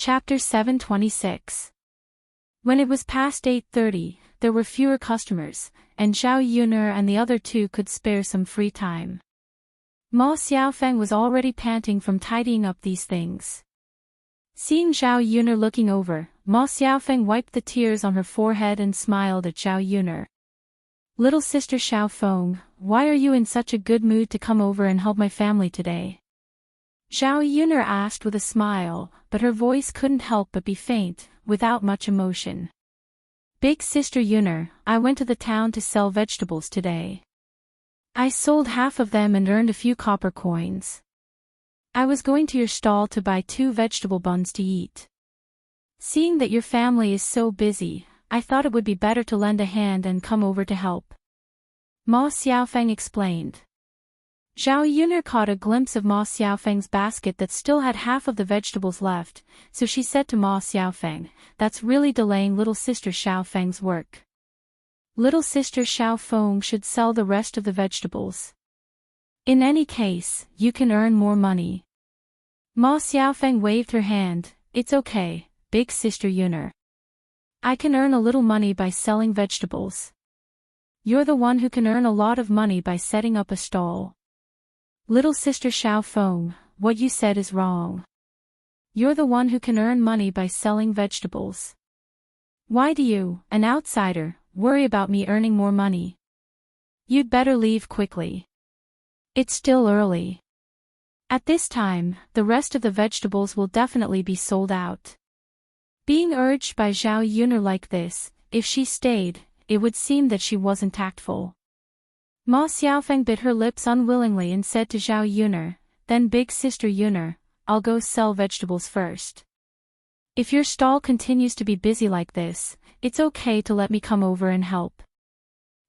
Chapter 726. When it was past 8:30, there were fewer customers, and Zhao Yuner and the other two could spare some free time. Ma Xiaofeng was already panting from tidying up these things. Seeing Zhao Yuner looking over, Ma Xiaofeng wiped the tears on her forehead and smiled at Zhao Yuner. "Little sister Xiaofeng, why are you in such a good mood to come over and help my family today?" Zhao Yuner asked with a smile, but her voice couldn't help but be faint, without much emotion. "Big sister Yuner, I went to the town to sell vegetables today. I sold half of them and earned a few copper coins. I was going to your stall to buy 2 vegetable buns to eat. Seeing that your family is so busy, I thought it would be better to lend a hand and come over to help," Ma Xiaofeng explained. Zhao Yuner caught a glimpse of Ma Xiaofeng's basket that still had half of the vegetables left, so she said to Ma Xiaofeng, "That's really delaying little sister Xiaofeng's work. Little sister Xiaofeng should sell the rest of the vegetables. In any case, you can earn more money." Ma Xiaofeng waved her hand. "It's okay, big sister Yuner. I can earn a little money by selling vegetables. You're the one who can earn a lot of money by setting up a stall. Little sister Xiaofeng, what you said is wrong. You're the one who can earn money by selling vegetables. Why do you, an outsider, worry about me earning more money? You'd better leave quickly. It's still early. At this time, the rest of the vegetables will definitely be sold out." Being urged by Zhao Yuner like this, if she stayed, it would seem that she wasn't tactful. Ma Xiaofeng bit her lips unwillingly and said to Zhao Yuner, "Then big sister Yuner, I'll go sell vegetables first. If your stall continues to be busy like this, it's okay to let me come over and help.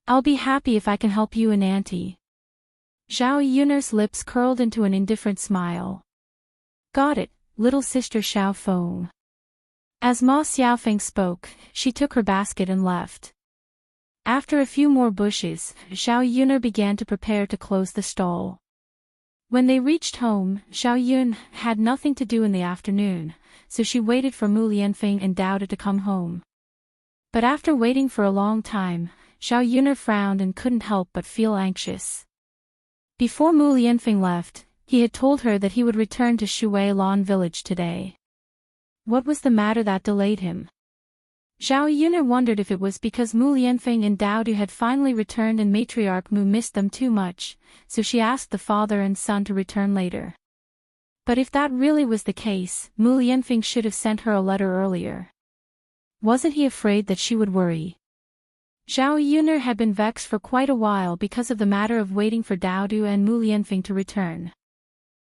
I'll be happy if I can help you and Auntie." Zhao Yuner's lips curled into an indifferent smile. "Got it, little sister Xiaofeng." As Ma Xiaofeng spoke, she took her basket and left. After a few more bushes, Zhao Yuner began to prepare to close the stall. When they reached home, Zhao Yun had nothing to do in the afternoon, so she waited for Mu Lianfeng and Dao to come home. But after waiting for a long time, Zhao Yuner frowned and couldn't help but feel anxious. Before Mu Lianfeng left, he had told her that he would return to Shui Lan village today. What was the matter that delayed him? Zhao Yuner wondered if it was because Mu Lianfeng and Dao had finally returned and matriarch Mu missed them too much, so she asked the father and son to return later. But if that really was the case, Mu Lianfeng should have sent her a letter earlier. Wasn't he afraid that she would worry? Zhao Yuner had been vexed for quite a while because of the matter of waiting for Dao and Mu Lianfeng to return.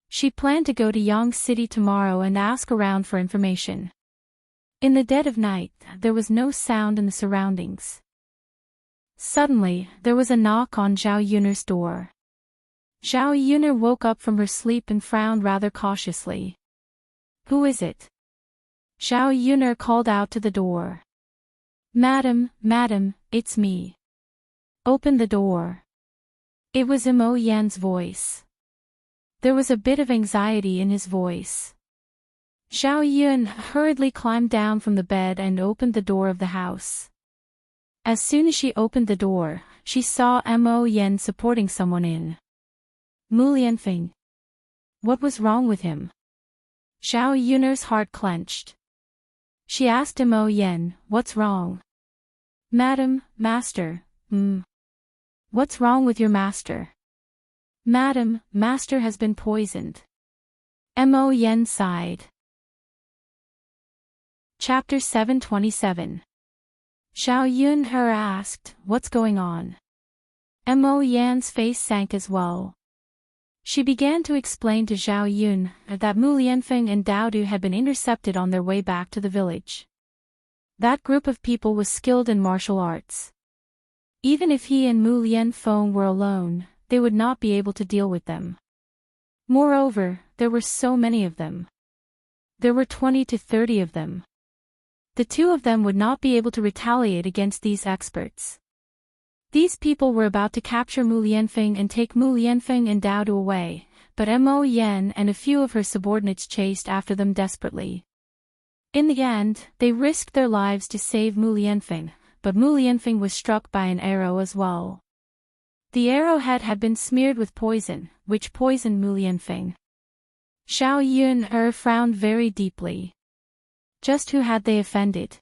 She planned to go to Yang City tomorrow and ask around for information. In the dead of night, there was no sound in the surroundings. Suddenly, there was a knock on Zhao Yuner's door. Zhao Yuner woke up from her sleep and frowned rather cautiously. "Who is it?" Zhao Yuner called out to the door. Madam, it's me. Open the door." It was Mo Yan's voice. There was a bit of anxiety in his voice. Zhao Yun hurriedly climbed down from the bed and opened the door of the house. As soon as she opened the door, she saw Mo Yan supporting someone in. Mu Lianfeng. What was wrong with him? Zhao Yuner's heart clenched. She asked Mo Yan, "What's wrong?" "Madam, master, What's wrong with your master?" "Madam, master has been poisoned." Mo Yan sighed. Chapter 727. Zhao Yun asked, "What's going on?" Mo Yan's face sank as well. She began to explain to Zhao Yun that Mu Lianfeng and Dao had been intercepted on their way back to the village. That group of people was skilled in martial arts. Even if he and Mu Lianfeng were alone, they would not be able to deal with them. Moreover, there were so many of them. There were 20 to 30 of them. The two of them would not be able to retaliate against these experts. These people were about to capture Mu Lianfeng and take Mu Lianfeng and Dao away, but Mo Yan and a few of her subordinates chased after them desperately. In the end, they risked their lives to save Mu Lianfeng, but Mu Lianfeng was struck by an arrow as well. The arrowhead had been smeared with poison, which poisoned Mu Lianfeng. Xiao Yun frowned very deeply. Just who had they offended?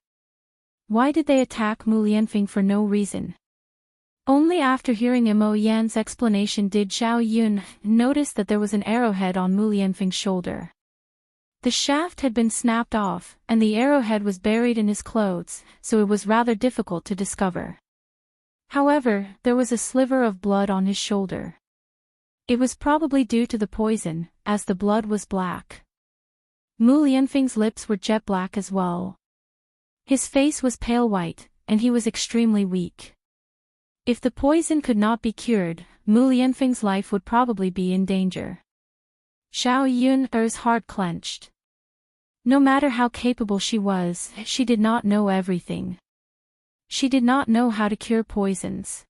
Why did they attack Mu Lianfeng for no reason? Only after hearing Mo Yan's explanation did Xiao Yun notice that there was an arrowhead on Mu Lianfeng's shoulder. The shaft had been snapped off, and the arrowhead was buried in his clothes, so it was rather difficult to discover. However, there was a sliver of blood on his shoulder. It was probably due to the poison, as the blood was black. Mu Lianfeng's lips were jet black as well. His face was pale white, and he was extremely weak. If the poison could not be cured, Mu Lianfeng's life would probably be in danger. Xiao Yun's heart clenched. No matter how capable she was, she did not know everything. She did not know how to cure poisons.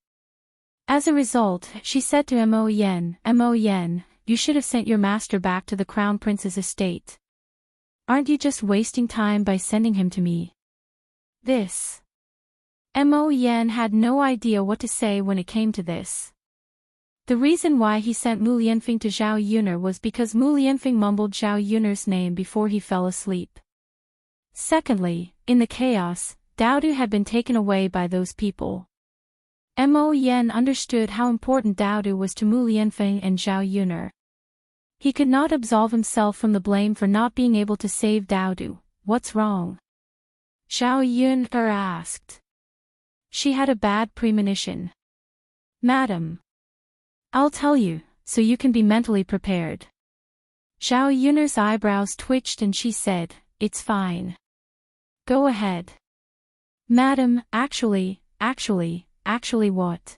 As a result, she said to Mo Yan, you should have sent your master back to the Crown Prince's estate. Aren't you just wasting time by sending him to me? This. Mo Yan had no idea what to say when it came to this. The reason why he sent Mu Lianfeng to Xiao Yuner was because Mu Lianfeng mumbled Xiao Yuner's name before he fell asleep. Secondly, in the chaos, Daodu had been taken away by those people. Mo Yan understood how important Daodu was to Mu Lianfeng and Xiao Yuner. He could not absolve himself from the blame for not being able to save Daodu. What's wrong? Xiao Yuner asked. She had a bad premonition. Madam. I'll tell you, so you can be mentally prepared. Xiao Yuner's eyebrows twitched and she said, it's fine. Go ahead. Madam, actually what?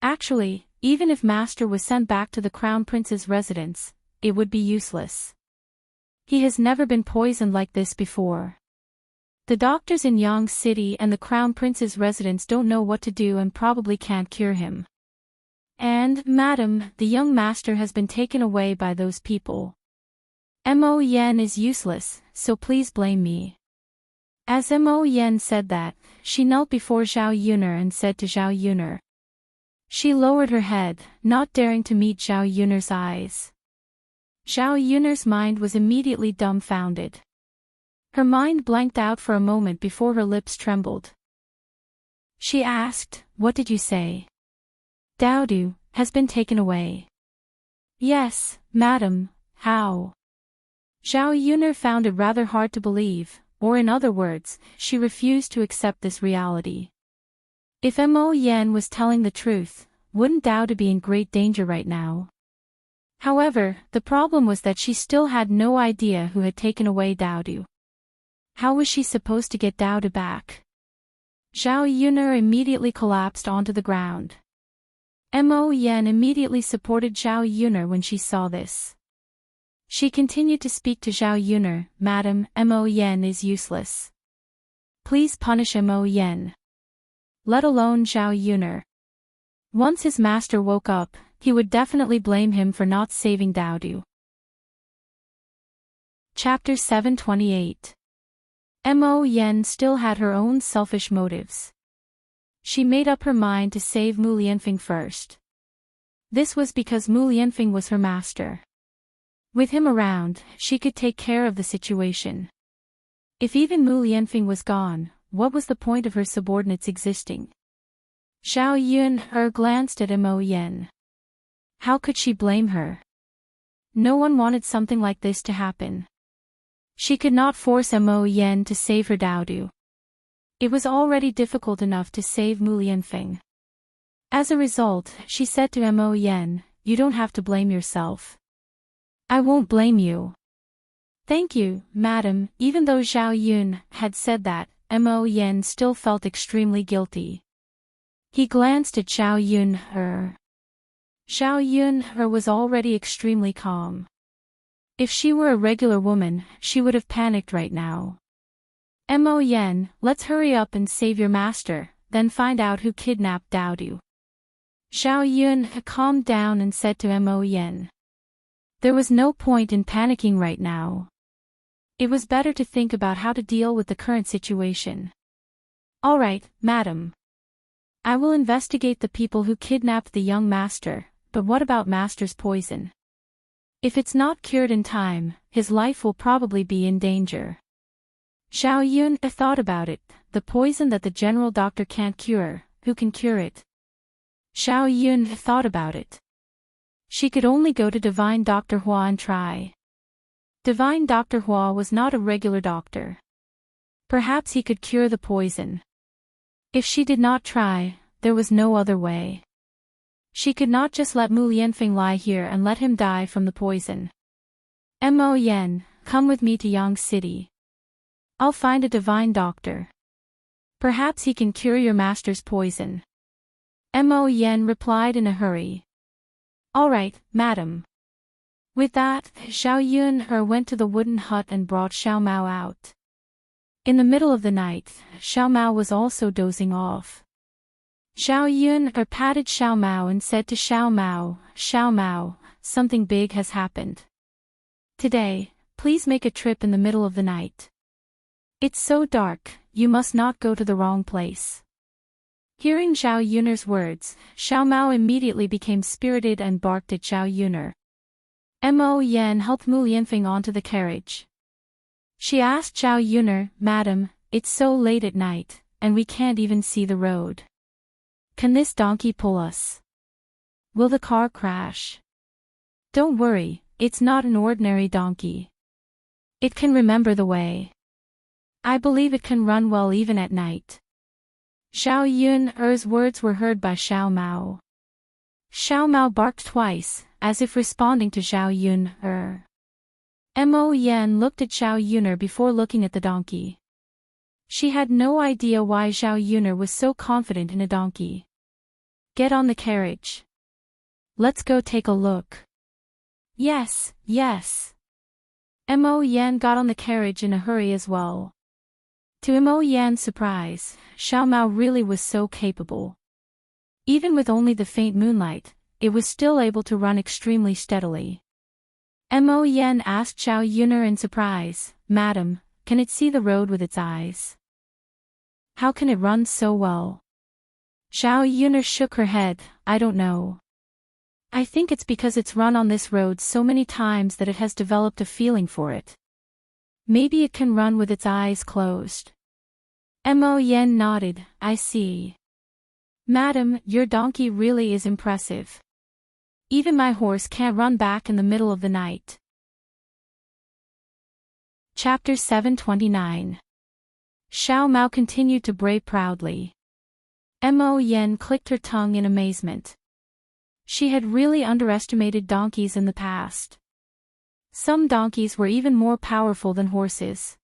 Actually, even if Master was sent back to the Crown Prince's residence, it would be useless. He has never been poisoned like this before. The doctors in Yang City and the Crown Prince's residence don't know what to do and probably can't cure him. And, Madam, the young master has been taken away by those people. Mo Yan is useless, so please blame me. As Mo Yan said that, she knelt before Xiao Yuner and said to Xiao Yuner. She lowered her head, not daring to meet Xiao Yuner's eyes. Xiao Yuner's mind was immediately dumbfounded. Her mind blanked out for a moment before her lips trembled. She asked, what did you say? Daodu has been taken away. Yes, madam, how? Xiao Yuner found it rather hard to believe, or in other words, she refused to accept this reality. If Mo Yan was telling the truth, wouldn't Daodu be in great danger right now? However, the problem was that she still had no idea who had taken away Daodu. How was she supposed to get Daodu back? Xiao Yuner immediately collapsed onto the ground. Mo Yan immediately supported Xiao Yuner when she saw this. She continued to speak to Xiao Yuner, Madam, Mo Yan is useless. Please punish Mo Yan. Let alone Xiao Yuner. Once his master woke up, he would definitely blame him for not saving Daodu. Chapter 728. Mo Yan still had her own selfish motives. She made up her mind to save Mu Lianfeng first. This was because Mu Lianfeng was her master. With him around, she could take care of the situation. If even Mu Lianfeng was gone, what was the point of her subordinates existing? Xiao Yuner glanced at Mo Yan. How could she blame her? No one wanted something like this to happen. She could not force Mo Yan to save her Daodu. It was already difficult enough to save Mu Lianfeng. As a result, she said to Mo Yan, you don't have to blame yourself. I won't blame you. Thank you, madam. Even though Xiao Yun had said that, Mo Yan still felt extremely guilty. He glanced at Xiao Yuner. Xiao Yuner was already extremely calm. If she were a regular woman, she would have panicked right now. Mo Yan, let's hurry up and save your master, then find out who kidnapped Daodu. Xiao Yun calmed down and said to Mo Yan. There was no point in panicking right now. It was better to think about how to deal with the current situation. All right, madam. I will investigate the people who kidnapped the young master, but what about master's poison? If it's not cured in time, his life will probably be in danger. Xiao Yun thought about it, the poison that the general doctor can't cure, who can cure it? Xiao Yun thought about it. She could only go to Divine Dr. Hua and try. Divine Dr. Hua was not a regular doctor. Perhaps he could cure the poison. If she did not try, there was no other way. She could not just let Mu Lianfeng lie here and let him die from the poison. Mo Yen, come with me to Yang City. I'll find a divine doctor. Perhaps he can cure your master's poison. Mo Yen replied in a hurry. All right, madam. With that, Xiao Yun went to the wooden hut and brought Xiao Mao out. In the middle of the night, Xiao Mao was also dozing off. Xiao Yun patted Xiao Mao and said to Xiao Mao, something big has happened. Today, please make a trip in the middle of the night. It's so dark, you must not go to the wrong place. Hearing Xiao Yun's words, Xiao Mao immediately became spirited and barked at Xiao Yun. Mo Yen helped Mu Lianfeng onto the carriage. She asked Xiao Yun, Madam, it's so late at night, and we can't even see the road. Can this donkey pull us? Will the car crash? Don't worry, it's not an ordinary donkey. It can remember the way. I believe it can run well even at night. Xiao Yun's words were heard by Xiao Mao. Xiao Mao barked twice, as if responding to Xiao Yun. Mo Yen looked at Xiao Yun before looking at the donkey. She had no idea why Xiao Yun was so confident in a donkey. Get on the carriage. Let's go take a look. Yes, yes. Mo Yen got on the carriage in a hurry as well. To Mo Yan's surprise, Xiao Mao really was so capable. Even with only the faint moonlight, it was still able to run extremely steadily. Mo Yen asked Xiao Yun in surprise, Madam, can it see the road with its eyes? How can it run so well? Xiao Yun shook her head, I don't know. I think it's because it's run on this road so many times that it has developed a feeling for it. Maybe it can run with its eyes closed. Mo Yen nodded, I see. Madam, your donkey really is impressive. Even my horse can't run back in the middle of the night. Chapter 729. Xiao Mao continued to bray proudly. Mo Yen clicked her tongue in amazement. She had really underestimated donkeys in the past. Some donkeys were even more powerful than horses.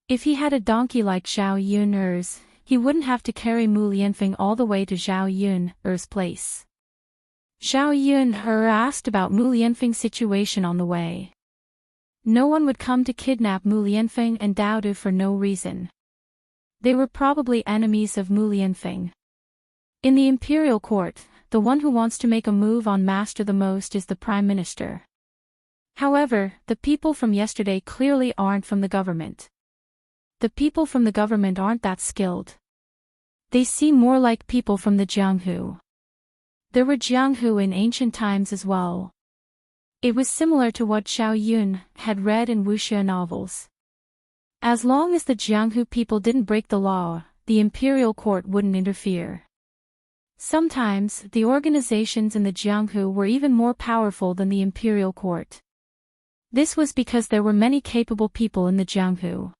If he had a donkey like Xiao Yun's, he wouldn't have to carry Mu Lianfeng all the way to Xiao Yun's place. Xiao Yun asked about Mu Lianfeng's situation on the way. No one would come to kidnap Mu Lianfeng and Daodu for no reason. They were probably enemies of Mu Lianfeng. In the imperial court, the one who wants to make a move on master the most is the prime minister. However, the people from yesterday clearly aren't from the government. The people from the government aren't that skilled. They seem more like people from the Jianghu. There were Jianghu in ancient times as well. It was similar to what Xiao Yun had read in wuxia novels. As long as the Jianghu people didn't break the law, the imperial court wouldn't interfere. Sometimes, the organizations in the Jianghu were even more powerful than the imperial court. This was because there were many capable people in the Jianghu.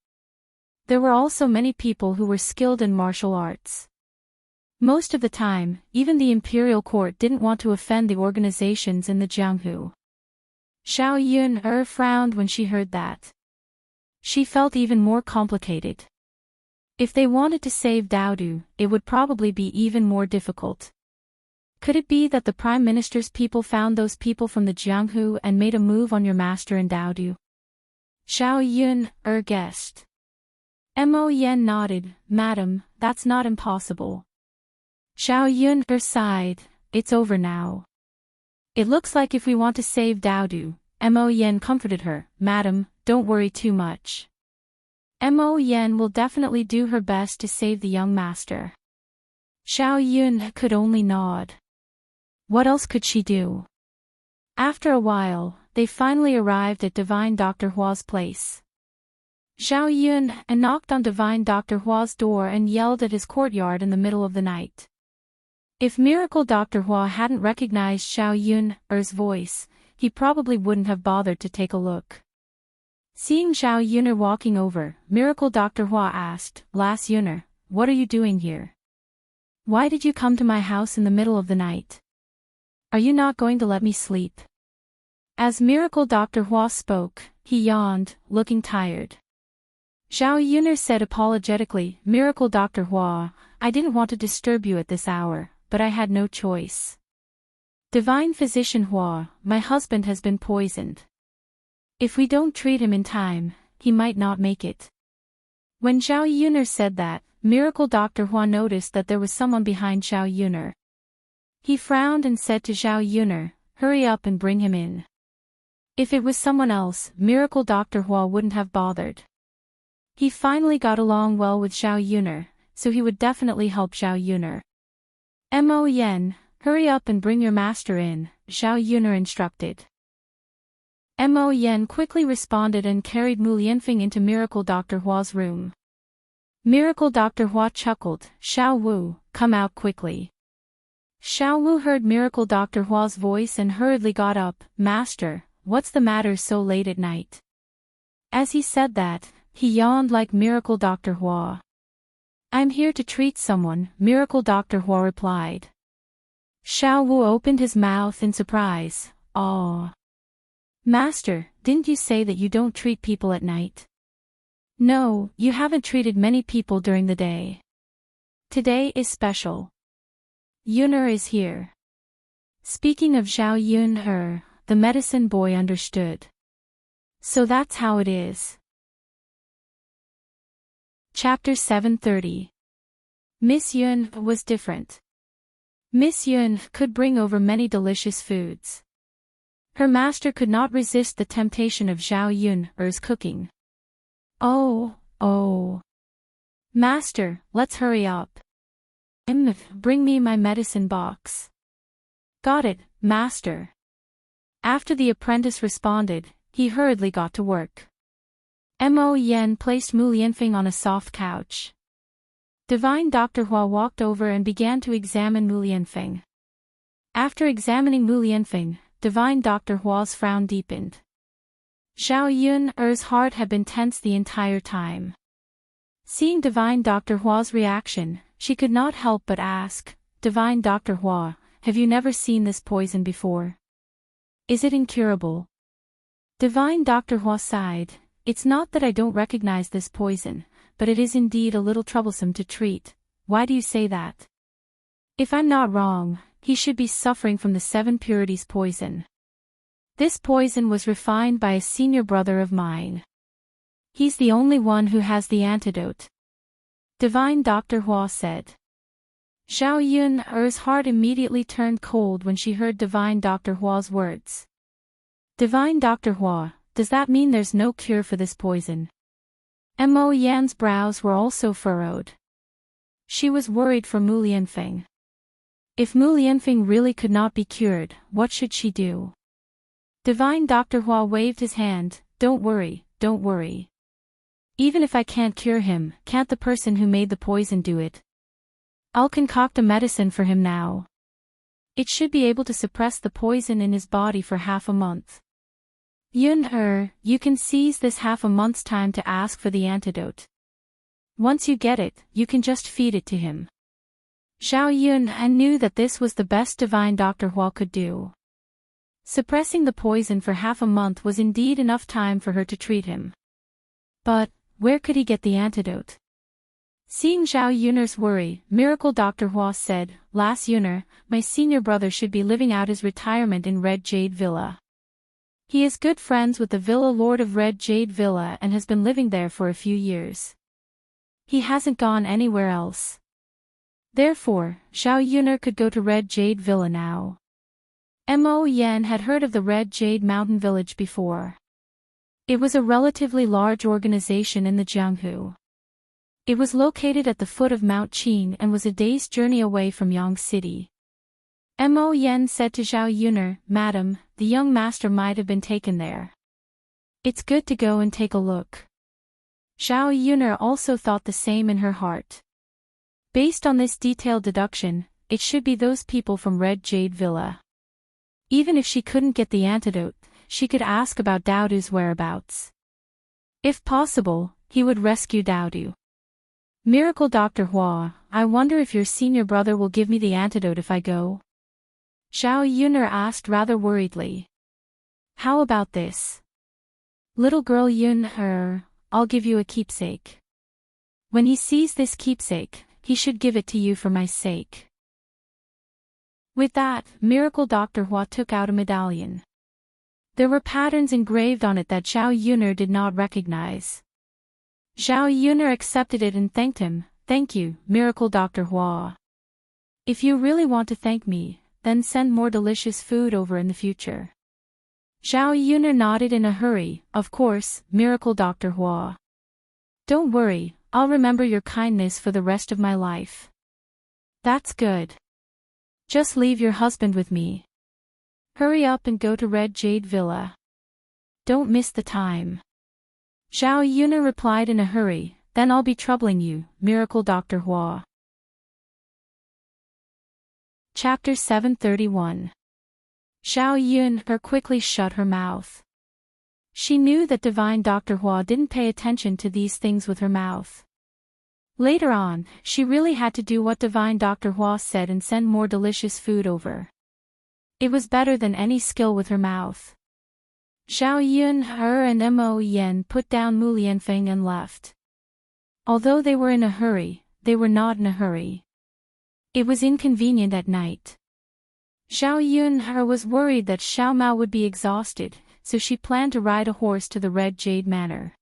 There were also many people who were skilled in martial arts. Most of the time, even the imperial court didn't want to offend the organizations in the Jianghu. Xiao Yun frowned when she heard that. She felt even more complicated. If they wanted to save Daodu, it would probably be even more difficult. Could it be that the Prime Minister's people found those people from the Jianghu and made a move on your master and Daodu? Xiao Yun guessed. Mo Yen nodded, Madam, that's not impossible. Xiao Yun sighed, it's over now. It looks like if we want to save Daodu, Mo Yen comforted her. Madam, don't worry too much. Mo Yen will definitely do her best to save the young master. Xiao Yun could only nod. What else could she do? After a while, they finally arrived at Divine Dr. Hua's place. Xiao Yun knocked on Divine Dr. Hua's door and yelled at his courtyard in the middle of the night. If Miracle Dr. Hua hadn't recognized Xiao Yun's voice, he probably wouldn't have bothered to take a look. Seeing Xiao Yun walking over, Miracle Dr. Hua asked, "Lass Yun, what are you doing here? Why did you come to my house in the middle of the night? Are you not going to let me sleep?" As Miracle Dr. Hua spoke, he yawned, looking tired. Xiao Yun said apologetically, "Miracle Dr. Hua, I didn't want to disturb you at this hour, but I had no choice. Divine Physician Hua, my husband has been poisoned. If we don't treat him in time, he might not make it." When Xiao Yun said that, Miracle Dr. Hua noticed that there was someone behind Xiao Yun. He frowned and said to Xiao Yun, "Hurry up and bring him in." If it was someone else, Miracle Dr. Hua wouldn't have bothered. He finally got along well with Xiao Yun, so he would definitely help Xiao Yun. Mo Yen, hurry up and bring your master in, Xiao Yun instructed. Mo Yen quickly responded and carried Mu Lianfeng into Miracle Dr. Hua's room. Miracle Dr. Hua chuckled, "Xiao Wu, come out quickly." Xiao Wu heard Miracle Dr. Hua's voice and hurriedly got up. "Master, what's the matter so late at night?" As he said that, he yawned like Miracle Dr. Hua. "I'm here to treat someone," Miracle Dr. Hua replied. Xiao Wu opened his mouth in surprise. "Oh. Master, didn't you say that you don't treat people at night?" "No, you haven't treated many people during the day. Today is special. Yun'er is here." Speaking of Xiao Yun'er, the medicine boy understood. So that's how it is. Chapter 730. Miss Yun was different. Miss Yun could bring over many delicious foods. Her master could not resist the temptation of Xiao Yun'er's cooking. Oh. Master, let's hurry up. Bring me my medicine box." "Got it, master." After the apprentice responded, he hurriedly got to work. Mo Yen placed Mu Lianfeng on a soft couch. Divine Dr. Hua walked over and began to examine Mu Lianfeng. After examining Mu Lianfeng, Divine Dr. Hua's frown deepened. Xiao Yun'er's heart had been tense the entire time. Seeing Divine Dr. Hua's reaction, she could not help but ask, "Divine Dr. Hua, have you never seen this poison before? Is it incurable?" Divine Dr. Hua sighed. "It's not that I don't recognize this poison, but it is indeed a little troublesome to treat." "Why do you say that?" "If I'm not wrong, he should be suffering from the 7 purities poison. This poison was refined by a senior brother of mine. He's the only one who has the antidote," Divine Dr. Hua said. Xiao Yun'er's heart immediately turned cold when she heard Divine Dr. Hua's words. "Divine Dr. Hua, does that mean there's no cure for this poison?" Mo Yan's brows were also furrowed. She was worried for Mu Lianfeng. If Mu Lianfeng really could not be cured, what should she do? Divine Dr. Hua waved his hand. Don't worry. Even if I can't cure him, can't the person who made the poison do it? I'll concoct a medicine for him now. It should be able to suppress the poison in his body for half a month. Yun'er, you can seize this half a month's time to ask for the antidote. Once you get it, you can just feed it to him." Xiao Yun knew that this was the best Divine Dr. Hua could do. Suppressing the poison for half a month was indeed enough time for her to treat him. But, where could he get the antidote? Seeing Xiao Yun'er's worry, Miracle Dr. Hua said, "Lass Yun'er, my senior brother should be living out his retirement in Red Jade Villa. He is good friends with the Villa Lord of Red Jade Villa and has been living there for a few years. He hasn't gone anywhere else. Therefore, Xiao Yun'er could go to Red Jade Villa now." Mo Yen had heard of the Red Jade Mountain Village before. It was a relatively large organization in the Jianghu. It was located at the foot of Mount Qin and was a day's journey away from Yang City. Mo Yen said to Zhao Yuner, "Madam, the young master might have been taken there. It's good to go and take a look." Zhao Yuner also thought the same in her heart. Based on this detailed deduction, it should be those people from Red Jade Villa. Even if she couldn't get the antidote, she could ask about Daodu's whereabouts. If possible, he would rescue Daodu. "Miracle Dr. Hua, I wonder if your senior brother will give me the antidote if I go?" Zhao Yuner asked rather worriedly. "How about this? Little girl Yun, I'll give you a keepsake. When he sees this keepsake, he should give it to you for my sake." With that, Miracle Dr. Hua took out a medallion. There were patterns engraved on it that Zhao Yuner did not recognize. Zhao Yuner accepted it and thanked him. "Thank you, Miracle Dr. Hua. If you really want to thank me, then send more delicious food over in the future." Zhao Yuner nodded in a hurry. "Of course, Miracle Dr. Hua. Don't worry, I'll remember your kindness for the rest of my life." "That's good. Just leave your husband with me. Hurry up and go to Red Jade Villa. Don't miss the time." Zhao Yuner replied in a hurry, "Then I'll be troubling you, Miracle Dr. Hua." Chapter 731. Zhao Yuner quickly shut her mouth. She knew that Divine Dr. Hua didn't pay attention to these things with her mouth. Later on, she really had to do what Divine Dr. Hua said and send more delicious food over. It was better than any skill with her mouth. Zhao Yuner and Mo Yen put down Mu Lianfeng and left. Although they were in a hurry, they were not in a hurry. It was inconvenient at night. Zhao Yuner was worried that Xiao Mao would be exhausted, so she planned to ride a horse to the Red Jade Manor.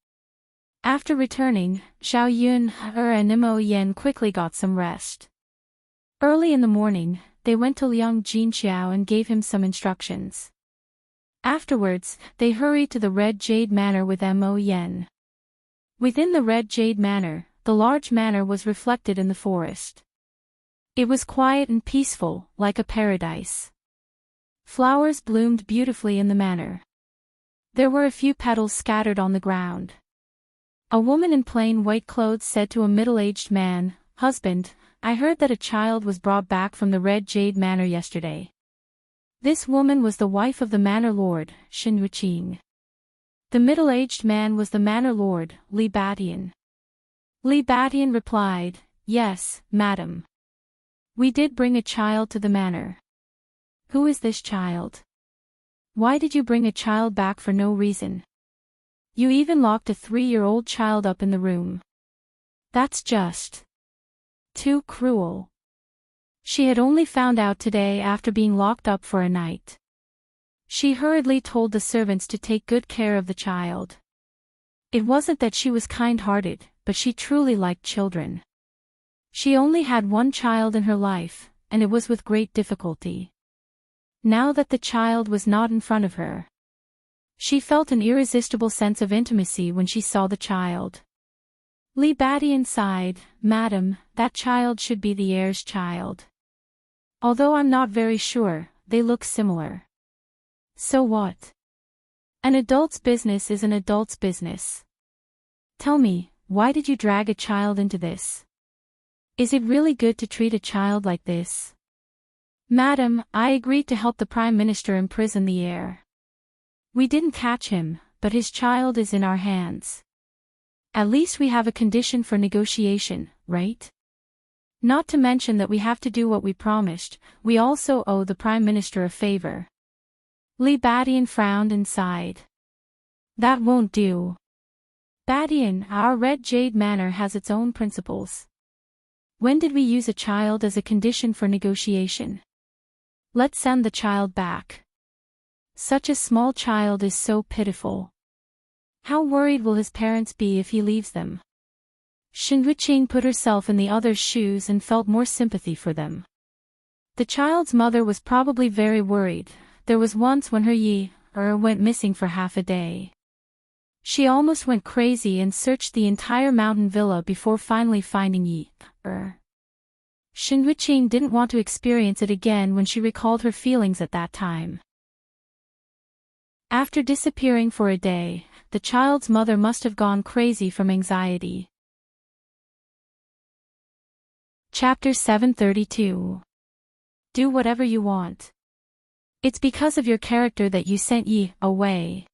After returning, Zhao Yuner and Mo Yen quickly got some rest. Early in the morning, they went to Liang Jinxiao and gave him some instructions. Afterwards, they hurried to the Red Jade Manor with Mo Yen. Within the Red Jade Manor, the large manor was reflected in the forest. It was quiet and peaceful, like a paradise. Flowers bloomed beautifully in the manor. There were a few petals scattered on the ground. A woman in plain white clothes said to a middle-aged man, "Husband, I heard that a child was brought back from the Red Jade Manor yesterday." This woman was the wife of the manor lord, Shen Wuqing. The middle-aged man was the manor lord, Li Batian. Li Batian replied, "Yes, madam. We did bring a child to the manor." "Who is this child? Why did you bring a child back for no reason? You even locked a 3-year-old child up in the room. That's just too cruel." She had only found out today after being locked up for a night. She hurriedly told the servants to take good care of the child. It wasn't that she was kind-hearted, but she truly liked children. She only had one child in her life, and it was with great difficulty. Now that the child was not in front of her, she felt an irresistible sense of intimacy when she saw the child. Li Batian sighed, "Madam, that child should be the heir's child. Although I'm not very sure, they look similar." "So what? An adult's business is an adult's business. Tell me, why did you drag a child into this? Is it really good to treat a child like this?" "Madam, I agreed to help the Prime Minister imprison the heir. We didn't catch him, but his child is in our hands. At least we have a condition for negotiation, right? Not to mention that we have to do what we promised, we also owe the Prime Minister a favor." Li Batian frowned and sighed. "That won't do. Batian, our Red Jade Manor has its own principles. When did we use a child as a condition for negotiation? Let's send the child back. Such a small child is so pitiful. How worried will his parents be if he leaves them?" Shen Wuqing put herself in the other's shoes and felt more sympathy for them. The child's mother was probably very worried, there was once when her went missing for half a day. She almost went crazy and searched the entire mountain villa before finally finding her. Shinwiching didn't want to experience it again when she recalled her feelings at that time. After disappearing for a day, the child's mother must have gone crazy from anxiety. Chapter 732. Do whatever you want. It's because of your character that you sent Yi away.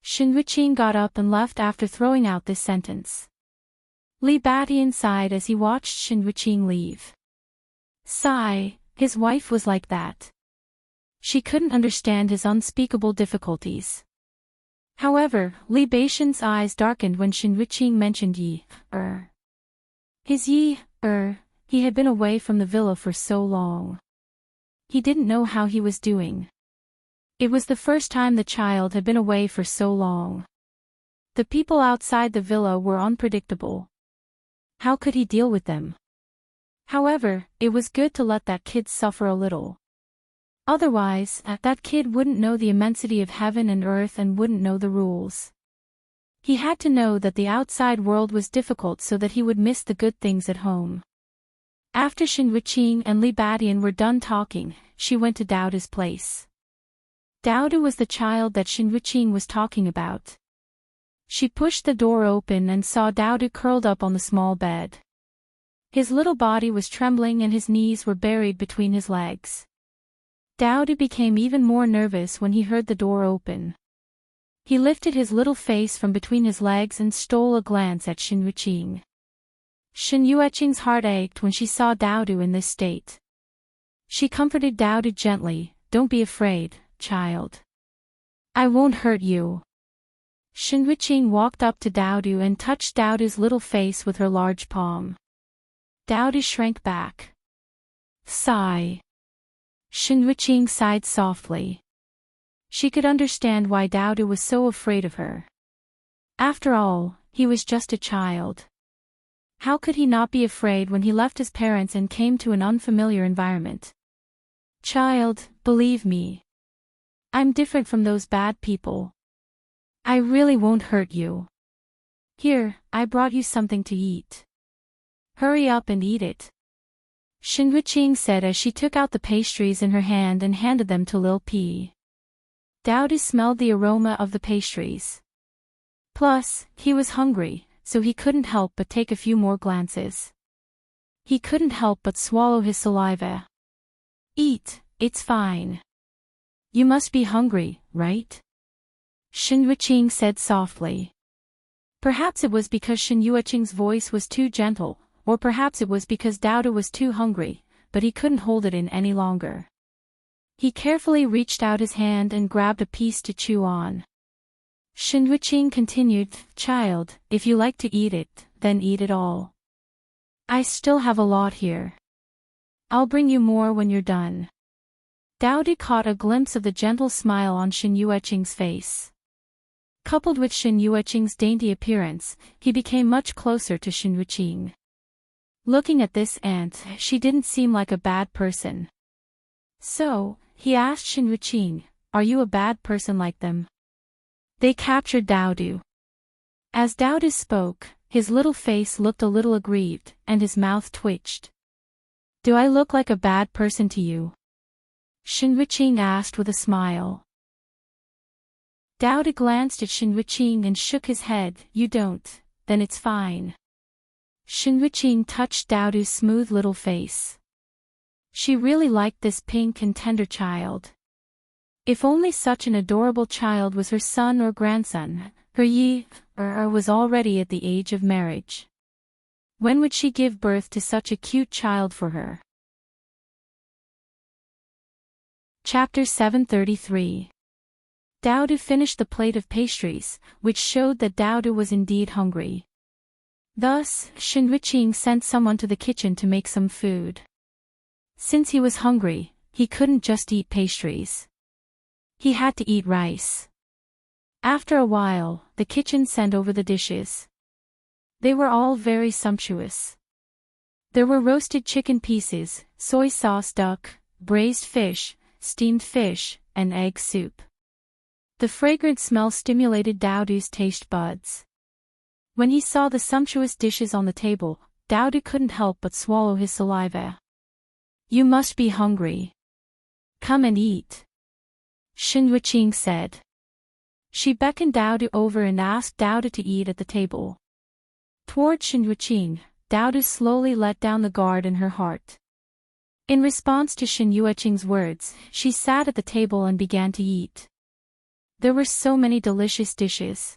Shinwiching got up and left after throwing out this sentence. Li Batian sighed as he watched Shinwiching leave. Sigh, his wife was like that. She couldn't understand his unspeakable difficulties. However, Li Batian's eyes darkened when Shinwiching mentioned His he had been away from the villa for so long. He didn't know how he was doing. It was the first time the child had been away for so long. The people outside the villa were unpredictable. How could he deal with them? However, it was good to let that kid suffer a little. Otherwise, that kid wouldn't know the immensity of heaven and earth and wouldn't know the rules. He had to know that the outside world was difficult so that he would miss the good things at home. After Shinwiching and Li Batian were done talking, she went to Daoda's place. Daoda was the child that Shinwiching was talking about. She pushed the door open and saw Daoda curled up on the small bed. His little body was trembling and his knees were buried between his legs. Daoda became even more nervous when he heard the door open. He lifted his little face from between his legs and stole a glance at Shinwiching. Shinwiching's heart ached when she saw Daoda in this state. She comforted Daoda gently, "Don't be afraid, child. I won't hurt you." Shinwiching walked up to Daoda and touched Daoda's little face with her large palm. Daoda shrank back. Sigh. Shinwiching sighed softly. She could understand why Daoda was so afraid of her. After all, he was just a child. How could he not be afraid when he left his parents and came to an unfamiliar environment? Child, believe me. I'm different from those bad people. I really won't hurt you. Here, I brought you something to eat. Hurry up and eat it. Shinwiching said as she took out the pastries in her hand and handed them to Lil P. Daoda smelled the aroma of the pastries. Plus, he was hungry, so he couldn't help but take a few more glances. He couldn't help but swallow his saliva. Eat, it's fine. You must be hungry, right? Shinwiching said softly. Perhaps it was because Shinwiching's voice was too gentle, or perhaps it was because Daoda was too hungry, but he couldn't hold it in any longer. He carefully reached out his hand and grabbed a piece to chew on. Shinwiching continued, "Child, if you like to eat it, then eat it all. I still have a lot here. I'll bring you more when you're done." Daoda caught a glimpse of the gentle smile on Shinwiching's face. Coupled with Shinwiching's dainty appearance, he became much closer to Shinwiching. Looking at this aunt, she didn't seem like a bad person. So, he asked Shinwiching, "Are you a bad person like them?" They captured Daoda. As Daoda spoke, his little face looked a little aggrieved, and his mouth twitched. "Do I look like a bad person to you?" Shinwiching asked with a smile. Daoda glanced at Shinwiching and shook his head. "You don't, then it's fine." Shinwiching touched Daoda's smooth little face. She really liked this pink and tender child. If only such an adorable child was her son or grandson, her was already at the age of marriage. When would she give birth to such a cute child for her? Chapter 733. Daoda finished the plate of pastries, which showed that Daoda was indeed hungry. Thus, Shinwiching sent someone to the kitchen to make some food. Since he was hungry, he couldn't just eat pastries. He had to eat rice. After a while, the kitchen sent over the dishes. They were all very sumptuous. There were roasted chicken pieces, soy sauce duck, braised fish, steamed fish, and egg soup. The fragrant smell stimulated Daodu's taste buds. When he saw the sumptuous dishes on the table, Daodu couldn't help but swallow his saliva. You must be hungry. Come and eat, Shinwiching said. She beckoned Daodu over and asked Daodu to eat at the table. Toward Shinwiching, Daodu slowly let down the guard in her heart. In response to Shinwiching's words, she sat at the table and began to eat. There were so many delicious dishes.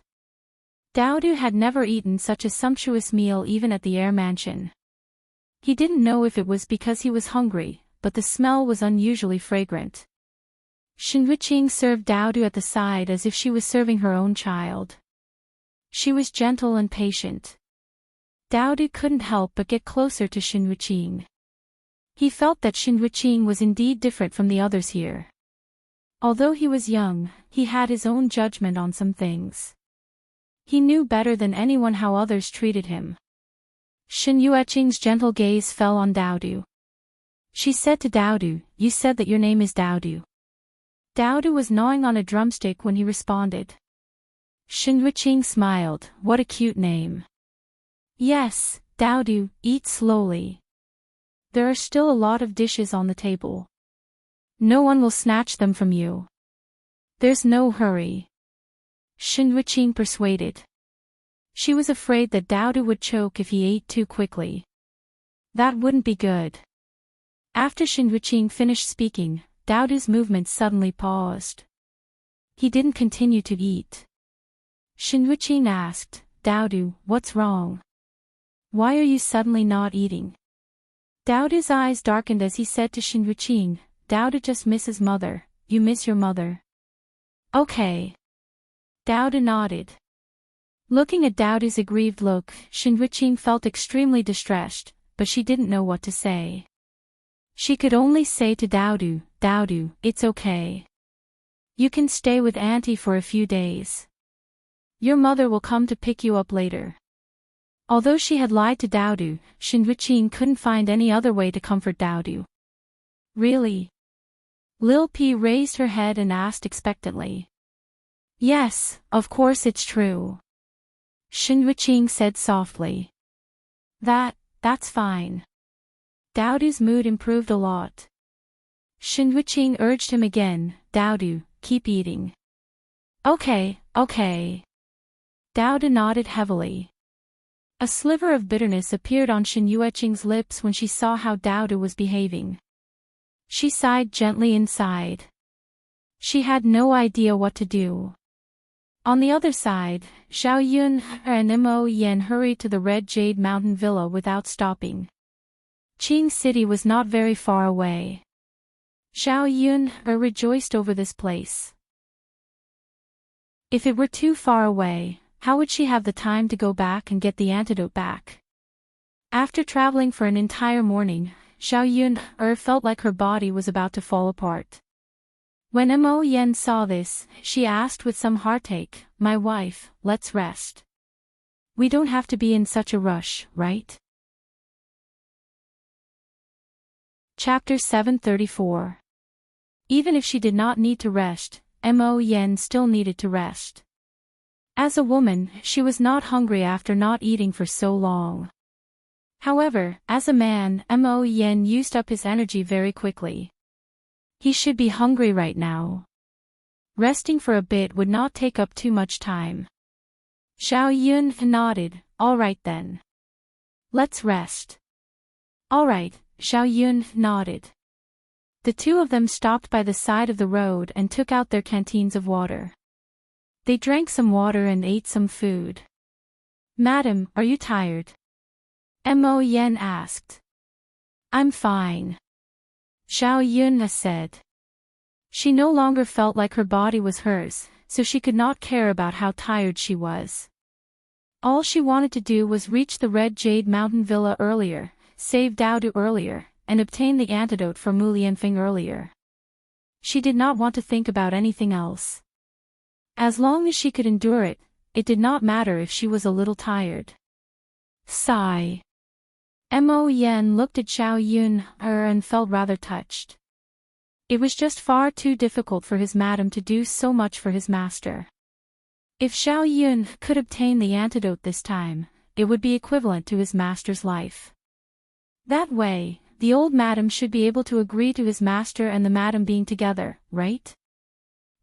Daodu had never eaten such a sumptuous meal even at the Air Mansion. He didn't know if it was because he was hungry, but the smell was unusually fragrant. Shinwiching served Daodu at the side as if she was serving her own child. She was gentle and patient. Daodu couldn't help but get closer to Shinwiching. He felt that Shinwiching was indeed different from the others here. Although he was young, he had his own judgment on some things. He knew better than anyone how others treated him. Shinwiching's gentle gaze fell on Daodu. She said to Daodu, "You said that your name is Daodu." Daodu was gnawing on a drumstick when he responded. Shinwiching smiled. What a cute name. Yes, Daodu, eat slowly. There are still a lot of dishes on the table. No one will snatch them from you. There's no hurry, Shinwiching persuaded. She was afraid that Daodu would choke if he ate too quickly. That wouldn't be good. After Shinwiching finished speaking, Daodu's movements suddenly paused. He didn't continue to eat. Shinwiching asked, Daodu, what's wrong? Why are you suddenly not eating? Daodu's eyes darkened as he said to Shinwiching, Daodu just misses mother. You miss your mother. Okay. Daodu nodded. Looking at Daodu's aggrieved look, Shinwiching felt extremely distressed, but she didn't know what to say. She could only say to Daodu, Daodu, it's okay. You can stay with Auntie for a few days. Your mother will come to pick you up later. Although she had lied to Daodu, Shinwiching couldn't find any other way to comfort Daodu. Really? Lil P raised her head and asked expectantly. Yes, of course it's true, Shinwiching said softly. That's fine. Daodu's mood improved a lot. Shinwiching urged him again, Daodu, keep eating. Okay. Daodu nodded heavily. A sliver of bitterness appeared on Shinwiching's lips when she saw how Daodu was behaving. She sighed gently inside. She had no idea what to do. On the other side, Xiao Yun and Mo Yen hurried to the Red Jade Mountain Villa without stopping. Qing City was not very far away. Xiao Yun rejoiced over this place. If it were too far away, how would she have the time to go back and get the antidote back? After traveling for an entire morning, Xiao Yun felt like her body was about to fall apart. When Mo Yen saw this, she asked with some heartache, My wife, let's rest. We don't have to be in such a rush, right? Chapter 734. Even if she did not need to rest, Mo Yen still needed to rest. As a woman, she was not hungry after not eating for so long. However, as a man, Mo Yen used up his energy very quickly. He should be hungry right now. Resting for a bit would not take up too much time. Xiao Yun nodded, all right then. Let's rest. All right, Xiao Yun nodded. The two of them stopped by the side of the road and took out their canteens of water. They drank some water and ate some food. Madam, are you tired? Mo Yen asked. I'm fine, Xiao Yun said. She no longer felt like her body was hers, so she could not care about how tired she was. All she wanted to do was reach the Red Jade Mountain Villa earlier, save Daodu earlier, and obtain the antidote for Mu Lianfeng earlier. She did not want to think about anything else. As long as she could endure it, it did not matter if she was a little tired. Sigh. Mo Yen looked at Xiao Yun and felt rather touched. It was just far too difficult for his madam to do so much for his master. If Xiao Yun could obtain the antidote this time, it would be equivalent to his master's life. That way, the old madam should be able to agree to his master and the madam being together, right?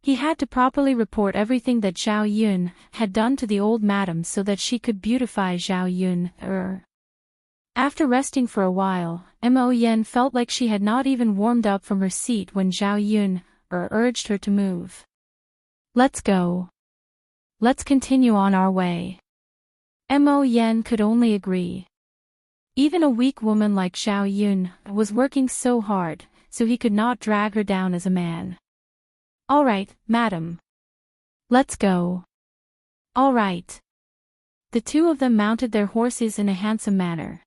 He had to properly report everything that Xiao Yun had done to the old madam so that she could beautify Xiao Yun. After resting for a while, Mo Yen felt like she had not even warmed up from her seat when Xiao Yun urged her to move. Let's go. Let's continue on our way. Mo Yen could only agree. Even a weak woman like Xiao Yun was working so hard, so he could not drag her down as a man. All right, madam. Let's go. All right. The two of them mounted their horses in a handsome manner.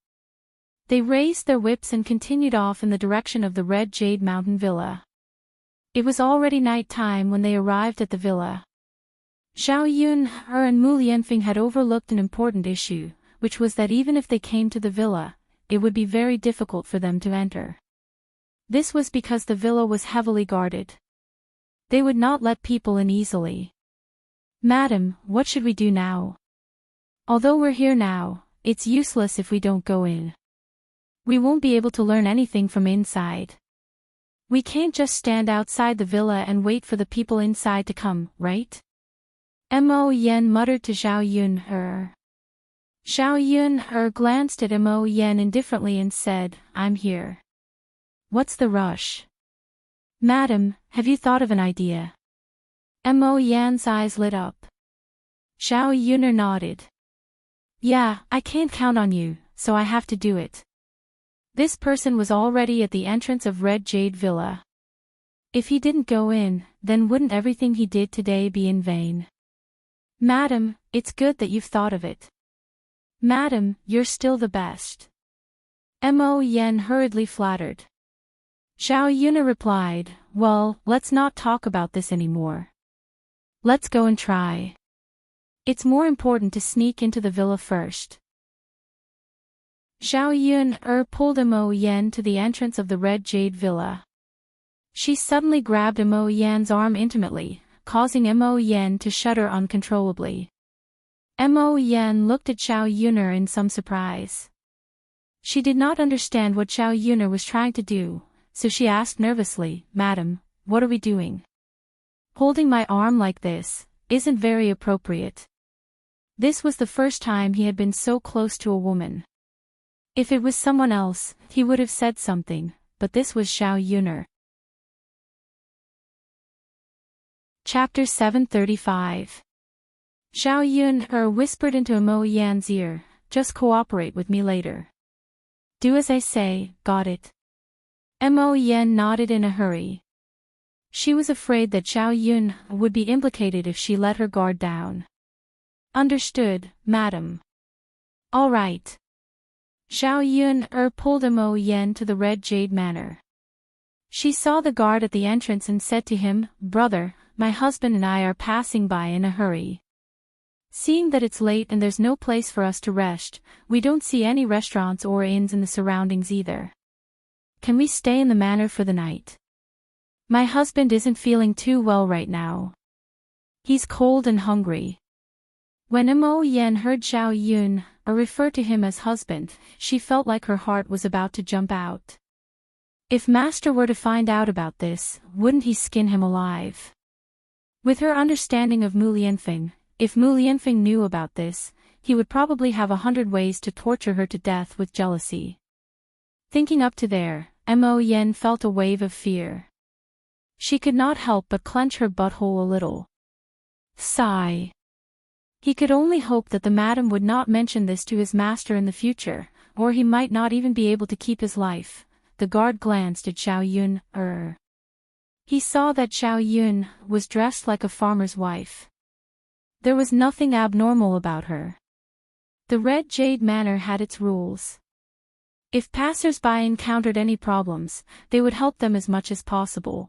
They raised their whips and continued off in the direction of the Red Jade Mountain Villa. It was already night time when they arrived at the villa. Xiao Yun and Mu Lianfeng had overlooked an important issue, which was that even if they came to the villa, it would be very difficult for them to enter. This was because the villa was heavily guarded. They would not let people in easily. Madam, what should we do now? Although we're here now, it's useless if we don't go in. We won't be able to learn anything from inside. We can't just stand outside the villa and wait for the people inside to come, right? Mo Yen muttered to Xiao Yun. Xiao Yun glanced at Mo Yen indifferently and said, I'm here. What's the rush? Madam, have you thought of an idea? Mo Yan's eyes lit up. Xiao Yun nodded. Yeah, I can't count on you, so I have to do it. This person was already at the entrance of Red Jade Villa. If he didn't go in, then wouldn't everything he did today be in vain? Madam, it's good that you've thought of it. Madam, you're still the best. Mo Yen hurriedly flattered. Xiao Yun replied, well, let's not talk about this anymore. Let's go and try. It's more important to sneak into the villa first. Xiao Yun pulled Mo Yen to the entrance of the Red Jade Villa. She suddenly grabbed Mo Yen's arm intimately, causing Mo Yen to shudder uncontrollably. Mo Yen looked at Xiao Yun in some surprise. She did not understand what Xiao Yun was trying to do, so she asked nervously, Madam, what are we doing? Holding my arm like this isn't very appropriate. This was the first time he had been so close to a woman. If it was someone else, he would have said something, but this was Xiao Yun. Chapter 735. Xiao Yun whispered into Mo Yan's ear, just cooperate with me later. Do as I say, got it? Mo Yan nodded in a hurry. She was afraid that Xiao Yun would be implicated if she let her guard down. Understood, madam. All right. Xiao Yun pulled Mo Yen to the Red Jade Manor. She saw the guard at the entrance and said to him, Brother, my husband and I are passing by in a hurry. Seeing that it's late and there's no place for us to rest, we don't see any restaurants or inns in the surroundings either. Can we stay in the manor for the night? My husband isn't feeling too well right now. He's cold and hungry. When Mo Yen heard Xiao Yun refer to him as husband, she felt like her heart was about to jump out. If master were to find out about this, wouldn't he skin him alive? With her understanding of Mu Lianfeng, if Mu Lianfeng knew about this, he would probably have 100 ways to torture her to death with jealousy. Thinking up to there, Mo Yen felt a wave of fear. She could not help but clench her butthole a little. Sigh. He could only hope that the madam would not mention this to his master in the future, or he might not even be able to keep his life. The guard glanced at Xiao Yun. He saw that Xiao Yun was dressed like a farmer's wife. There was nothing abnormal about her. The Red Jade Manor had its rules. If passers-by encountered any problems, they would help them as much as possible.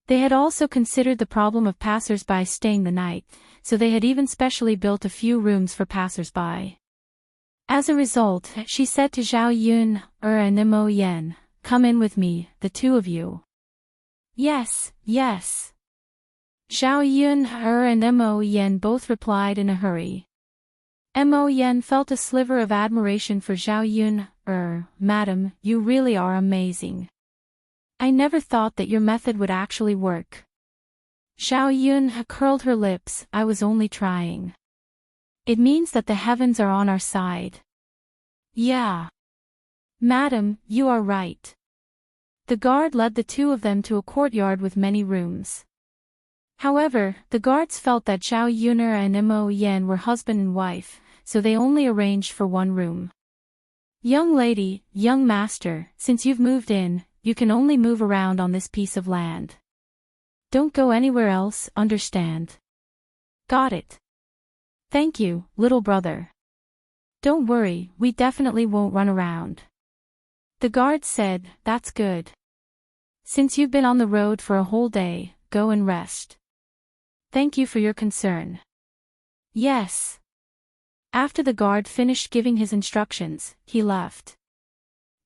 They had also considered the problem of passers-by staying the night, so they had even specially built a few rooms for passers-by. As a result, she said to Xiao Yun and Mo Yen, come in with me, the two of you. Yes, yes. Zhao Yun and Mo Yen both replied in a hurry. Mo Yen felt a sliver of admiration for Zhao Yun. Madam, you really are amazing. I never thought that your method would actually work. Zhao Yun curled her lips. I was only trying. It means that the heavens are on our side. Yeah. Madam, you are right. The guard led the two of them to a courtyard with many rooms. However, the guards felt that Zhao Yun and Mo Yen were husband and wife, so they only arranged for one room. Young lady, young master, since you've moved in, you can only move around on this piece of land. Don't go anywhere else, understand? Got it. Thank you, little brother. Don't worry, we definitely won't run around. The guard said, that's good. Since you've been on the road for a whole day, go and rest. Thank you for your concern. Yes. After the guard finished giving his instructions, he left.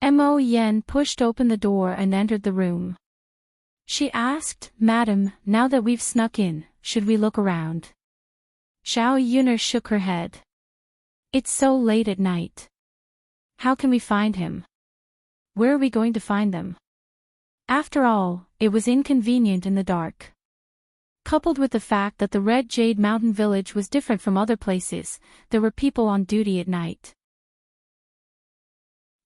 Mo Yen pushed open the door and entered the room. She asked, Madam, now that we've snuck in, should we look around? Zhao Yun shook her head. It's so late at night. How can we find him? Where are we going to find them? After all, it was inconvenient in the dark. Coupled with the fact that the Red Jade Mountain Village was different from other places, there were people on duty at night.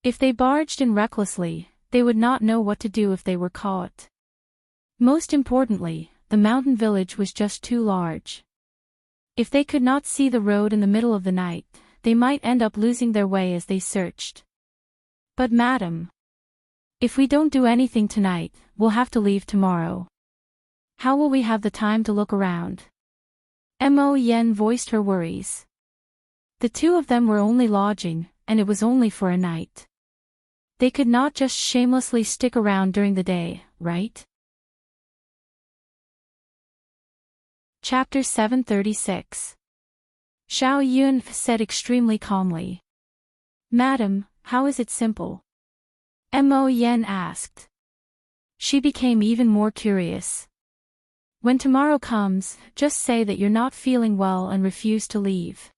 If they barged in recklessly, they would not know what to do if they were caught. Most importantly, the mountain village was just too large. If they could not see the road in the middle of the night, they might end up losing their way as they searched. But madam, if we don't do anything tonight, we'll have to leave tomorrow. How will we have the time to look around? Mo Yen voiced her worries. The two of them were only lodging, and it was only for a night. They could not just shamelessly stick around during the day, right? Chapter 736. Zhao Yun said extremely calmly. Madam, how is it simple? Mo Yen asked. She became even more curious. When tomorrow comes, just say that you're not feeling well and refuse to leave.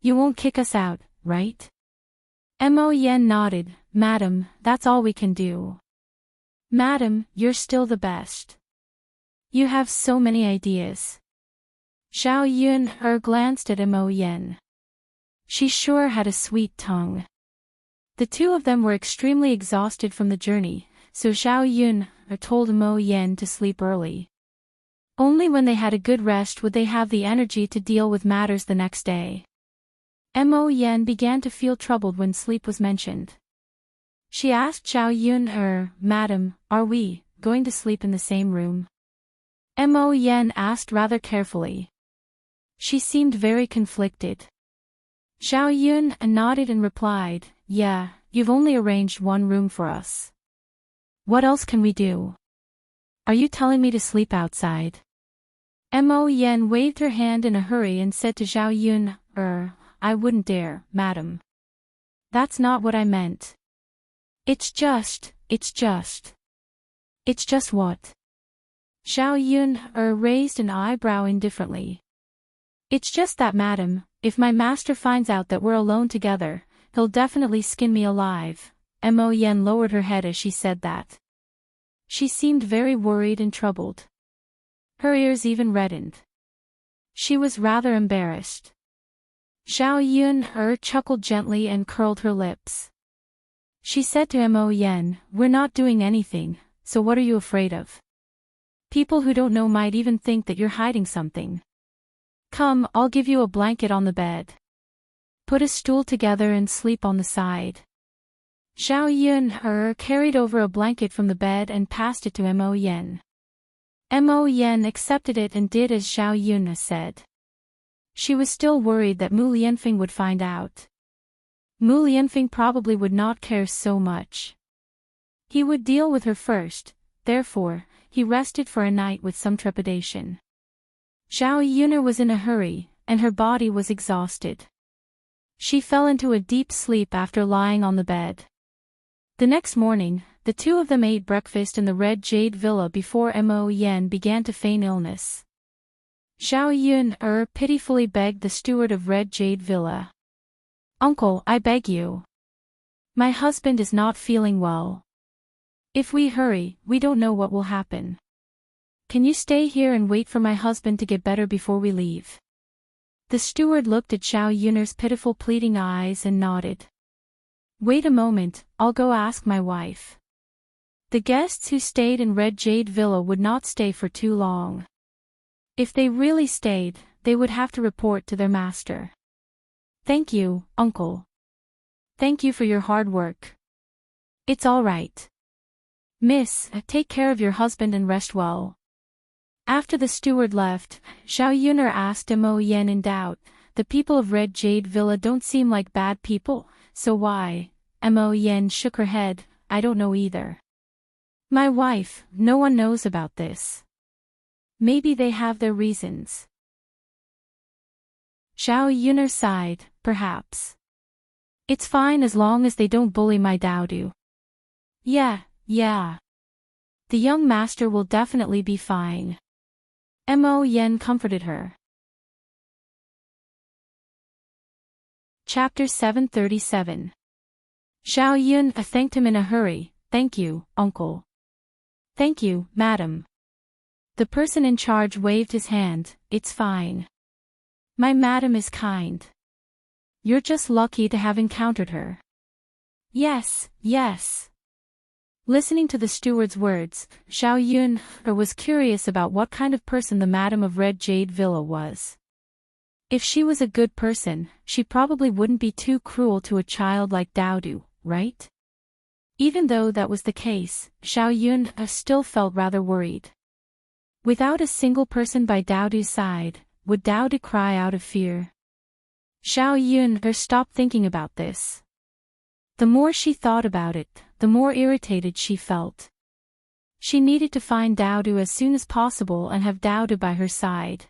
You won't kick us out, right? Mo Yen nodded. Madam, that's all we can do. Madam, you're still the best. You have so many ideas. Zhao Yun glanced at Mo Yen. She sure had a sweet tongue. The two of them were extremely exhausted from the journey, so Zhao Yun told Mo Yen to sleep early. Only when they had a good rest would they have the energy to deal with matters the next day. Mo Yen began to feel troubled when sleep was mentioned. She asked Zhao Yun, Madam, are we going to sleep in the same room? Mo Yen asked rather carefully. She seemed very conflicted. Zhao Yun nodded and replied, yeah, you've only arranged one room for us. What else can we do? Are you telling me to sleep outside? Mo Yen waved her hand in a hurry and said to Zhao Yun, I wouldn't dare, madam. That's not what I meant. It's just what? Zhao Yun raised an eyebrow indifferently. It's just that madam, if my master finds out that we're alone together, he'll definitely skin me alive. Mo Yen lowered her head as she said that. She seemed very worried and troubled. Her ears even reddened. She was rather embarrassed. Zhao Yun chuckled gently and curled her lips. She said to Mo Yen, we're not doing anything, so what are you afraid of? People who don't know might even think that you're hiding something. Come, I'll give you a blanket on the bed. Put a stool together and sleep on the side. Zhao Yun carried over a blanket from the bed and passed it to Mo Yen. Mo Yen accepted it and did as Zhao Yun said. She was still worried that Mu Lianfeng would find out. Mu Lianfeng probably would not care so much. He would deal with her first, therefore, he rested for a night with some trepidation. Zhao Yun was in a hurry, and her body was exhausted. She fell into a deep sleep after lying on the bed. The next morning, The two of them ate breakfast in the Red Jade Villa before Mo Yen began to feign illness. Xiao Yun pitifully begged the steward of Red Jade Villa. "Uncle, I beg you. My husband is not feeling well. If we hurry, we don't know what will happen. Can you stay here and wait for my husband to get better before we leave?" The steward looked at Xiao Yun's pitiful pleading eyes and nodded. "Wait a moment, I'll go ask my wife." The guests who stayed in Red Jade Villa would not stay for too long. If they really stayed, they would have to report to their master. "Thank you, uncle. Thank you for your hard work." "It's all right. Miss, take care of your husband and rest well." After the steward left, Xiao Yuner asked Mo Yen in doubt, "The people of Red Jade Villa don't seem like bad people, so why?" Mo Yen shook her head, "I don't know either. My wife, no one knows about this. Maybe they have their reasons." Xiao Yuner sighed, "Perhaps. It's fine as long as they don't bully my Daodu." Yeah. The young master will definitely be fine." Mo Yen comforted her. Chapter 737. Xiao Yun thanked him in a hurry. "Thank you, uncle." "Thank you, madam." The person in charge waved his hand. "It's fine. My madam is kind. You're just lucky to have encountered her." Yes. Listening to the steward's words, Xiao Yun was curious about what kind of person the madam of Red Jade Villa was. If she was a good person, she probably wouldn't be too cruel to a child like Daodu, right? Even though that was the case, Xiao Yun still felt rather worried. Without a single person by Daodu's side, would Daodu cry out of fear? Xiao Yun stopped thinking about this. The more she thought about it, the more irritated she felt. She needed to find Daodu as soon as possible and have Daodu by her side.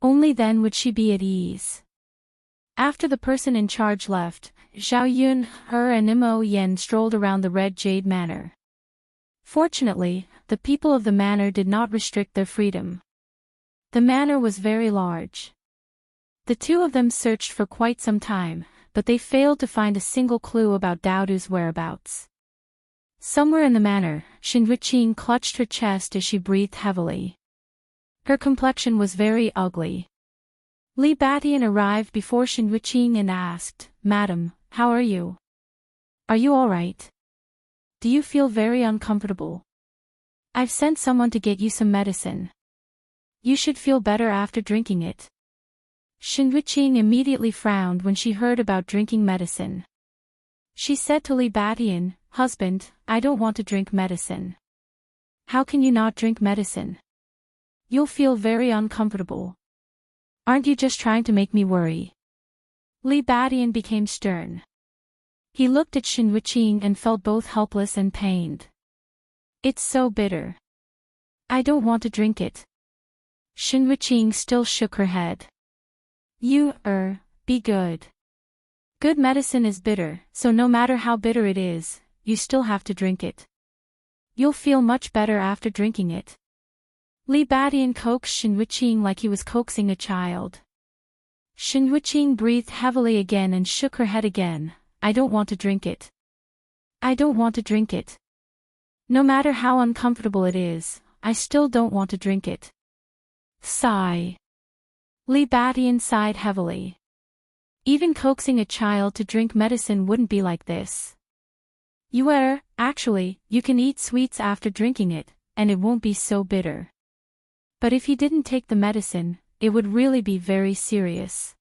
Only then would she be at ease. After the person in charge left, Xiao Yun, and Mo Yen strolled around the Red Jade Manor. Fortunately, the people of the manor did not restrict their freedom. The manor was very large. The two of them searched for quite some time, but they failed to find a single clue about Daodu's whereabouts. Somewhere in the manor, Xinruqing clutched her chest as she breathed heavily. Her complexion was very ugly. Li Batian arrived before Xinruqing and asked, "Madam, how are you? Are you all right? Do you feel very uncomfortable? I've sent someone to get you some medicine. You should feel better after drinking it." Xinruqing immediately frowned when she heard about drinking medicine. She said to Li Batian, "Husband, I don't want to drink medicine." "How can you not drink medicine? You'll feel very uncomfortable. Aren't you just trying to make me worry?" Li Batian became stern. He looked at Xinruqing and felt both helpless and pained. "It's so bitter. I don't want to drink it." Xinruqing still shook her head. "You, be good. Good medicine is bitter, so no matter how bitter it is, you still have to drink it. You'll feel much better after drinking it." Li Batian coaxed Xinruqing like he was coaxing a child. Xinruqing breathed heavily again and shook her head again. "I don't want to drink it. I don't want to drink it. No matter how uncomfortable it is, I still don't want to drink it." Sigh. Li Batian sighed heavily. Even coaxing a child to drink medicine wouldn't be like this. Actually, you can eat sweets after drinking it, and it won't be so bitter. But if he didn't take the medicine, it would really be very serious.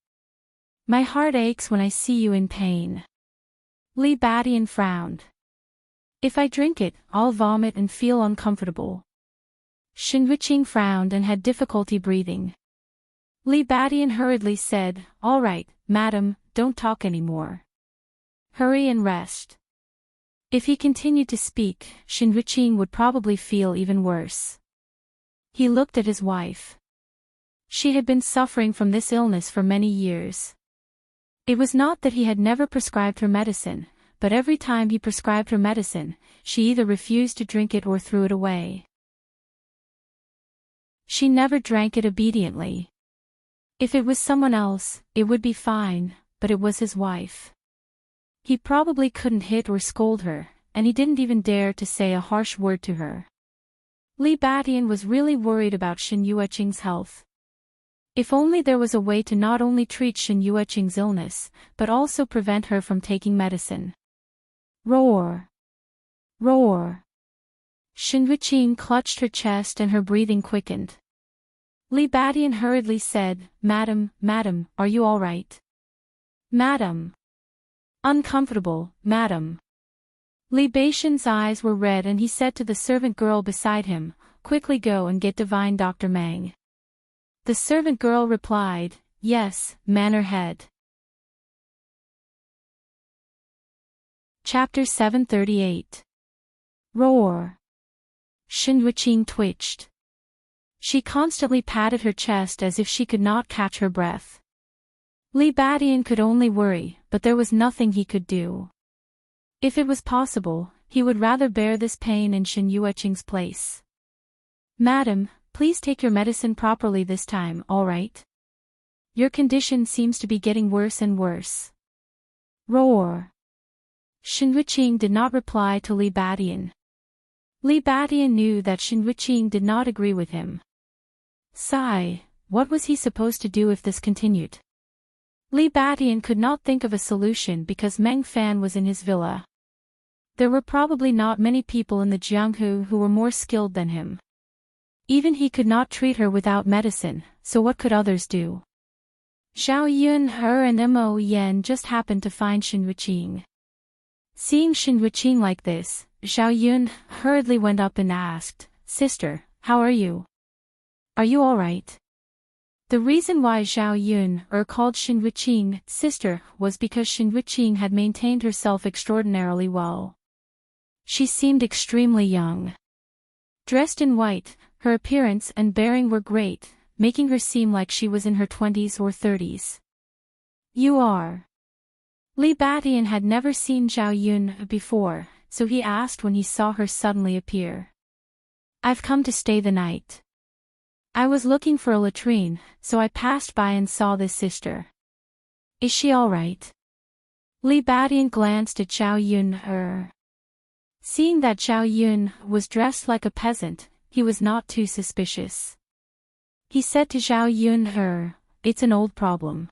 My heart aches when I see you in pain. Li Batian frowned. If I drink it, I'll vomit and feel uncomfortable. Xinruqing frowned and had difficulty breathing. Li Batian hurriedly said, "All right, madam, don't talk anymore. Hurry and rest." If he continued to speak, Xinruqing would probably feel even worse. He looked at his wife. She had been suffering from this illness for many years. It was not that he had never prescribed her medicine, but every time he prescribed her medicine, she either refused to drink it or threw it away. She never drank it obediently. If it was someone else, it would be fine, but it was his wife. He probably couldn't hit or scold her, and he didn't even dare to say a harsh word to her. Li Batian was really worried about Shen Yueqing's health. If only there was a way to not only treat Shen Yueqing's illness, but also prevent her from taking medicine. Roar! Roar! Shen Yueqing clutched her chest and her breathing quickened. Li Batian hurriedly said, "Madam, madam, are you all right?" "Madam." "Uncomfortable, madam." Li Batian's eyes were red and he said to the servant girl beside him, "Quickly go and get divine Dr. Meng." The servant girl replied, "Yes, manor head." Chapter 738. Roar! Shen Yueqing twitched. She constantly patted her chest as if she could not catch her breath. Li Batian could only worry, but there was nothing he could do. If it was possible, he would rather bear this pain in Shen Yueqing's place. "Madam, please take your medicine properly this time, all right? Your condition seems to be getting worse and worse." Roar! Shen Yueqing did not reply to Li Batian. Li Batian knew that Shen Yueqing did not agree with him. Sigh, what was he supposed to do if this continued? Li Batian could not think of a solution because Meng Fan was in his villa. There were probably not many people in the Jianghu who were more skilled than him. Even he could not treat her without medicine, so what could others do? Xiao Yun He and Mo Yen just happened to find Shen Yueqing. Seeing Shen Yueqing like this, Xiao Yun hurriedly went up and asked, "Sister, how are you? Are you all right?" The reason why Xiao Yun called Shen Yueqing sister was because Shen Yueqing had maintained herself extraordinarily well. She seemed extremely young. Dressed in white, her appearance and bearing were great, making her seem like she was in her 20s or 30s. "You are?" Li Batian had never seen Xiao Yun before, so he asked when he saw her suddenly appear. "I've come to stay the night. I was looking for a latrine, so I passed by and saw this sister. Is she all right?" Li Batian glanced at Xiao Yun. Seeing that Xiao Yun was dressed like a peasant, he was not too suspicious. He said to Xiao Yun, "It's an old problem."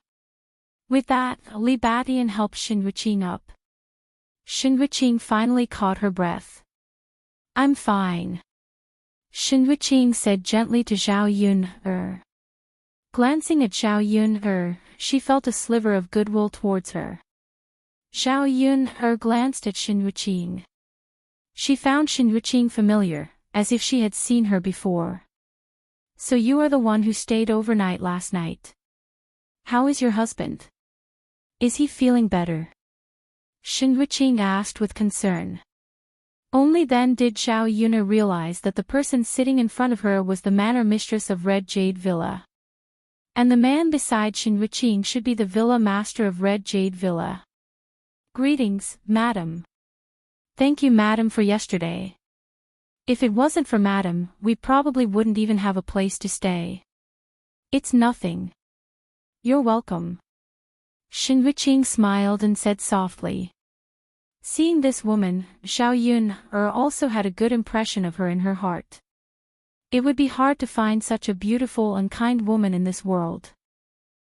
With that, Li Batian helped Shen Yueqing up. Shen Yueqing finally caught her breath. "I'm fine," Shen Yueqing said gently to Xiao Yun. Glancing at Xiao Yun, she felt a sliver of goodwill towards her. Xiao Yun glanced at Shen Yueqing. She found Shen Yueqing familiar, as if she had seen her before. "So you are the one who stayed overnight last night. How is your husband? Is he feeling better?" Shen Yueqing asked with concern. Only then did Xiao Yun realize that the person sitting in front of her was the manor mistress of Red Jade Villa. And the man beside Shen Yueqing should be the villa master of Red Jade Villa. "Greetings, madam." "Thank you, madam, for yesterday. If it wasn't for madam, we probably wouldn't even have a place to stay." "It's nothing. You're welcome." Shen Yueqing smiled and said softly. Seeing this woman, Xiao Yun also had a good impression of her in her heart. It would be hard to find such a beautiful and kind woman in this world.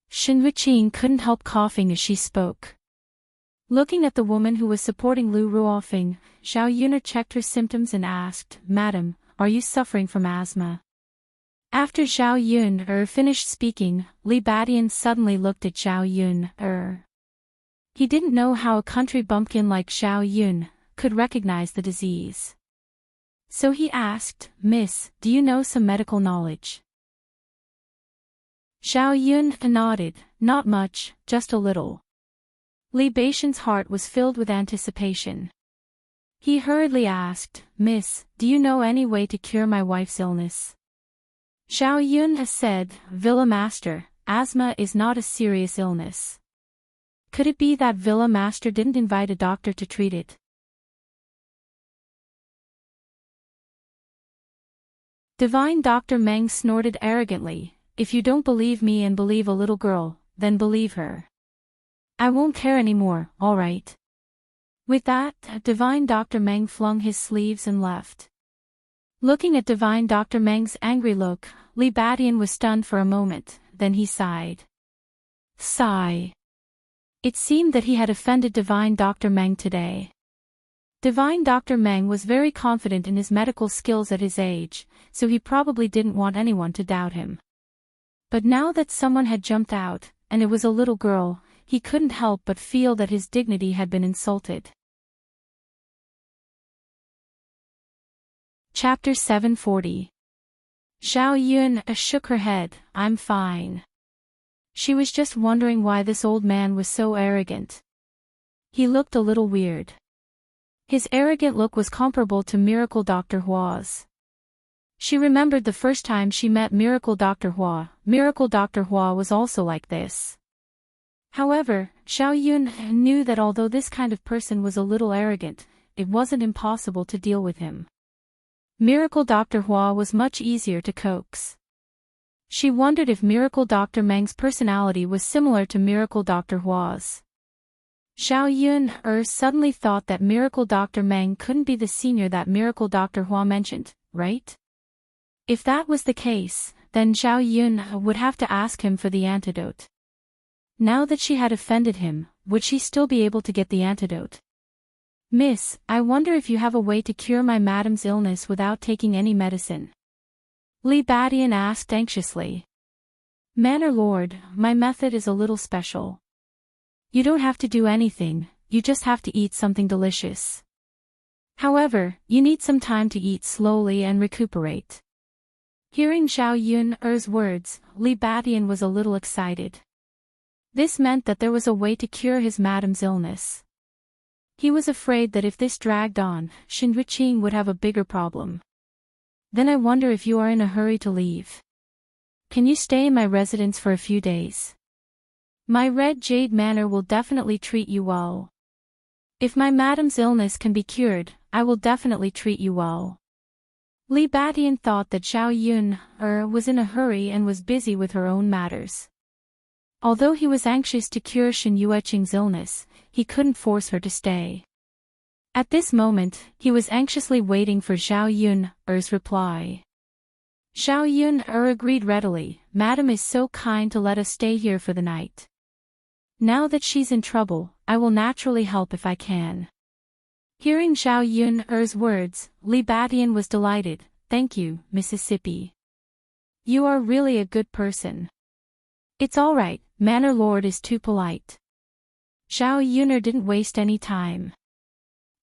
Shen Yueqing couldn't help coughing as she spoke. Looking at the woman who was supporting Lu Ruofeng, Xiao Yun checked her symptoms and asked, "Madam, are you suffering from asthma?" After Xiao Yun finished speaking, Li Batian suddenly looked at Xiao Yun. He didn't know how a country bumpkin like Xiao Yun could recognize the disease. So he asked, "Miss, do you know some medical knowledge?" Xiao Yun nodded, "Not much, just a little." Li Batian's heart was filled with anticipation. He hurriedly asked, "Miss, do you know any way to cure my wife's illness?" Xiao Yun said, "Villa master, asthma is not a serious illness. Could it be that villa master didn't invite a doctor to treat it? Divine Dr. Meng snorted arrogantly. If you don't believe me and believe a little girl, then believe her. I won't care anymore, alright? With that, Divine Dr. Meng flung his sleeves and left. Looking at Divine Dr. Meng's angry look, Li Badian was stunned for a moment, then he sighed. Sigh. It seemed that he had offended Divine Dr. Meng today. Divine Dr. Meng was very confident in his medical skills at his age, so he probably didn't want anyone to doubt him. But now that someone had jumped out, and it was a little girl, he couldn't help but feel that his dignity had been insulted. Chapter 740. Zhao Yun shook her head. I'm fine. She was just wondering why this old man was so arrogant. He looked a little weird. His arrogant look was comparable to Miracle Dr. Hua's. She remembered the first time she met Miracle Dr. Hua. Miracle Dr. Hua was also like this. However, Zhao Yun knew that although this kind of person was a little arrogant, it wasn't impossible to deal with him. Miracle Dr. Hua was much easier to coax. She wondered if Miracle Dr. Meng's personality was similar to Miracle Dr. Hua's. Zhao Yun suddenly thought that Miracle Dr. Meng couldn't be the senior that Miracle Dr. Hua mentioned, right? If that was the case, then Zhao Yun would have to ask him for the antidote. Now that she had offended him, would she still be able to get the antidote? Miss, I wonder if you have a way to cure my madam's illness without taking any medicine. Li Badian asked anxiously. Manor Lord, my method is a little special. You don't have to do anything, you just have to eat something delicious. However, you need some time to eat slowly and recuperate. Hearing Zhao Yun's words, Li Badian was a little excited. This meant that there was a way to cure his madam's illness. He was afraid that if this dragged on, Xin Ruiqing would have a bigger problem. Then I wonder if you are in a hurry to leave. Can you stay in my residence for a few days? My Red Jade Manor will definitely treat you well. If my madam's illness can be cured, I will definitely treat you well. Li Badian thought that Zhao Yun was in a hurry and was busy with her own matters. Although he was anxious to cure Xin Yueqing's illness, he couldn't force her to stay. At this moment, he was anxiously waiting for Zhao Yun's reply. Zhao Yun agreed readily. Madam is so kind to let us stay here for the night. Now that she's in trouble, I will naturally help if I can. Hearing Zhao Yun's words, Li Badian was delighted. Thank you, Mississippi. You are really a good person. It's all right, Manor Lord is too polite. Zhao Yun didn't waste any time.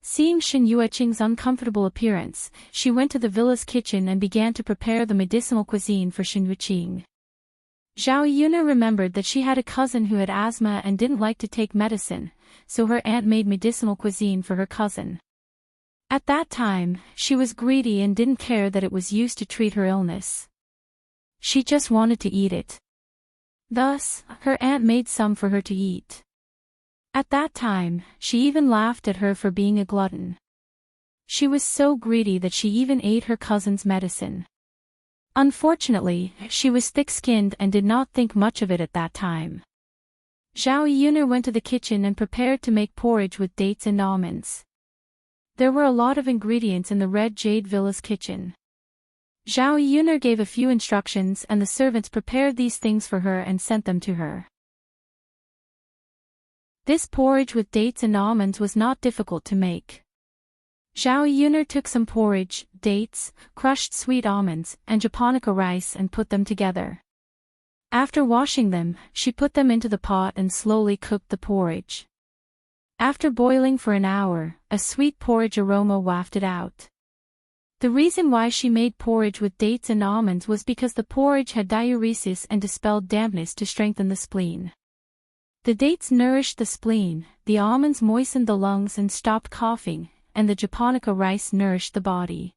Seeing Xin Yueqing's uncomfortable appearance, she went to the villa's kitchen and began to prepare the medicinal cuisine for Xin Ruiqing. Zhao Yun remembered that she had a cousin who had asthma and didn't like to take medicine, so her aunt made medicinal cuisine for her cousin. At that time, she was greedy and didn't care that it was used to treat her illness. She just wanted to eat it. Thus, her aunt made some for her to eat. At that time, she even laughed at her for being a glutton. She was so greedy that she even ate her cousin's medicine. Unfortunately, she was thick-skinned and did not think much of it at that time. Zhao Yun went to the kitchen and prepared to make porridge with dates and almonds. There were a lot of ingredients in the Red Jade Villa's kitchen. Zhao Yun gave a few instructions and the servants prepared these things for her and sent them to her. This porridge with dates and almonds was not difficult to make. Zhao Yun took some porridge, dates, crushed sweet almonds, and japonica rice and put them together. After washing them, she put them into the pot and slowly cooked the porridge. After boiling for an hour, a sweet porridge aroma wafted out. The reason why she made porridge with dates and almonds was because the porridge had diuresis and dispelled dampness to strengthen the spleen. The dates nourished the spleen, the almonds moistened the lungs and stopped coughing, and the japonica rice nourished the body.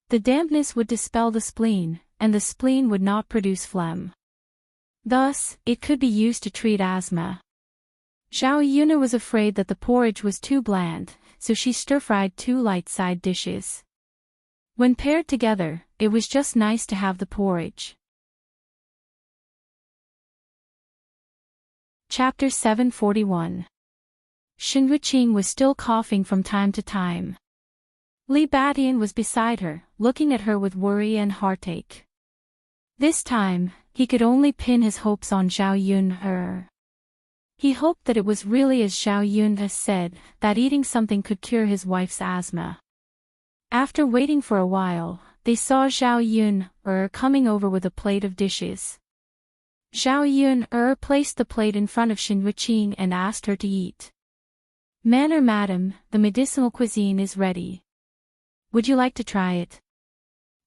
The dampness would dispel the spleen, and the spleen would not produce phlegm. Thus, it could be used to treat asthma. Zhao Yun was afraid that the porridge was too bland, so she stir-fried 2 light side dishes. When paired together, it was just nice to have the porridge. Chapter 741. Shen Wuqing was still coughing from time to time. Li Badian was beside her, looking at her with worry and heartache. This time, he could only pin his hopes on Zhao Yun. He hoped that it was really as Zhao Yun has said, that eating something could cure his wife's asthma. After waiting for a while, they saw Zhao Yun coming over with a plate of dishes. Zhao Yun placed the plate in front of Shen Wuqing and asked her to eat. Madam, the medicinal cuisine is ready. Would you like to try it?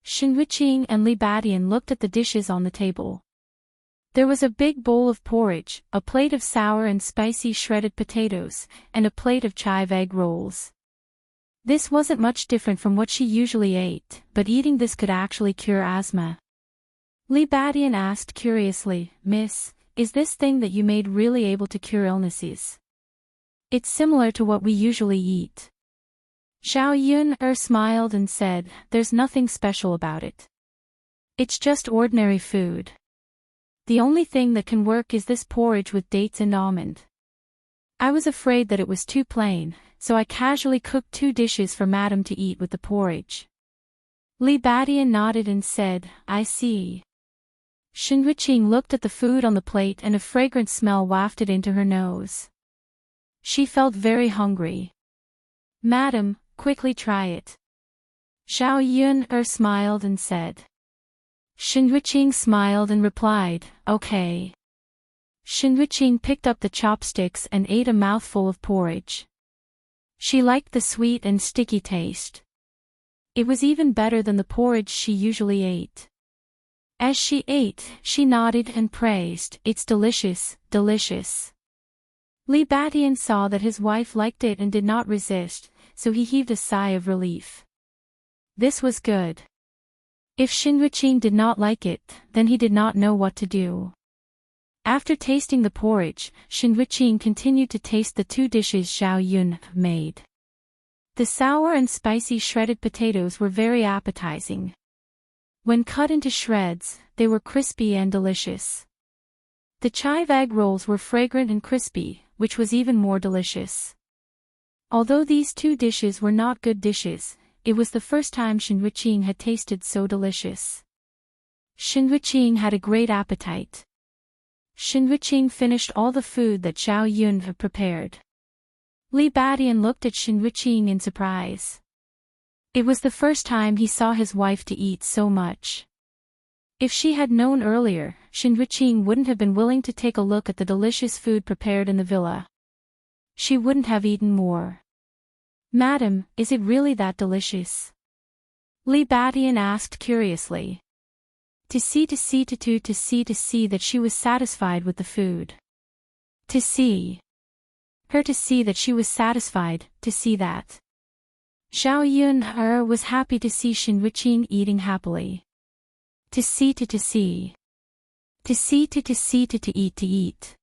Shen Wuqing and Li Badian looked at the dishes on the table. There was a big bowl of porridge, a plate of sour and spicy shredded potatoes, and a plate of chive egg rolls. This wasn't much different from what she usually ate, but eating this could actually cure asthma. Li Badian asked curiously, Miss, is this thing that you made really able to cure illnesses? It's similar to what we usually eat. Zhao Yun smiled and said, there's nothing special about it. It's just ordinary food. The only thing that can work is this porridge with dates and almond. I was afraid that it was too plain, so I casually cooked 2 dishes for Madam to eat with the porridge. Li Badian nodded and said, I see. Shen Wuqing looked at the food on the plate and a fragrant smell wafted into her nose. She felt very hungry. Madam, quickly try it. Zhao Yun smiled and said. Shen Wuqing smiled and replied, okay. Shen Wuqing picked up the chopsticks and ate a mouthful of porridge. She liked the sweet and sticky taste. It was even better than the porridge she usually ate. As she ate, she nodded and praised, it's delicious, delicious. Li Badian saw that his wife liked it and did not resist, so he heaved a sigh of relief. This was good. If Shen Wuqing did not like it, then he did not know what to do. After tasting the porridge, Shen Wuqing continued to taste the 2 dishes Zhao Yun made. The sour and spicy shredded potatoes were very appetizing. When cut into shreds, they were crispy and delicious. The chive egg rolls were fragrant and crispy, which was even more delicious. Although these 2 dishes were not good dishes, it was the first time Shen Wuqing had tasted so delicious. Shen Wuqing had a great appetite. Shen Wuqing finished all the food that Zhao Yun had prepared. Li Badian looked at Shen Wuqing in surprise. It was the first time he saw his wife to eat so much. If she had known earlier, Shen Wuqing wouldn't have been willing to take a look at the delicious food prepared in the villa. She wouldn't have eaten more. Madam, is it really that delicious? Li Badian asked curiously. To see that she was satisfied with the food. To see that she was satisfied, to see that. Zhao Yun was happy to see Shen Wuqing eating happily. To eat.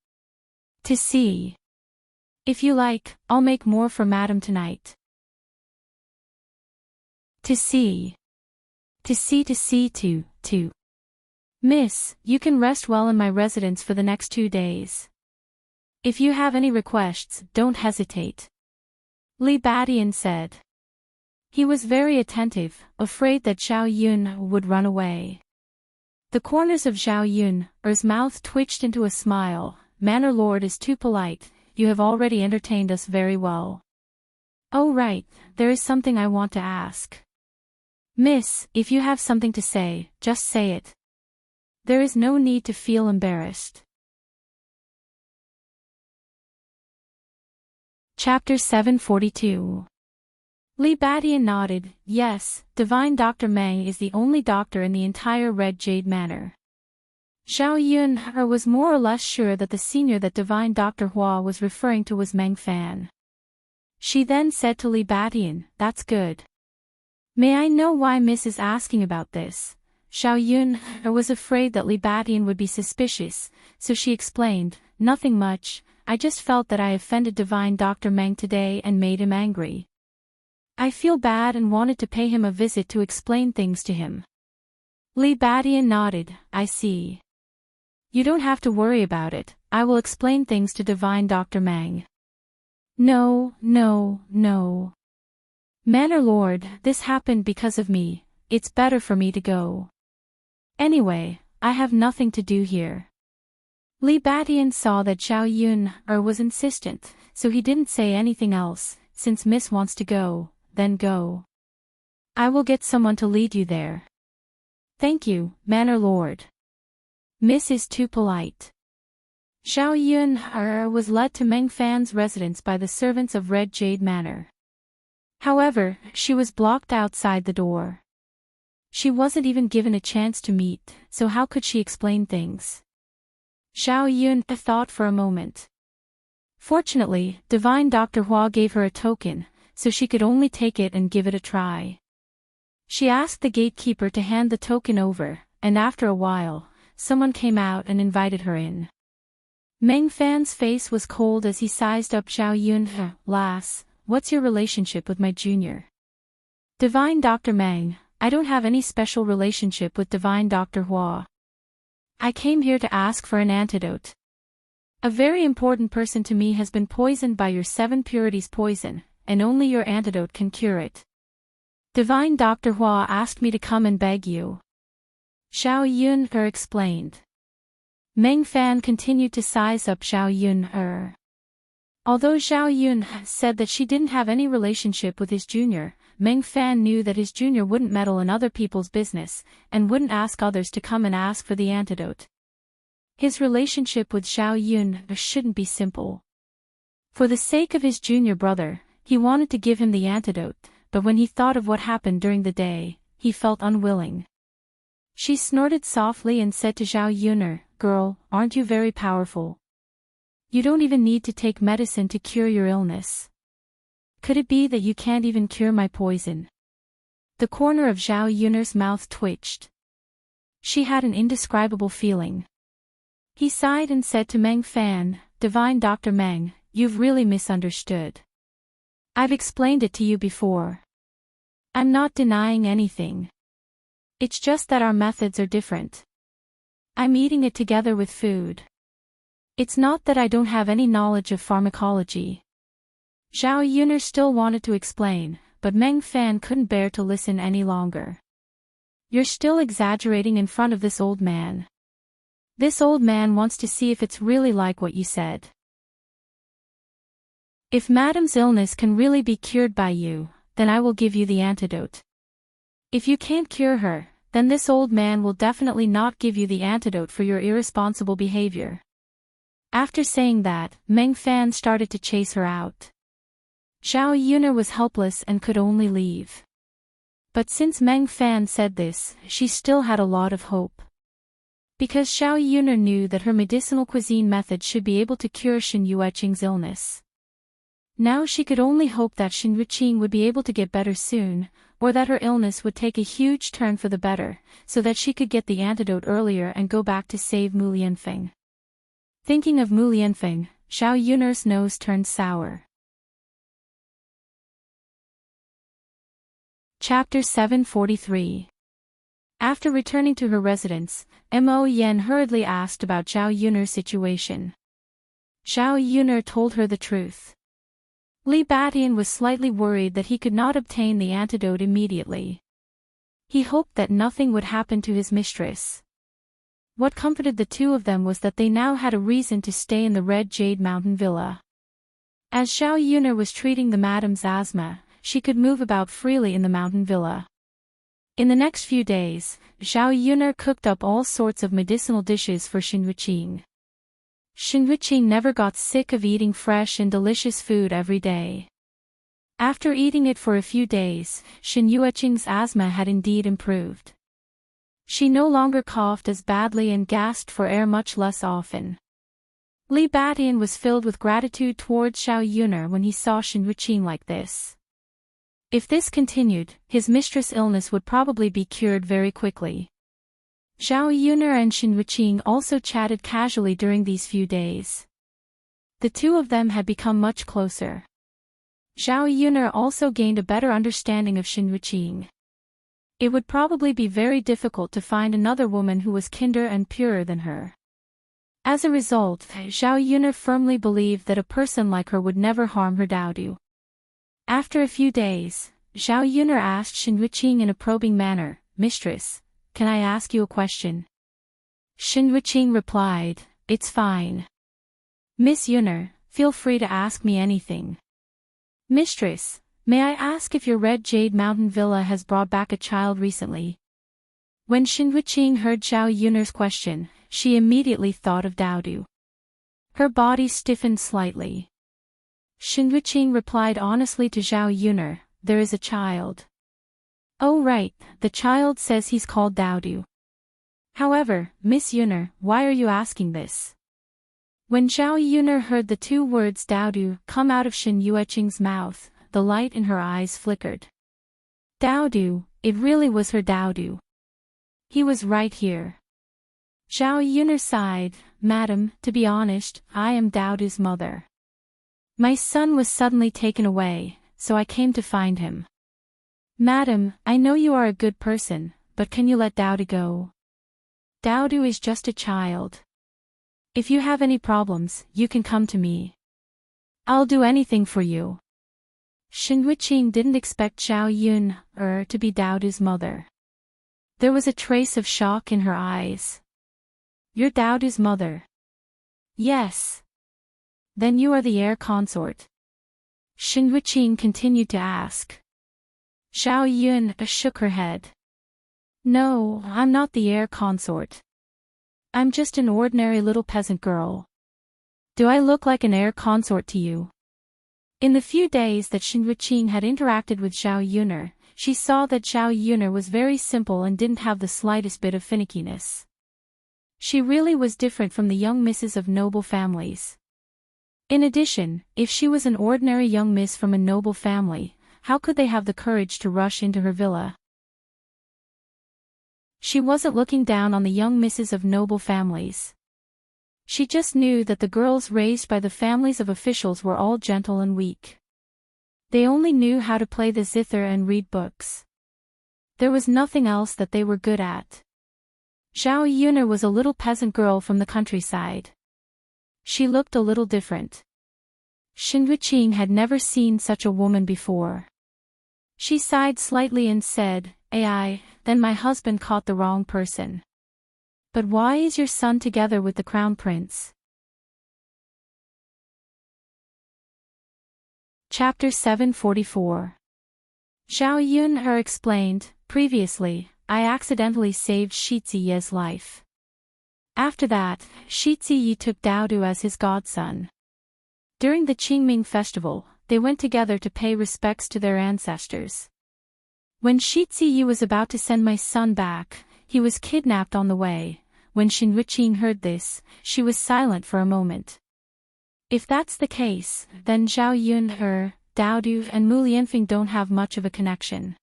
To see. If you like, I'll make more for Madam tonight. To see. Miss, you can rest well in my residence for the next 2 days. If you have any requests, don't hesitate. Li Badian said. He was very attentive, afraid that Zhao Yun would run away. The corners of Zhao Yun's mouth twitched into a smile. Manor Lord is too polite, you have already entertained us very well. Oh right, there is something I want to ask. Miss, if you have something to say, just say it. There is no need to feel embarrassed. Chapter 742. Li Badian nodded, yes, Divine Dr. Meng is the only doctor in the entire Red Jade Manor. Zhao Yun was more or less sure that the senior that Divine Dr. Hua was referring to was Meng Fan. She then said to Li Badian, that's good. May I know why Miss is asking about this? Zhao Yun was afraid that Li Badian would be suspicious, so she explained, nothing much, I just felt that I offended Divine Dr. Meng today and made him angry. I feel bad and wanted to pay him a visit to explain things to him." Li Badian nodded. "I see. You don't have to worry about it, I will explain things to Divine Dr. Meng." "No, no, no. Manor Lord, this happened because of me, it's better for me to go. Anyway, I have nothing to do here." Li Badian saw that Zhao Yun was insistent, so he didn't say anything else. "Since Miss wants to go, then go. I will get someone to lead you there." "Thank you, Manor Lord. Miss is too polite." Zhao Yun was led to Meng Fan's residence by the servants of Red Jade Manor. However, she was blocked outside the door. She wasn't even given a chance to meet, so how could she explain things? Zhao Yun thought for a moment. Fortunately, Divine Dr. Hua gave her a token, so she could only take it and give it a try. She asked the gatekeeper to hand the token over, and after a while, someone came out and invited her in. Meng Fan's face was cold as he sized up Zhao Yun. "Lass, what's your relationship with my junior?" "Divine Dr. Meng, I don't have any special relationship with Divine Dr. Hua. I came here to ask for an antidote. A very important person to me has been poisoned by your 7 purities poison, and only your antidote can cure it. Divine Dr. Hua asked me to come and beg you." Zhao Yun explained. Meng Fan continued to size up Zhao Yun. Although Zhao Yun said that she didn't have any relationship with his junior, Meng Fan knew that his junior wouldn't meddle in other people's business, and wouldn't ask others to come and ask for the antidote. His relationship with Zhao Yun shouldn't be simple. For the sake of his junior brother, he wanted to give him the antidote, but when he thought of what happened during the day, he felt unwilling. She snorted softly and said to Zhao Yun, "Girl, aren't you very powerful? You don't even need to take medicine to cure your illness. Could it be that you can't even cure my poison?" The corner of Zhao Yun's mouth twitched. She had an indescribable feeling. He sighed and said to Meng Fan, "Divine Dr. Meng, you've really misunderstood. I've explained it to you before. I'm not denying anything. It's just that our methods are different. I'm eating it together with food. It's not that I don't have any knowledge of pharmacology." Zhao Yun still wanted to explain, but Meng Fan couldn't bear to listen any longer. "You're still exaggerating in front of this old man. This old man wants to see if it's really like what you said. If Madame's illness can really be cured by you, then I will give you the antidote. If you can't cure her, then this old man will definitely not give you the antidote for your irresponsible behavior." After saying that, Meng Fan started to chase her out. Zhao Yun was helpless and could only leave. But since Meng Fan said this, she still had a lot of hope. Because Zhao Yun knew that her medicinal cuisine method should be able to cure Xin Yueqing's illness. Now she could only hope that Xin Yueqing would be able to get better soon, or that her illness would take a huge turn for the better, so that she could get the antidote earlier and go back to save Mu Lianfeng. Thinking of Mu Lianfeng, Zhao Yun's nose turned sour. Chapter 743. After returning to her residence, Mo Yen hurriedly asked about Zhao Yun's situation. Zhao Yun told her the truth. Li Badian was slightly worried that he could not obtain the antidote immediately. He hoped that nothing would happen to his mistress. What comforted the two of them was that they now had a reason to stay in the Red Jade Mountain Villa. As Zhao Yun was treating the madame's asthma, she could move about freely in the mountain villa. In the next few days, Zhao Yun cooked up all sorts of medicinal dishes for Xin Yueqing. Xin Yueqing never got sick of eating fresh and delicious food every day. After eating it for a few days, Xin Yueqing's asthma had indeed improved. She no longer coughed as badly and gasped for air much less often. Li Badian was filled with gratitude towards Zhao Yun when he saw Xin Yueqing like this. If this continued, his mistress' illness would probably be cured very quickly. Zhao Yun and Xin Yueqing also chatted casually during these few days. The two of them had become much closer. Zhao Yun'er also gained a better understanding of Xin Wuqing. It would probably be very difficult to find another woman who was kinder and purer than her. As a result, Zhao Yun'er firmly believed that a person like her would never harm her Daodu. After a few days, Zhao Yun'er asked Xin Wuqing in a probing manner, "Mistress, can I ask you a question?" Xin Wuqing replied, "It's fine. Miss Yun'er, feel free to ask me anything." "Mistress, may I ask if your Red Jade Mountain Villa has brought back a child recently?" When Xin Wuqing heard Zhao Yun'er's question, she immediately thought of Daodu. Her body stiffened slightly. Xin Wuqing replied honestly to Zhao Yun'er, "There is a child." "Oh right, the child says he's called Daodu. However, Miss Yun'er, why are you asking this?" When Zhao Yun'er heard the two words Daodu come out of Xin Wuqing's mouth, the light in her eyes flickered. Daodu, it really was her Daodu. He was right here. Zhao Yun'er sighed, "Madam, to be honest, I am Daodu's mother. My son was suddenly taken away, so I came to find him. Madam, I know you are a good person, but can you let Daodu go? Daodu is just a child. If you have any problems, you can come to me. I'll do anything for you." Xin Wuqing didn't expect Zhao Yun'er to be Daodu's mother. There was a trace of shock in her eyes. "You're Daodu's mother?" "Yes." "Then you are the heir consort?" Xin Wuqing continued to ask. Zhao Yun'er shook her head. "No, I'm not the heir consort. I'm just an ordinary little peasant girl. Do I look like an heir consort to you?" In the few days that Xin Wuqing had interacted with Zhao Yun'er, she saw that Zhao Yun'er was very simple and didn't have the slightest bit of finickiness. She really was different from the young misses of noble families. In addition, if she was an ordinary young miss from a noble family, how could they have the courage to rush into her villa? She wasn't looking down on the young misses of noble families. She just knew that the girls raised by the families of officials were all gentle and weak. They only knew how to play the zither and read books. There was nothing else that they were good at. Zhao Yun'er was a little peasant girl from the countryside. She looked a little different. Xin Wuqing had never seen such a woman before. She sighed slightly and said, "Ai, then my husband caught the wrong person. But why is your son together with the crown prince?" Chapter 744. Zhao Yun'er explained, "Previously, I accidentally saved Shi Ziye's life. After that, Shi Ziye took Daodu as his godson. During the Qingming festival, they went together to pay respects to their ancestors. When Shi Ziye was about to send my son back, he was kidnapped on the way." When Xin Wuqing heard this, she was silent for a moment. If that's the case, then Zhao Yun'er, Daodu and Mu Lianfeng don't have much of a connection.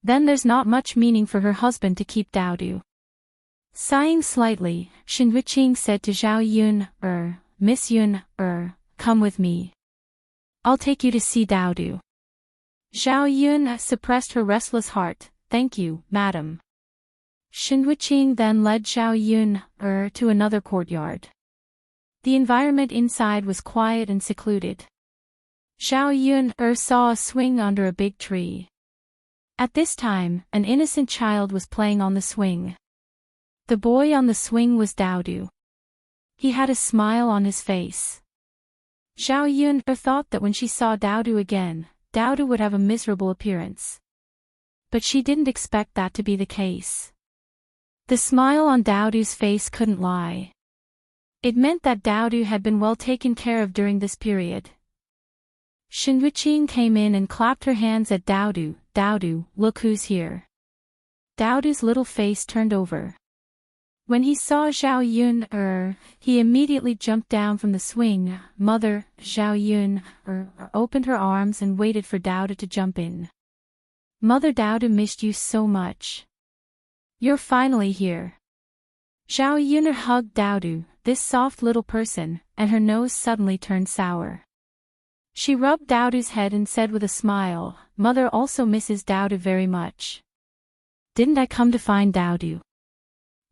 Then there's not much meaning for her husband to keep Daodu. Sighing slightly, Xin Wuqing said to Zhao Yun'er, "Miss Yun'er, come with me. I'll take you to see Daodu." Zhao Yun'er suppressed her restless heart. "Thank you, madam." Xin Wuqing then led Zhao Yun'er to another courtyard. The environment inside was quiet and secluded. Zhao Yun'er saw a swing under a big tree. At this time, an innocent child was playing on the swing. The boy on the swing was Daodu. He had a smile on his face. Zhao Yun'er thought that when she saw Daodu again, Daodu would have a miserable appearance. But she didn't expect that to be the case. The smile on Daodu's face couldn't lie. It meant that Daodu had been well taken care of during this period. Xin Wuqing came in and clapped her hands at Daodu. "Daodu, look who's here." Daodu's little face turned over. When he saw Zhao Yun'er, he immediately jumped down from the swing. "Mother," Zhao Yun'er opened her arms and waited for Daodu to jump in. "Mother, Daodu missed you so much. You're finally here." Zhao Yun'er hugged Daodu, this soft little person, and her nose suddenly turned sour. She rubbed Daodu's head and said with a smile, "Mother also misses Daodu very much." "Didn't I come to find Daodu?"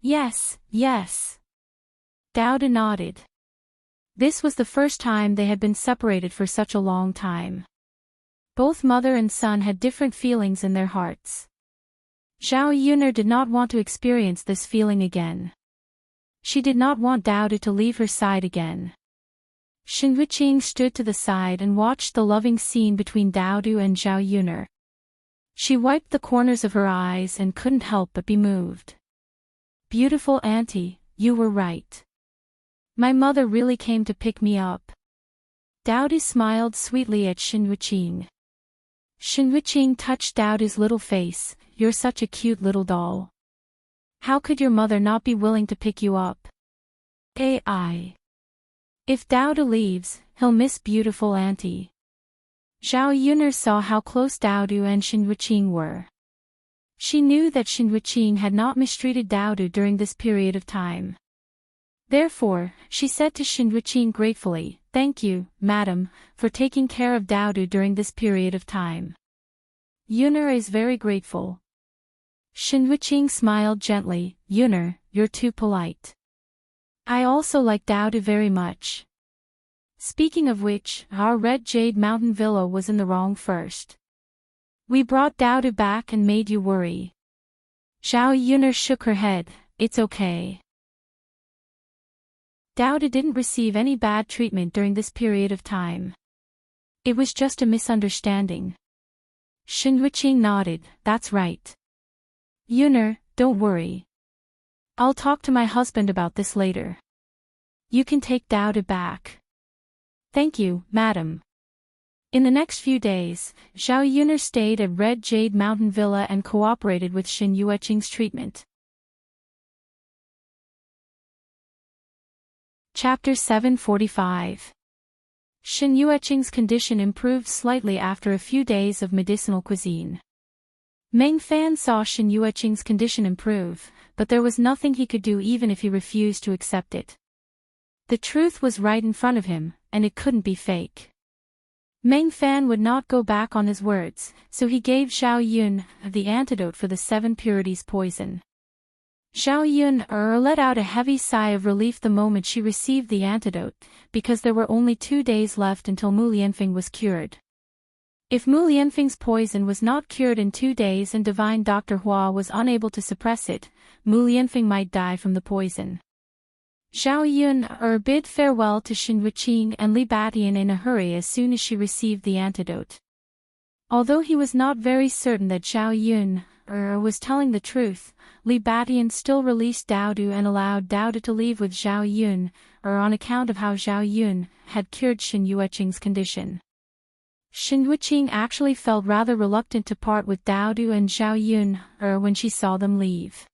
"Yes, yes." Daodu nodded. This was the first time they had been separated for such a long time. Both mother and son had different feelings in their hearts. Zhao Yuner did not want to experience this feeling again. She did not want Daodu to leave her side again. Shen Wuqing stood to the side and watched the loving scene between Daodu and Zhao Yuner. She wiped the corners of her eyes and couldn't help but be moved. "Beautiful auntie, you were right. My mother really came to pick me up." Daodu smiled sweetly at Shen Wuqing. Shen Wuqing touched Daodu's little face. "You're such a cute little doll. How could your mother not be willing to pick you up?" "AI. If Daodu leaves, he'll miss beautiful auntie." Zhao Yuner saw how close Daodu and Shen Wuqing were. She knew that Shen Wuqing had not mistreated Daodu during this period of time. Therefore, she said to Shen Wuqing gratefully, "Thank you, madam, for taking care of Daodu during this period of time." "Yuner is very grateful." Shen Wuqing smiled gently. "Yuner, you're too polite. I also like Daodu very much. Speaking of which, our Red Jade Mountain Villa was in the wrong first. We brought Daodu back and made you worry." Zhao Yuner shook her head. "It's okay. Daodu didn't receive any bad treatment during this period of time. It was just a misunderstanding." Shen Wuqing nodded. "That's right. Yuner, don't worry. I'll talk to my husband about this later. You can take Daodu back." "Thank you, madam." In the next few days, Zhao Yuner stayed at Red Jade Mountain Villa and cooperated with Shen Wuqing's treatment. Chapter 745. Shen Wuqing's condition improved slightly after a few days of medicinal cuisine. Meng Fan saw Shen Wuqing's condition improve, but there was nothing he could do even if he refused to accept it. The truth was right in front of him, and it couldn't be fake. Meng Fan would not go back on his words, so he gave Zhao Yun the antidote for the 7 purities poison. Zhao Yun let out a heavy sigh of relief the moment she received the antidote, because there were only 2 days left until Mu Lianfeng was cured. If Mu Lianfeng's poison was not cured in 2 days and divine Dr. Hua was unable to suppress it, Mu Lianfeng might die from the poison. Zhao Yun bid farewell to Shen Wuqing and Li Batian in a hurry as soon as she received the antidote. Although he was not very certain that Zhao Yun was telling the truth, Li Batian still released Daodu and allowed Daodu to leave with Zhao Yun, on account of how Zhao Yun had cured Shen Wuqing's condition. Shen Wuqing actually felt rather reluctant to part with Daodu and Zhao Yun when she saw them leave.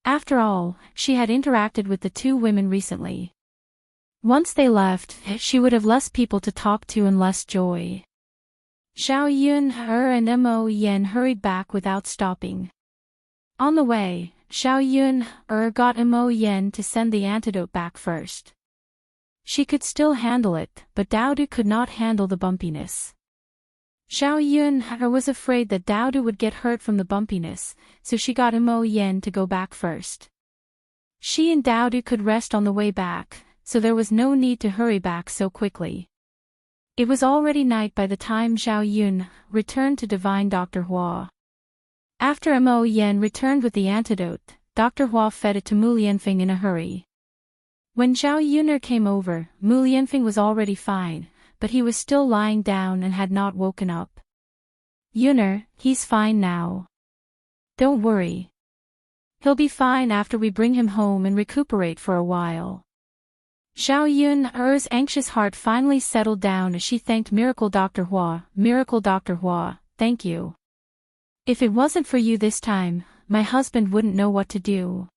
After all, she had interacted with the 2 women recently. Once they left, she would have less people to talk to and less joy. Zhao Yun and Mo Yen hurried back without stopping. On the way, Zhao Yun got Mo Yen to send the antidote back first. She could still handle it, but Daodu could not handle the bumpiness. Zhao Yun was afraid that Daodu would get hurt from the bumpiness, so she got Mo Yen to go back first. She and Daodu could rest on the way back, so there was no need to hurry back so quickly. It was already night by the time Zhao Yun returned to divine Dr. Hua. After Mo Yen returned with the antidote, Dr. Hua fed it to Mu Lianfeng in a hurry. When Zhao Yuner came over, Mu Lianfeng was already fine, but he was still lying down and had not woken up. "Yuner, he's fine now. Don't worry. He'll be fine after we bring him home and recuperate for a while." Zhao Yun's anxious heart finally settled down as she thanked Miracle Dr. Hua. "Miracle Dr. Hua, thank you. If it wasn't for you this time, my husband wouldn't know what to do."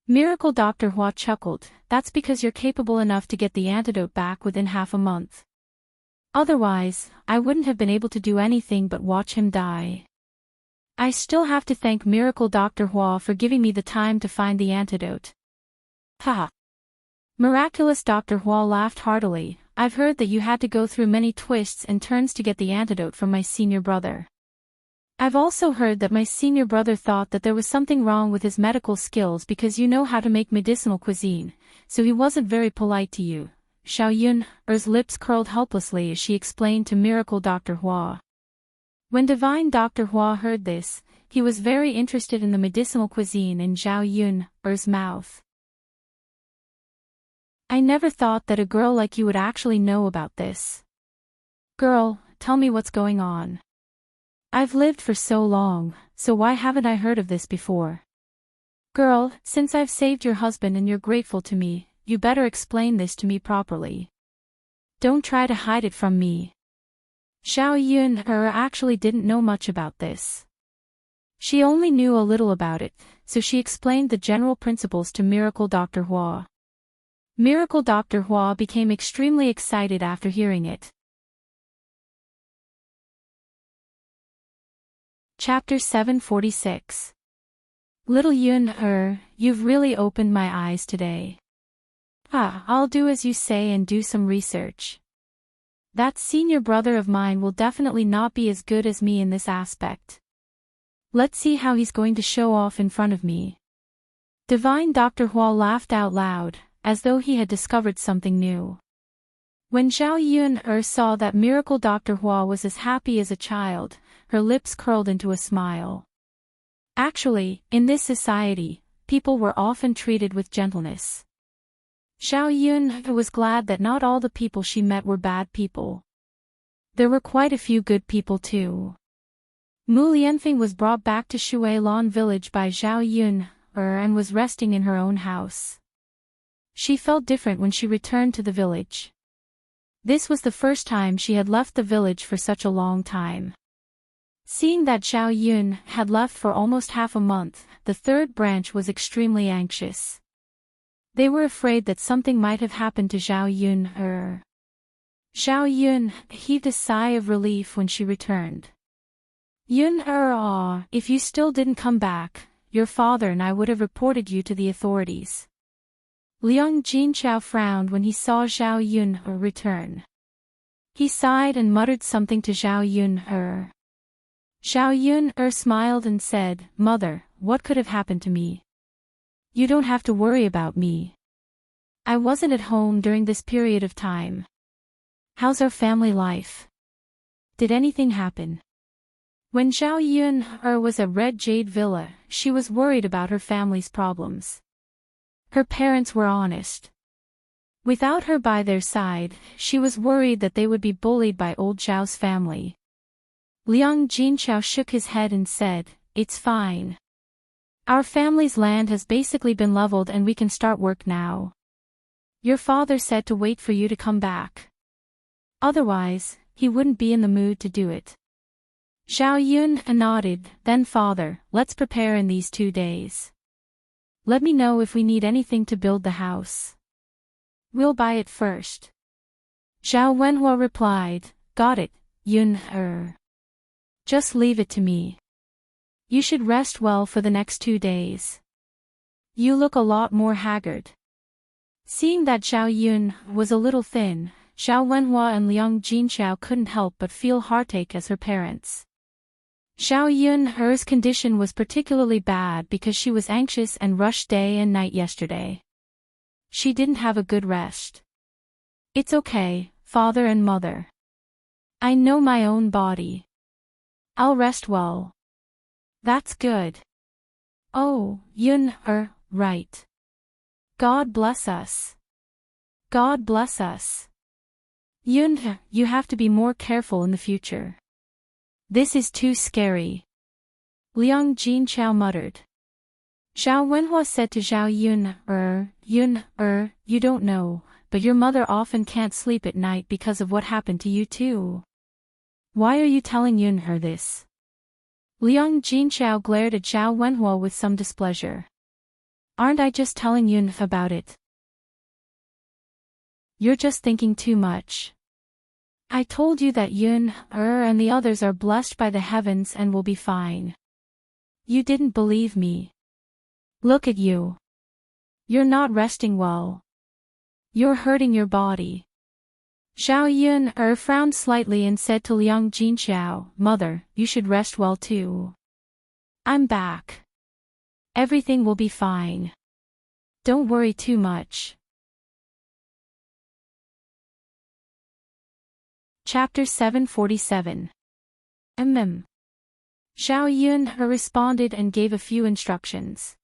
Miracle Dr. Hua chuckled. "That's because you're capable enough to get the antidote back within half a month. Otherwise, I wouldn't have been able to do anything but watch him die. I still have to thank Miracle Dr. Hua for giving me the time to find the antidote." "Ha! Miraculous Dr. Hua laughed heartily. I've heard that you had to go through many twists and turns to get the antidote from my senior brother. I've also heard that my senior brother thought that there was something wrong with his medical skills because you know how to make medicinal cuisine, so he wasn't very polite to you. Xiao Yun's lips curled helplessly as she explained to Miracle Dr. Hua. When Divine Dr. Hua heard this, he was very interested in the medicinal cuisine in Xiao Yun's mouth. I never thought that a girl like you would actually know about this. Girl, tell me what's going on. I've lived for so long, so why haven't I heard of this before? Girl, since I've saved your husband and you're grateful to me, you better explain this to me properly. Don't try to hide it from me. Xiao Yun actually didn't know much about this. She only knew a little about it, so she explained the general principles to Miracle Dr. Hua. Miracle Dr. Hua became extremely excited after hearing it. Chapter 746. Little Yun, you've really opened my eyes today. I'll do as you say and do some research. That senior brother of mine will definitely not be as good as me in this aspect. Let's see how he's going to show off in front of me. Divine Dr. Hua laughed out loud, as though he had discovered something new. When Xiao Yun saw that Miracle Dr. Hua was as happy as a child, her lips curled into a smile. Actually, in this society, people were often treated with gentleness. Xiao Yun was glad that not all the people she met were bad people. There were quite a few good people too. Mu Lianfeng was brought back to Shuilan village by Xiao Yun and was resting in her own house. She felt different when she returned to the village. This was the first time she had left the village for such a long time. Seeing that Xiao Yun had left for almost half a month, the third branch was extremely anxious. They were afraid that something might have happened to Xiao Yun. Xiao Yun heaved a sigh of relief when she returned. Yun, if you still didn't come back, your father and I would have reported you to the authorities. Liang Jinchao frowned when he saw Xiao Yun return. He sighed and muttered something to Xiao Yun. Xiao Yun smiled and said, Mother, what could have happened to me? You don't have to worry about me. I wasn't at home during this period of time. How's our family life? Did anything happen? When Xiao Yun was at Red Jade Villa, she was worried about her family's problems. Her parents were honest. Without her by their side, she was worried that they would be bullied by old Zhao's family. Liang Jinchao shook his head and said, It's fine. Our family's land has basically been leveled and we can start work now. Your father said to wait for you to come back. Otherwise, he wouldn't be in the mood to do it. Xiao Yun nodded, then father, let's prepare in these 2 days. Let me know if we need anything to build the house. We'll buy it first. Zhao Wenhua replied, Got it, Yun. Just leave it to me. You should rest well for the next 2 days. You look a lot more haggard. Seeing that Xiao Yun was a little thin, Zhao Wenhua and Liang Jinchao couldn't help but feel heartache as her parents. Xiao Yun's condition was particularly bad because she was anxious and rushed day and night yesterday. She didn't have a good rest. It's okay, father and mother. I know my own body. I'll rest well. That's good. Oh, Yun, right. God bless us. God bless us. Yun, you have to be more careful in the future. This is too scary. Liang Jinchao muttered. Zhao Wenhua said to Zhao Yun, you don't know, but your mother often can't sleep at night because of what happened to you too. Why are you telling Yun this? Liang Jinchao glared at Zhao Wenhua with some displeasure. Aren't I just telling Yun about it? You're just thinking too much. I told you that Yun, and the others are blessed by the heavens and will be fine. You didn't believe me. Look at you. You're not resting well. You're hurting your body. Zhao Yun frowned slightly and said to Liang Jinxiao, Mother, you should rest well too. I'm back. Everything will be fine. Don't worry too much. Chapter 747. Zhao Yun responded and gave a few instructions.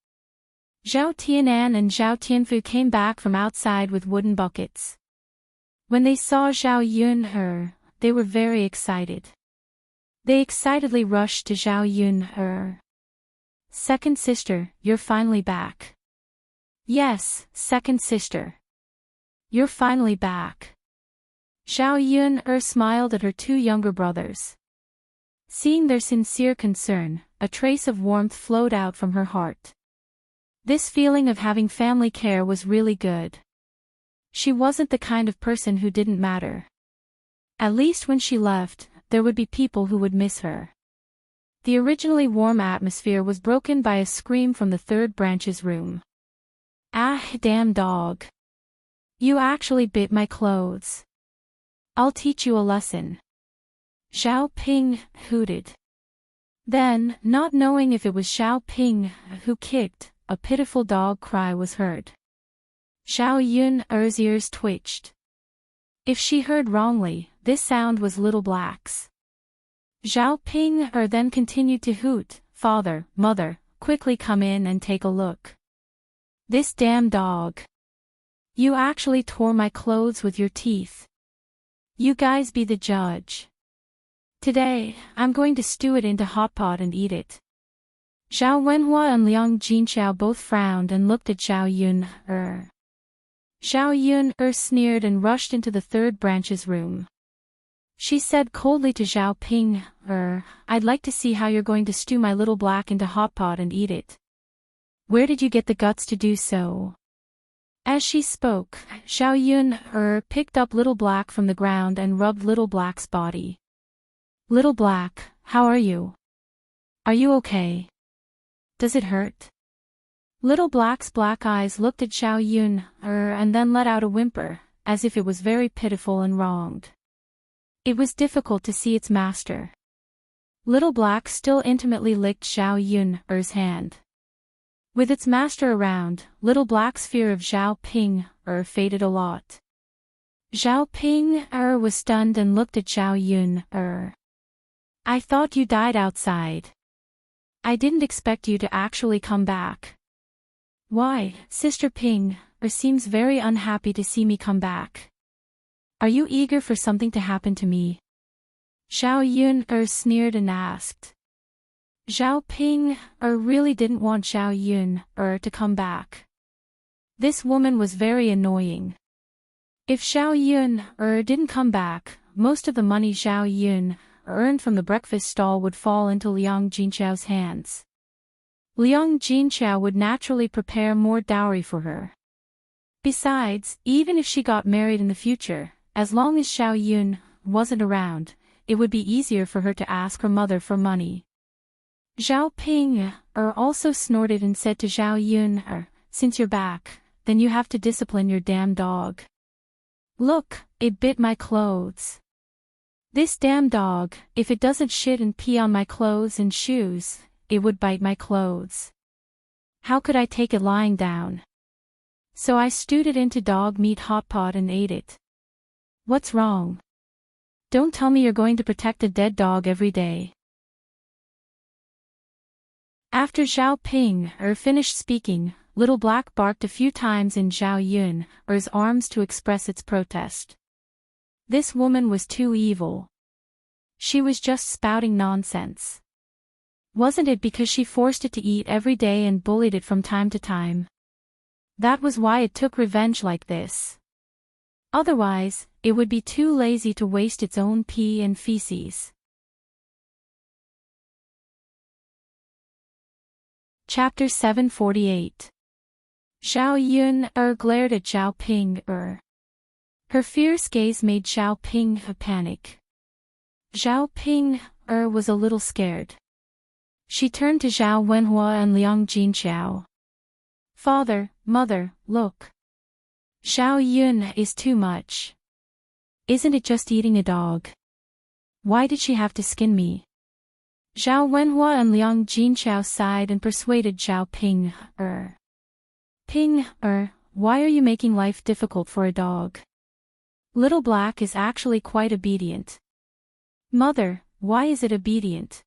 Zhao Tianan and Zhao Tianfu came back from outside with wooden buckets. When they saw Zhao Yun they were very excited. They excitedly rushed to Zhao Yun Second sister, you're finally back. Yes, second sister. You're finally back. Zhao Yun smiled at her two younger brothers. Seeing their sincere concern, a trace of warmth flowed out from her heart. This feeling of having family care was really good. She wasn't the kind of person who didn't matter. At least when she left, there would be people who would miss her. The originally warm atmosphere was broken by a scream from the third branch's room. Ah, damn dog. You actually bit my clothes. I'll teach you a lesson. Xiao Ping hooted. Then, not knowing if it was Xiao Ping who kicked, a pitiful dog cry was heard. Zhao Yun's ears twitched. If she heard wrongly, this sound was Little Black's. Zhao Ping then continued to hoot, Father, Mother, quickly come in and take a look. This damn dog. You actually tore my clothes with your teeth. You guys be the judge. Today, I'm going to stew it into hot pot and eat it. Zhao Wenhua and Liang Jinxiao both frowned and looked at Zhao Yun. Zhao Yun sneered and rushed into the third branch's room. She said coldly to Zhao Ping, I'd like to see how you're going to stew my Little Black into hot pot and eat it. Where did you get the guts to do so? As she spoke, Zhao Yun picked up Little Black from the ground and rubbed Little Black's body. Little Black, how are you? Are you okay? Does it hurt? Little Black's black eyes looked at Zhao Yun and then let out a whimper, as if it was very pitiful and wronged. It was difficult to see its master. Little Black still intimately licked Zhao Yun's hand. With its master around, Little Black's fear of Zhao Ping faded a lot. Zhao Ping was stunned and looked at Zhao Yun. I thought you died outside. I didn't expect you to actually come back. Why, Sister Ping seems very unhappy to see me come back. Are you eager for something to happen to me? Zhao Yun sneered and asked. Zhao Ping really didn't want Zhao Yun to come back. This woman was very annoying. If Zhao Yun didn't come back, most of the money Zhao Yun earned from the breakfast stall would fall into Liang Jinxiao's hands. Liang Jinxiao would naturally prepare more dowry for her. Besides, even if she got married in the future, as long as Zhao Yun wasn't around, it would be easier for her to ask her mother for money. Zhao Ping also snorted and said to Zhao Yun, since you're back, then you have to discipline your damn dog. Look, it bit my clothes. This damn dog, if it doesn't shit and pee on my clothes and shoes, it would bite my clothes. How could I take it lying down? So I stewed it into dog meat hot pot and ate it. What's wrong? Don't tell me you're going to protect a dead dog every day. After Zhao Ping finished speaking, Little Black barked a few times in Zhao Yun's arms to express its protest. This woman was too evil. She was just spouting nonsense. Wasn't it because she forced it to eat every day and bullied it from time to time? That was why it took revenge like this. Otherwise, it would be too lazy to waste its own pee and feces. Chapter 748. Zhao Yun glared at Zhao Ping. Her fierce gaze made Zhao Ping panic. Zhao Ping was a little scared. She turned to Zhao Wenhua and Liang Jinxiao. Father, Mother, look. Xiao Yun is too much. Isn't it just eating a dog? Why did she have to skin me? Zhao Wenhua and Liang Jinchao sighed and persuaded Zhao Ping, why are you making life difficult for a dog? Little Black is actually quite obedient. Mother, why is it obedient?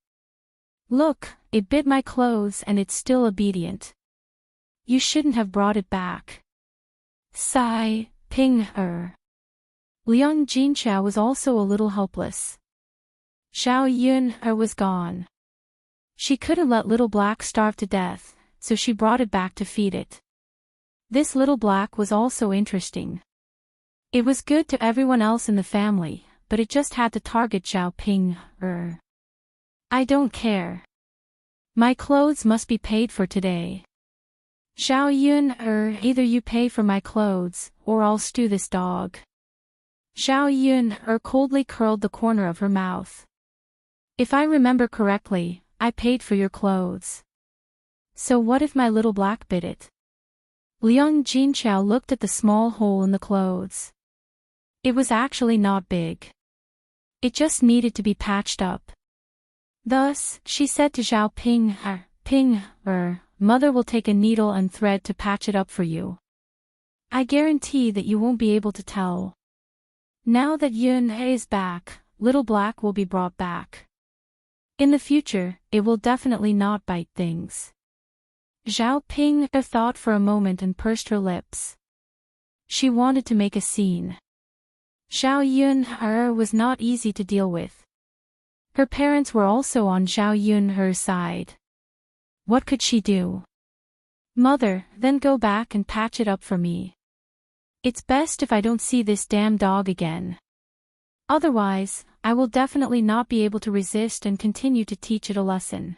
Look, it bit my clothes and it's still obedient. You shouldn't have brought it back. Sigh, Ping, Liang Jinchao was also a little helpless. Xiao Yun was gone. She couldn't let Little Black starve to death, so she brought it back to feed it. This Little Black was also interesting. It was good to everyone else in the family, but it just had to target Xiao Ping, I don't care. My clothes must be paid for today. Xiao Yun, either you pay for my clothes, or I'll stew this dog. Xiao Yun, coldly curled the corner of her mouth. If I remember correctly, I paid for your clothes. So what if my Little Black bit it? Liang Jinchao looked at the small hole in the clothes. It was actually not big. It just needed to be patched up. Thus, she said to Zhao Ping, Mother will take a needle and thread to patch it up for you. I guarantee that you won't be able to tell. Now that Yun is back, Little Black will be brought back. In the future, it will definitely not bite things. Zhao Ping thought for a moment and pursed her lips. She wanted to make a scene. Xiao Yun was not easy to deal with. Her parents were also on Xiao Yun side. What could she do? Mother, then go back and patch it up for me. It's best if I don't see this damn dog again. Otherwise, I will definitely not be able to resist and continue to teach it a lesson.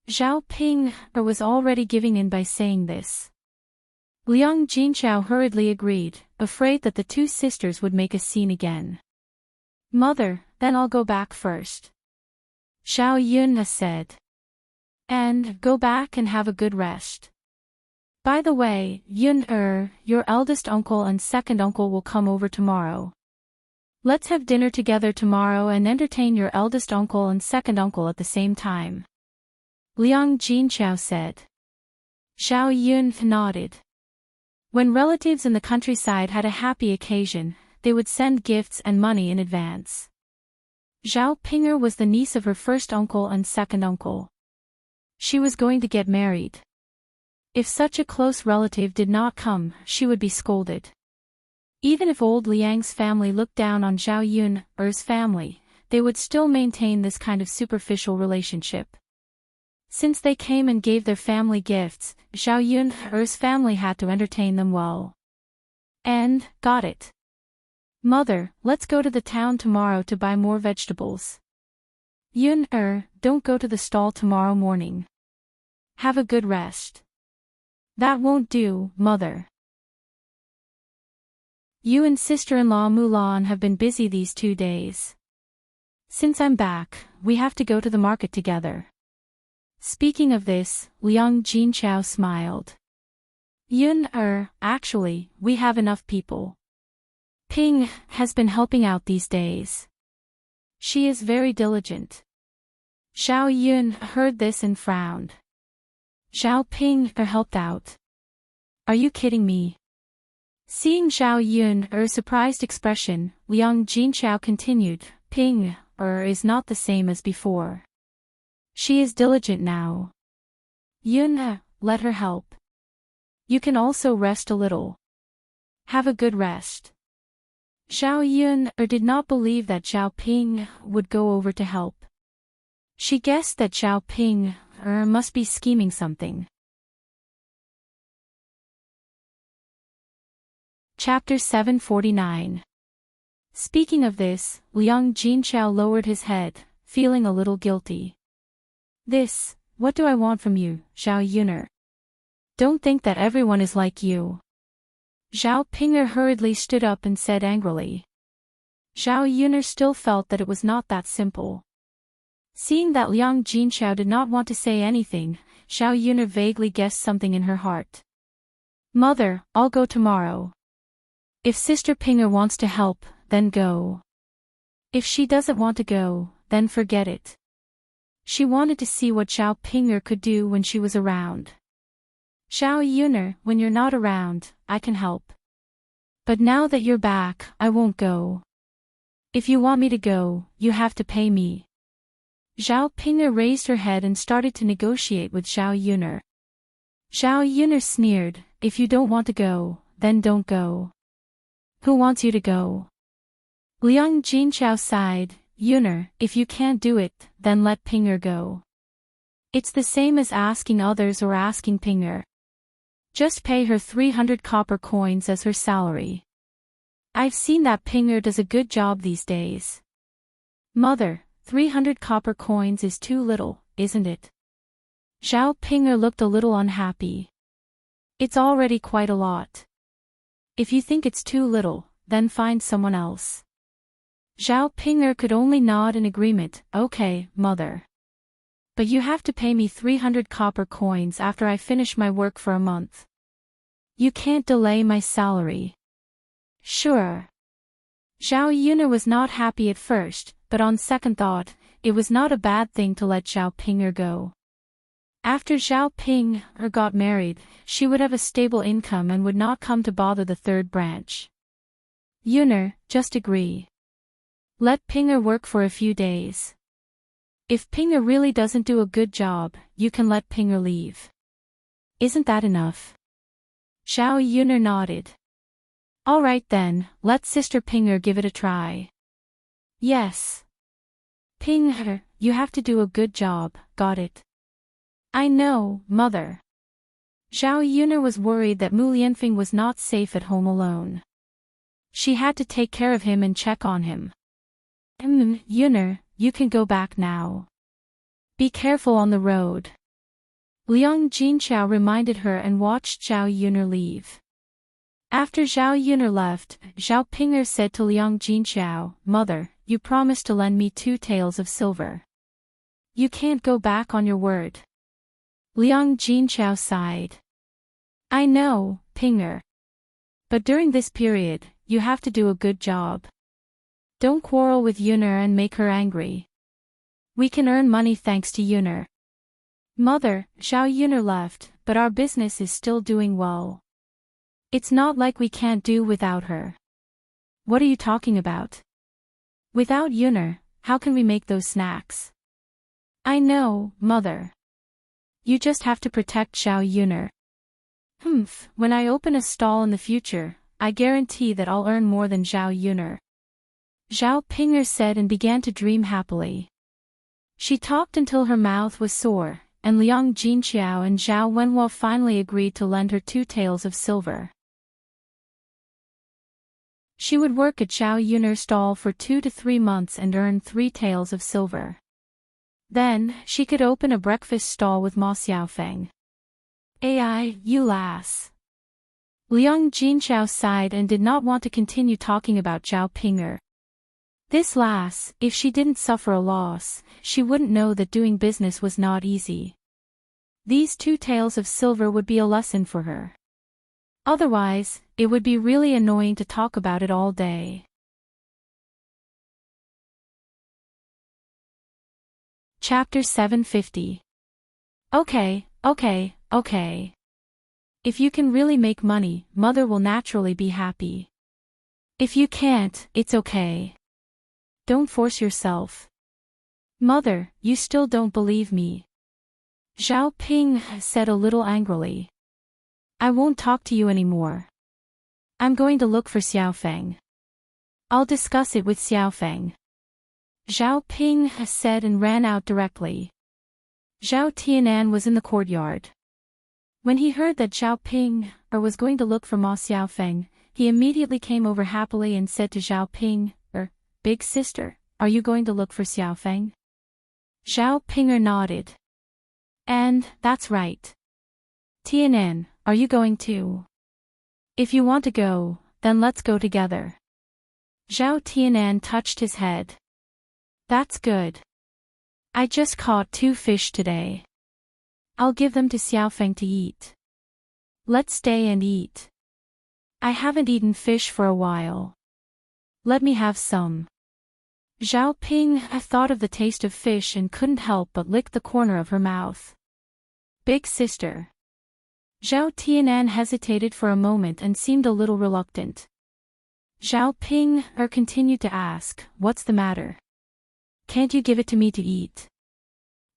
Zhao Ping was already giving in by saying this. Liang Jinchao hurriedly agreed, afraid that the two sisters would make a scene again. Mother, then I'll go back first. Xiao Yun said. And go back and have a good rest. By the way, Yun your eldest uncle and second uncle will come over tomorrow. Let's have dinner together tomorrow and entertain your eldest uncle and second uncle at the same time. Liang Jinchao said. Xiao Yun nodded. When relatives in the countryside had a happy occasion, they would send gifts and money in advance. Zhao Pinger was the niece of her first uncle and second uncle. She was going to get married. If such a close relative did not come, she would be scolded. Even if old Liang's family looked down on Zhao Yun's family, they would still maintain this kind of superficial relationship. Since they came and gave their family gifts, Zhao Yun's family had to entertain them well. And, got it. Mother, let's go to the town tomorrow to buy more vegetables. Yun, don't go to the stall tomorrow morning. Have a good rest. That won't do, Mother. You and sister-in-law Mulan have been busy these 2 days. Since I'm back, we have to go to the market together. Speaking of this, Liang Jinchao smiled. Yun, actually, we have enough people. Ping has been helping out these days. She is very diligent. Xiao Yun heard this and frowned. Xiao Ping helped out. Are you kidding me? Seeing Xiao Yun's surprised expression, Liang Jinchao continued, Ping is not the same as before. She is diligent now. Yun, let her help. You can also rest a little. Have a good rest. Xiao Yun did not believe that Xiao Ping would go over to help. She guessed that Xiao Ping must be scheming something. Chapter 749. Speaking of this, Liang Jinchao lowered his head, feeling a little guilty. What do I want from you, Xiao Yuner? Don't think that everyone is like you. Zhao Pinger hurriedly stood up and said angrily. Xiao Yuner still felt that it was not that simple. Seeing that Liang Jinchao did not want to say anything, Xiao Yuner vaguely guessed something in her heart. Mother, I'll go tomorrow. If Sister Pinger wants to help, then go. If she doesn't want to go, then forget it. She wanted to see what Xiao Pinger could do when she was around. Xiao Yuner, when you're not around, I can help. But now that you're back, I won't go. If you want me to go, you have to pay me. Xiao Pinger raised her head and started to negotiate with Xiao Yuner. Xiao Yuner sneered, if you don't want to go, then don't go. Who wants you to go? Liang Jinqiao sighed, Yuner, if you can't do it, then let Pinger go. It's the same as asking others or asking Pinger. Just pay her 300 copper coins as her salary. I've seen that Pinger does a good job these days. Mother, 300 copper coins is too little, isn't it? Xiao Pinger looked a little unhappy. It's already quite a lot. If you think it's too little, then find someone else. Xiao Pinger could only nod in agreement, okay, mother. But you have to pay me 300 copper coins after I finish my work for a month. You can't delay my salary. Sure. Xiao Yuner was not happy at first, but on second thought, it was not a bad thing to let Xiao Pinger go. After Xiao Pinger got married, she would have a stable income and would not come to bother the third branch. Yuner, just agree. Let Pinger work for a few days. If Pinger really doesn't do a good job, you can let Pinger leave. Isn't that enough? Xiao Yuner nodded. All right then, let Sister Pinger give it a try. Yes. Pinger, you have to do a good job, got it? I know, mother. Xiao Yuner was worried that Mu Lianfeng was not safe at home alone. She had to take care of him and check on him. Yuner, you can go back now. Be careful on the road. Liang Jinqiao reminded her and watched Xiao Yuner leave. After Xiao Yuner left, Xiao Pinger said to Liang Jinqiao, Mother, you promised to lend me 2 taels of silver. You can't go back on your word. Liang Jinqiao sighed. I know, Pinger. But during this period, you have to do a good job. Don't quarrel with Yuner and make her angry. We can earn money thanks to Yuner. Mother, Xiao Yuner left, but our business is still doing well. It's not like we can't do without her. What are you talking about? Without Yuner, how can we make those snacks? I know, mother. You just have to protect Xiao Yuner. When I open a stall in the future, I guarantee that I'll earn more than Xiao Yuner. Xiao Pinger said and began to dream happily. She talked until her mouth was sore, and Liang Jinqiao and Zhao Wenhua finally agreed to lend her 2 taels of silver. She would work at Xiao Yuner's stall for 2 to 3 months and earn 3 taels of silver. Then, she could open a breakfast stall with Ma Xiaofeng. Ai, you lass. Liang Jinqiao sighed and did not want to continue talking about Xiao Pinger. This lass, if she didn't suffer a loss, she wouldn't know that doing business was not easy. These 2 taels of silver would be a lesson for her. Otherwise, it would be really annoying to talk about it all day. Chapter 750. Okay. If you can really make money, mother will naturally be happy. If you can't, it's okay. Don't force yourself. Mother, you still don't believe me. Xiao Ping said a little angrily. I won't talk to you anymore. I'm going to look for Xiaofeng. I'll discuss it with Xiaofeng. Xiao Ping said and ran out directly. Zhao Tianan was in the courtyard. When he heard that Xiao Ping was going to look for Ma Xiaofeng, he immediately came over happily and said to Xiao Ping, Big sister, are you going to look for Xiaofeng? Xiao Pinger nodded. And, that's right. Tianan, are you going too? If you want to go, then let's go together. Zhao Tianan touched his head. That's good. I just caught 2 fish today. I'll give them to Xiaofeng to eat. Let's stay and eat. I haven't eaten fish for a while. Let me have some. Zhao Ping thought of the taste of fish and couldn't help but lick the corner of her mouth. Big sister. Zhao Tianan hesitated for a moment and seemed a little reluctant. Zhao Ping continued to ask, "What's the matter? Can't you give it to me to eat?"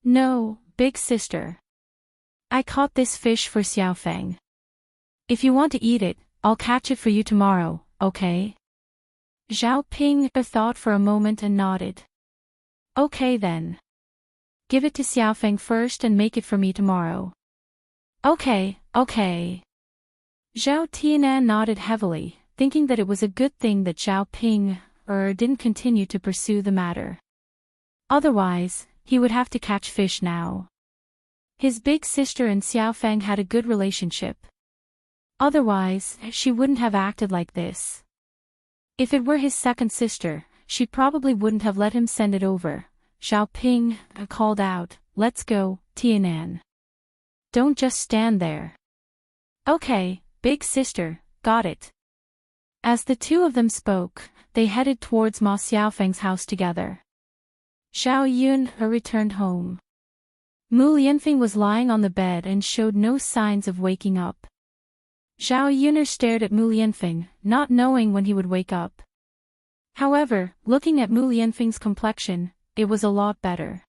"No, big sister. I caught this fish for Xiaofeng. If you want to eat it, I'll catch it for you tomorrow, okay?" Zhao Ping thought for a moment and nodded. "Okay then. Give it to Xiaofeng first and make it for me tomorrow." Okay. Zhao Tianan nodded heavily, thinking that it was a good thing that Zhao Ping didn't continue to pursue the matter. Otherwise, he would have to catch fish now. His big sister and Xiaofeng had a good relationship. Otherwise, she wouldn't have acted like this. If it were his second sister, she probably wouldn't have let him send it over. Zhao Ping called out, "Let's go, Tianan. Don't just stand there." "Okay, big sister, got it." As the two of them spoke, they headed towards Ma Xiaofeng's house together. Xiao Yun returned home. Mu Lianfeng was lying on the bed and showed no signs of waking up. Xiao Yun stared at Mu Lianfeng, not knowing when he would wake up. However, looking at Mu Lianfeng's complexion, it was a lot better.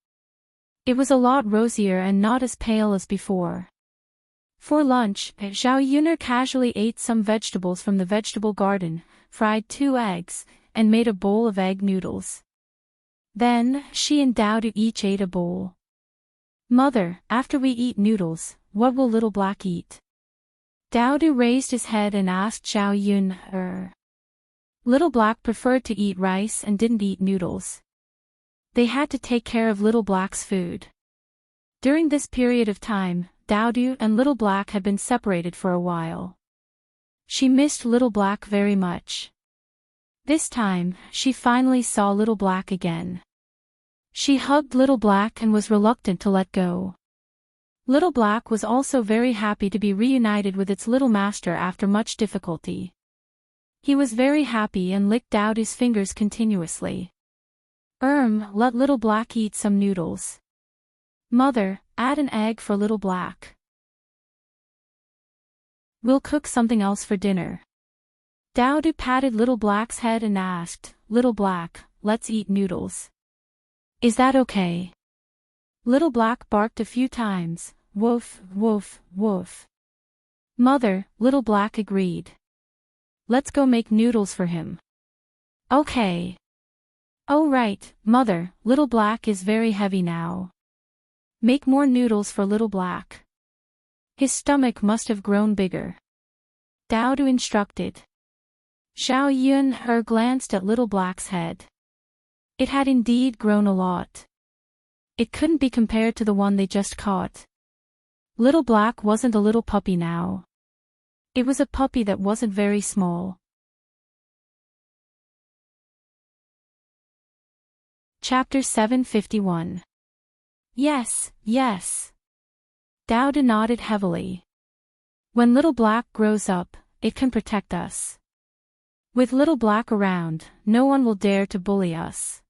It was a lot rosier and not as pale as before. For lunch, Xiao Yun casually ate some vegetables from the vegetable garden, fried 2 eggs, and made a bowl of egg noodles. Then, she and Daodu each ate a bowl. "Mother, after we eat noodles, what will Little Black eat?" Daodu raised his head and asked Xiao Yun. Little Black preferred to eat rice and didn't eat noodles. They had to take care of Little Black's food. During this period of time, Daodu and Little Black had been separated for a while. She missed Little Black very much. This time, she finally saw Little Black again. She hugged Little Black and was reluctant to let go. Little Black was also very happy to be reunited with its little master after much difficulty. He was very happy and licked Daodu's fingers continuously. Let Little Black eat some noodles. Mother, add an egg for Little Black. We'll cook something else for dinner. Daodu patted Little Black's head and asked, "Little Black, let's eat noodles. Is that okay?" Little Black barked a few times, "Woof, woof, woof." Mother, Little Black agreed. "Let's go make noodles for him." Okay. Oh right, Mother, Little Black is very heavy now. Make more noodles for Little Black. His stomach must have grown bigger. Daodu instructed. Xiao Yun glanced at Little Black's head. It had indeed grown a lot. It couldn't be compared to the one they just caught. Little Black wasn't a little puppy now. It was a puppy that wasn't very small. Chapter 751. Yes. Daodu nodded heavily. When Little Black grows up, it can protect us. With Little Black around, no one will dare to bully us.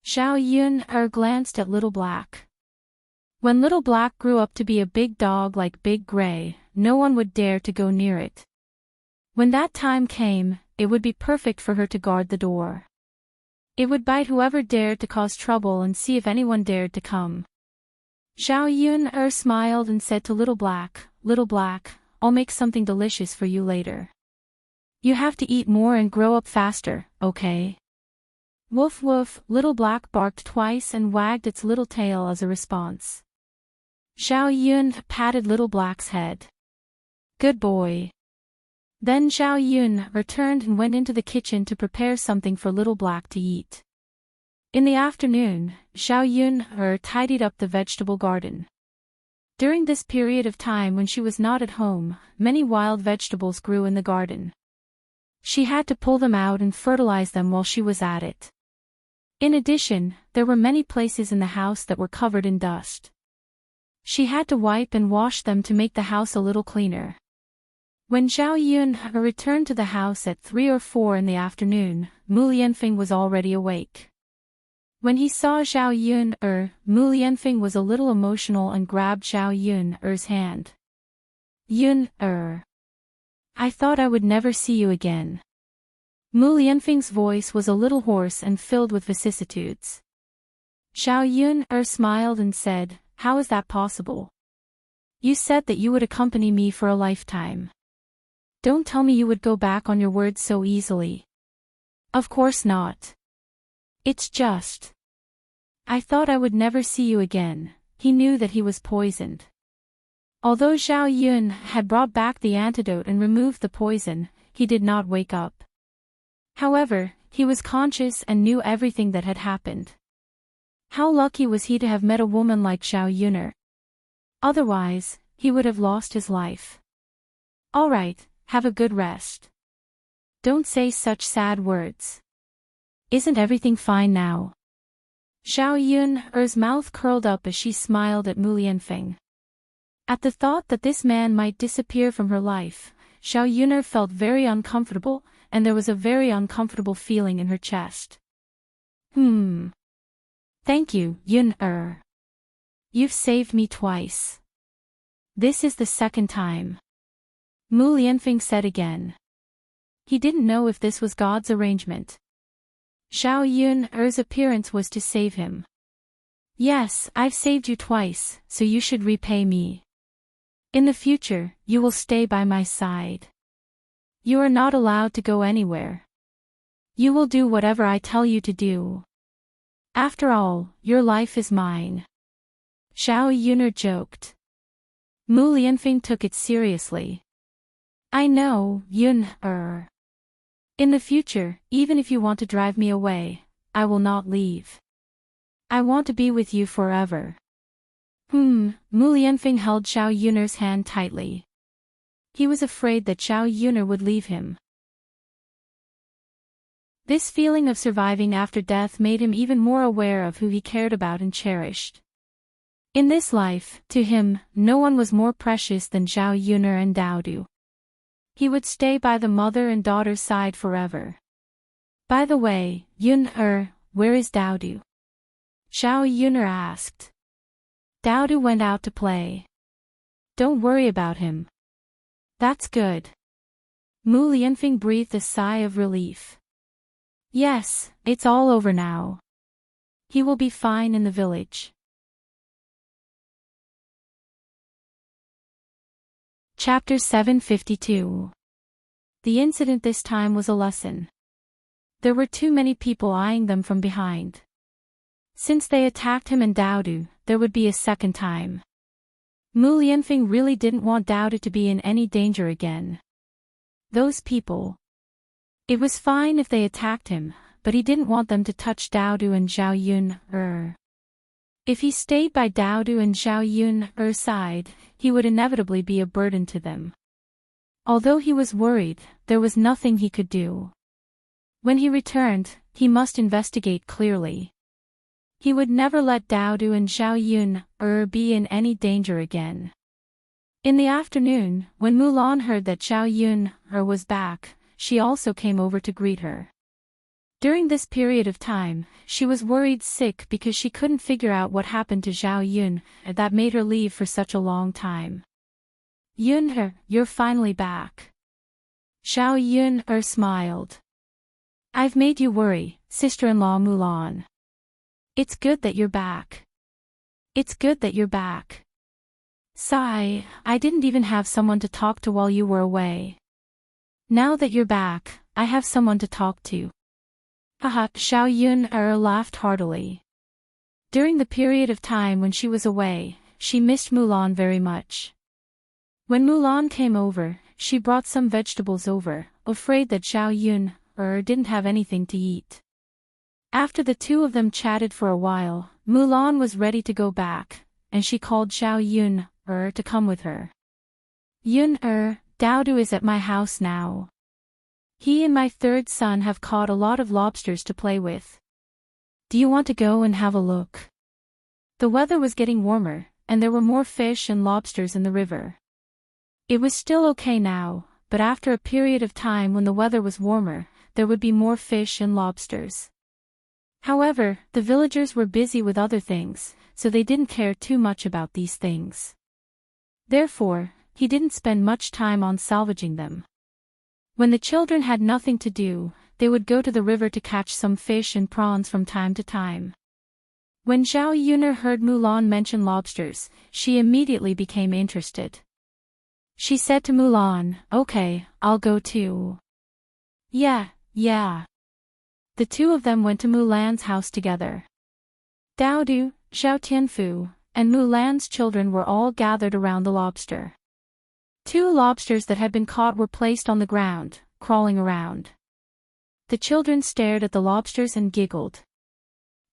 Xiao Yun glanced at Little Black. When Little Black grew up to be a big dog like Big Gray, no one would dare to go near it. When that time came, it would be perfect for her to guard the door. It would bite whoever dared to cause trouble and see if anyone dared to come. Xiao Yun smiled and said to Little Black, "Little Black, I'll make something delicious for you later. You have to eat more and grow up faster, okay?" Woof woof, Little Black barked twice and wagged its little tail as a response. Xiao Yun patted Little Black's head. Good boy. Then Xiao Yun returned and went into the kitchen to prepare something for Little Black to eat. In the afternoon, Xiao Yun tidied up the vegetable garden. During this period of time when she was not at home, many wild vegetables grew in the garden. She had to pull them out and fertilize them while she was at it. In addition, there were many places in the house that were covered in dust. She had to wipe and wash them to make the house a little cleaner. When Zhao Yun returned to the house at 3 or 4 in the afternoon, Mu Lianfeng was already awake. When he saw Zhao Yun, Mu Lianfeng was a little emotional and grabbed Zhao Yun's hand. Yun, I thought I would never see you again. Mu Lianfeng's voice was a little hoarse and filled with vicissitudes. Zhao Yun smiled and said, "How is that possible? You said that you would accompany me for a lifetime. Don't tell me you would go back on your words so easily." "Of course not. It's just. I thought I would never see you again." He knew that he was poisoned. Although Zhao Yun had brought back the antidote and removed the poison, he did not wake up. However, he was conscious and knew everything that had happened. How lucky was he to have met a woman like Zhao Yun. Otherwise, he would have lost his life. "All right, have a good rest. Don't say such sad words. Isn't everything fine now?" Zhao Yun's mouth curled up as she smiled at Mu Lianfeng. At the thought that this man might disappear from her life, Zhao Yun felt very uncomfortable, and there was a very uncomfortable feeling in her chest. Thank you, Yun. You've saved me twice. This is the second time. Mu Lianfeng said again. He didn't know if this was God's arrangement. Zhao Yun's appearance was to save him. "Yes, I've saved you twice, so you should repay me. In the future, you will stay by my side. You are not allowed to go anywhere. You will do whatever I tell you to do. After all, your life is mine." Zhao Yun joked. Mu Lianfeng took it seriously. "I know, Yun. In the future, even if you want to drive me away, I will not leave. I want to be with you forever." Mu Lianfeng held Zhao Yun's hand tightly. He was afraid that Zhao Yun would leave him. This feeling of surviving after death made him even more aware of who he cared about and cherished. In this life, to him, no one was more precious than Zhao Yun and Daodu. He would stay by the mother and daughter's side forever. "By the way, Yun, where is Daodu?" Zhao Yun asked. "Daodu went out to play. Don't worry about him." "That's good." Mu Lianfeng breathed a sigh of relief. "Yes, it's all over now. He will be fine in the village." Chapter 752. The incident this time was a lesson. There were too many people eyeing them from behind. Since they attacked him and Daodu, there would be a second time. Mu Lianfeng really didn't want Daodu to be in any danger again. Those people. It was fine if they attacked him, but he didn't want them to touch Daodu and Zhao Yun. If he stayed by Daodu and Zhao Yun's side, he would inevitably be a burden to them. Although he was worried, there was nothing he could do. When he returned, he must investigate clearly. He would never let Daodu and Zhao Yun be in any danger again. In the afternoon, when Mulan heard that Zhao Yun was back, she also came over to greet her. During this period of time, she was worried sick because she couldn't figure out what happened to Zhao Yun that made her leave for such a long time. "Yun, you're finally back." Zhao Yun smiled. "I've made you worry, sister-in-law Mulan. It's good that you're back. It's good that you're back. Sigh, I didn't even have someone to talk to while you were away. Now that you're back, I have someone to talk to." Haha, Zhao Yun laughed heartily. During the period of time when she was away, she missed Mulan very much. When Mulan came over, she brought some vegetables over, afraid that Zhao Yun didn't have anything to eat. After the two of them chatted for a while, Mulan was ready to go back, and she called Zhao Yun to come with her. "Yun, Daodu is at my house now. He and my third son have caught a lot of lobsters to play with. Do you want to go and have a look?" The weather was getting warmer, and there were more fish and lobsters in the river. It was still okay now, but after a period of time when the weather was warmer, there would be more fish and lobsters. However, the villagers were busy with other things, so they didn't care too much about these things. Therefore, he didn't spend much time on salvaging them. When the children had nothing to do, they would go to the river to catch some fish and prawns from time to time. When Zhao Yuner heard Mulan mention lobsters, she immediately became interested. She said to Mulan, "Okay, I'll go too." Yeah. The two of them went to Mulan's house together. Daodu, Zhao Tianfu, and Mulan's children were all gathered around the lobster. Two lobsters that had been caught were placed on the ground, crawling around. The children stared at the lobsters and giggled.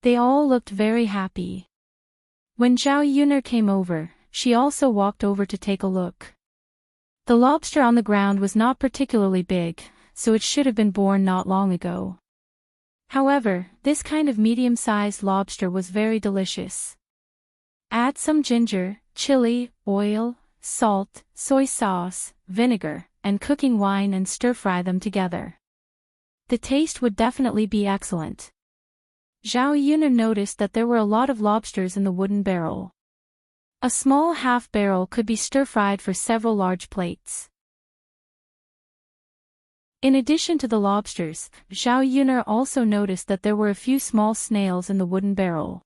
They all looked very happy. When Zhao Yuner came over, she also walked over to take a look. The lobster on the ground was not particularly big, so it should have been born not long ago. However, this kind of medium-sized lobster was very delicious. Add some ginger, chili, oil, salt, soy sauce, vinegar, and cooking wine and stir-fry them together. The taste would definitely be excellent. Zhao Yuner noticed that there were a lot of lobsters in the wooden barrel. A small half barrel could be stir-fried for several large plates. In addition to the lobsters, Zhao Yuner also noticed that there were a few small snails in the wooden barrel.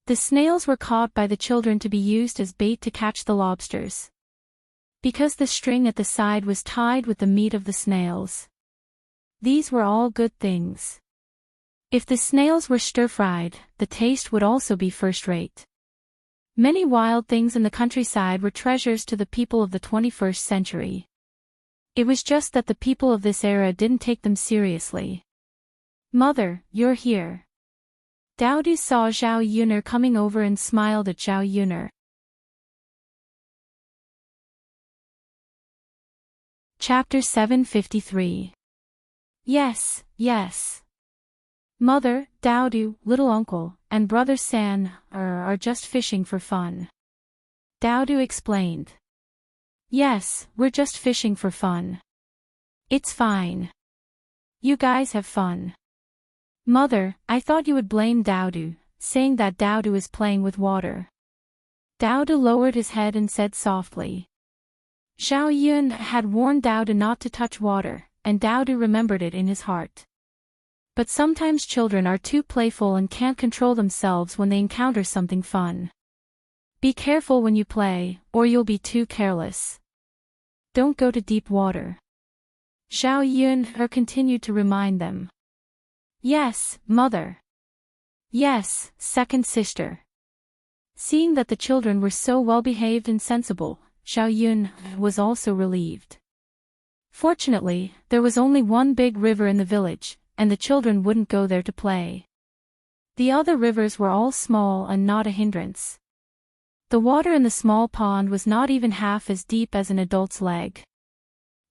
The snails were caught by the children to be used as bait to catch the lobsters. Because the string at the side was tied with the meat of the snails. These were all good things. If the snails were stir-fried, the taste would also be first-rate. Many wild things in the countryside were treasures to the people of the 21st century. It was just that the people of this era didn't take them seriously. "Mother, you're here." Daodu saw Zhao Yuner coming over and smiled at Zhao Yuner. Chapter 753. Yes. Mother, Daodu, little uncle, and brother San are just fishing for fun. Daodu explained. Yes, we're just fishing for fun. It's fine. You guys have fun. Mother, I thought you would blame Daodu, saying that Daodu is playing with water. Daodu lowered his head and said softly. Zhao Yun had warned Daodu not to touch water, and Daodu remembered it in his heart. But sometimes children are too playful and can't control themselves when they encounter something fun. Be careful when you play, or you'll be too careless. Don't go to deep water. Zhao Yun continued to remind them. Yes, mother. Yes, second sister. Seeing that the children were so well-behaved and sensible, Zhao Yun was also relieved. Fortunately, there was only one big river in the village, and the children wouldn't go there to play. The other rivers were all small and not a hindrance. The water in the small pond was not even half as deep as an adult's leg.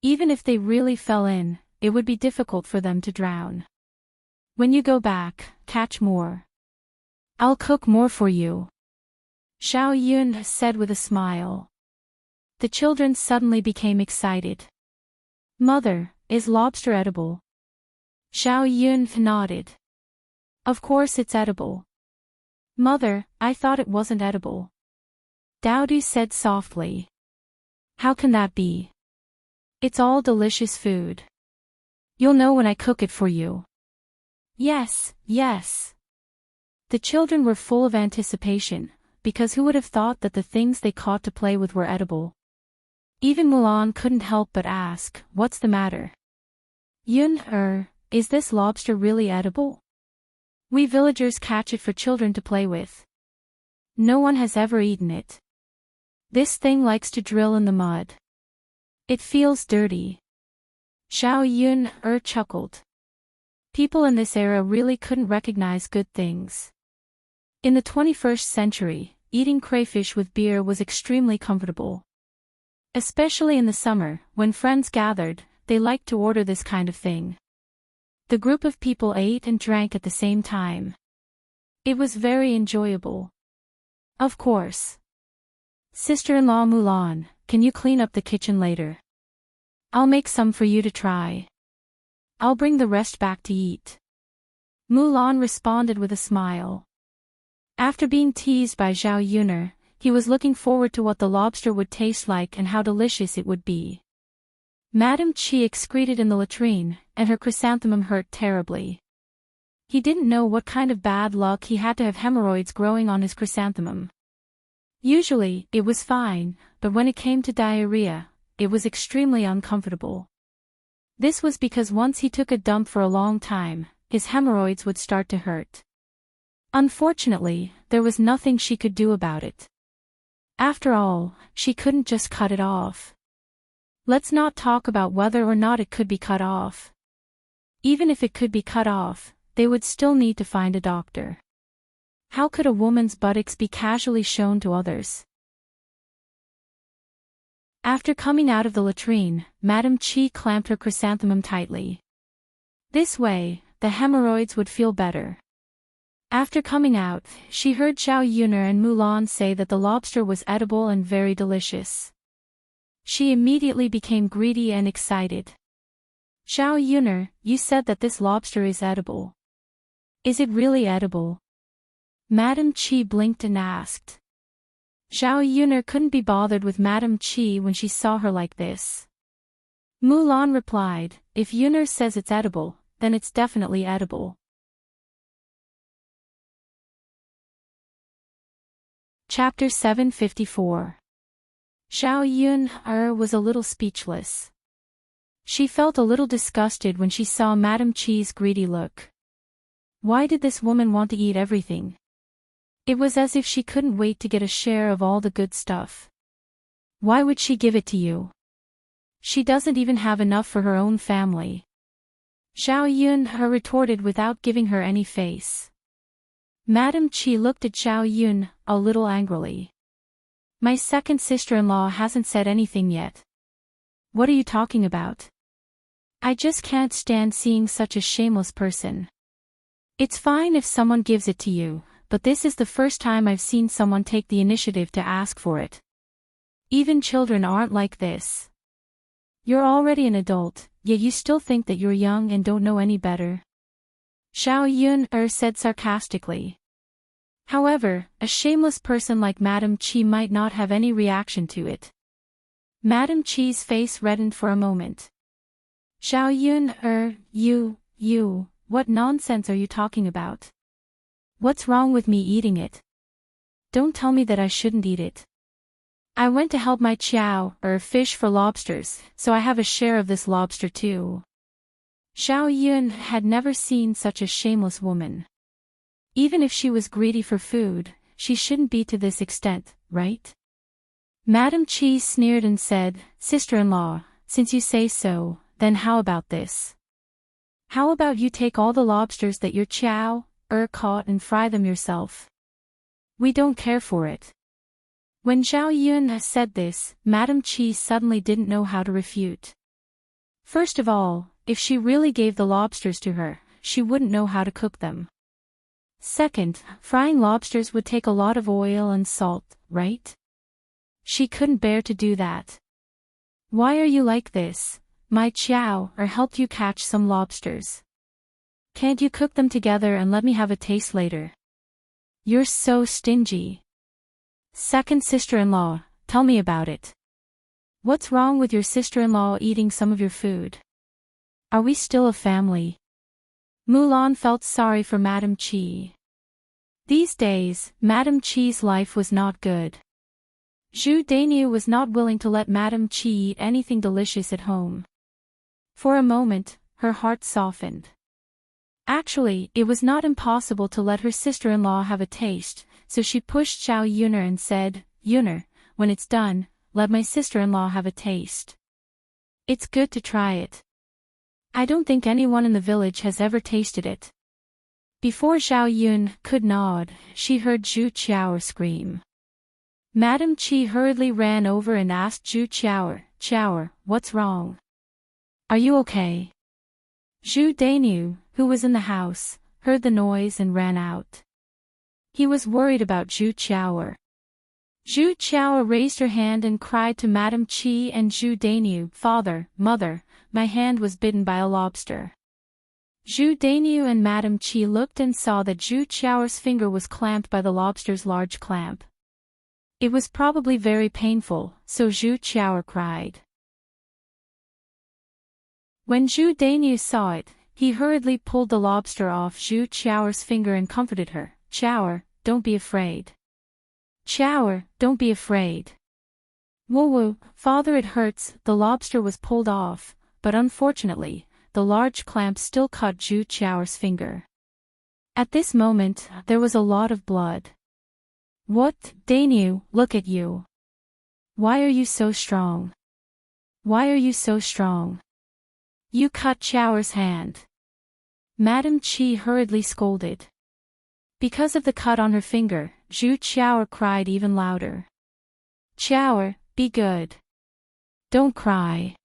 Even if they really fell in, it would be difficult for them to drown. When you go back, catch more. I'll cook more for you. Zhao Yun said with a smile. The children suddenly became excited. Mother, is lobster edible? Zhao Yun nodded. Of course it's edible. Mother, I thought it wasn't edible. Daodu said softly. How can that be? It's all delicious food. You'll know when I cook it for you. Yes. The children were full of anticipation, because who would have thought that the things they caught to play with were edible? Even Mulan couldn't help but ask, what's the matter? Yun, is this lobster really edible? We villagers catch it for children to play with. No one has ever eaten it. This thing likes to drill in the mud. It feels dirty. Zhao Yun chuckled. People in this era really couldn't recognize good things. In the 21st century, eating crayfish with beer was extremely comfortable. Especially in the summer, when friends gathered, they liked to order this kind of thing. The group of people ate and drank at the same time. It was very enjoyable. Of course. Sister-in-law Mulan, can you clean up the kitchen later? I'll make some for you to try. I'll bring the rest back to eat. Mulan responded with a smile. After being teased by Zhao Yuner, he was looking forward to what the lobster would taste like and how delicious it would be. Madame Chi excreted in the latrine, and her chrysanthemum hurt terribly. He didn't know what kind of bad luck he had to have hemorrhoids growing on his chrysanthemum. Usually, it was fine, but when it came to diarrhea, it was extremely uncomfortable. This was because once he took a dump for a long time, his hemorrhoids would start to hurt. Unfortunately, there was nothing she could do about it. After all, she couldn't just cut it off. Let's not talk about whether or not it could be cut off. Even if it could be cut off, they would still need to find a doctor. How could a woman's buttocks be casually shown to others? After coming out of the latrine, Madame Chi clamped her chrysanthemum tightly. This way, the hemorrhoids would feel better. After coming out, she heard Zhao Yuner and Mulan say that the lobster was edible and very delicious. She immediately became greedy and excited. Zhao Yuner, you said that this lobster is edible. Is it really edible? Madame Chi blinked and asked. Zhao Yuner couldn't be bothered with Madame Chi when she saw her like this. Mulan replied, if Yuner says it's edible, then it's definitely edible. Chapter 754. Zhao Yuner was a little speechless. She felt a little disgusted when she saw Madame Chi's greedy look. Why did this woman want to eat everything? It was as if she couldn't wait to get a share of all the good stuff. Why would she give it to you? She doesn't even have enough for her own family. Zhao Yuner retorted without giving her any face. Madame Chi looked at Zhao Yuner a little angrily. My second sister-in-law hasn't said anything yet. What are you talking about? I just can't stand seeing such a shameless person. It's fine if someone gives it to you, but this is the first time I've seen someone take the initiative to ask for it. Even children aren't like this. You're already an adult, yet you still think that you're young and don't know any better. Zhao Yuner said sarcastically. However, a shameless person like Madame Chi might not have any reaction to it. Madame Chi's face reddened for a moment. Zhao Yuner, what nonsense are you talking about? What's wrong with me eating it? Don't tell me that I shouldn't eat it. I went to help my fish for lobsters, so I have a share of this lobster too. Zhao Yuner had never seen such a shameless woman. Even if she was greedy for food, she shouldn't be to this extent, right? Madame Chi sneered and said, Sister-in-law, since you say so, then how about this? How about you take all the lobsters that your caught and fry them yourself? We don't care for it. When Zhao Yuner said this, Madame Chi suddenly didn't know how to refute. First of all, if she really gave the lobsters to her, she wouldn't know how to cook them. Second, frying lobsters would take a lot of oil and salt, right? She couldn't bear to do that. Why are you like this? My helped you catch some lobsters. Can't you cook them together and let me have a taste later? You're so stingy. Second sister-in-law, tell me about it. What's wrong with your sister-in-law eating some of your food? Are we still a family? Mulan felt sorry for Madame Chi. These days, Madame Chi's life was not good. Zhu Dainyu was not willing to let Madame Chi eat anything delicious at home. For a moment, her heart softened. Actually, it was not impossible to let her sister-in-law have a taste, so she pushed Zhao Yuner and said, Yuner, when it's done, let my sister-in-law have a taste. It's good to try it. I don't think anyone in the village has ever tasted it. Before Zhao Yuner could nod, she heard Zhu Qiao scream. Madame Chi hurriedly ran over and asked Zhu Qiao, what's wrong? Are you okay? Zhu Dainyu, who was in the house, heard the noise and ran out. He was worried about Zhu Qiao. Zhu Qiao raised her hand and cried to Madame Qi and Zhu Dainu, "Father, Mother, my hand was bitten by a lobster." Zhu Dainu and Madame Qi looked and saw that Zhu Qiao's finger was clamped by the lobster's large clamp. It was probably very painful, so Zhu Qiao cried. When Zhu Dainu saw it, he hurriedly pulled the lobster off Zhu Qiao's finger and comforted her. "Qiao, don't be afraid. Qiao, don't be afraid." "Woo, father, it hurts." The lobster was pulled off, but unfortunately, the large clamp still cut Zhu Qiao's finger. At this moment, there was a lot of blood. "What, Dainu, look at you. Why are you so strong? Why are you so strong? You cut Qiao's hand." Madame Qi hurriedly scolded. Because of the cut on her finger, Zhu Qiao cried even louder. "Qiao, be good. Don't cry.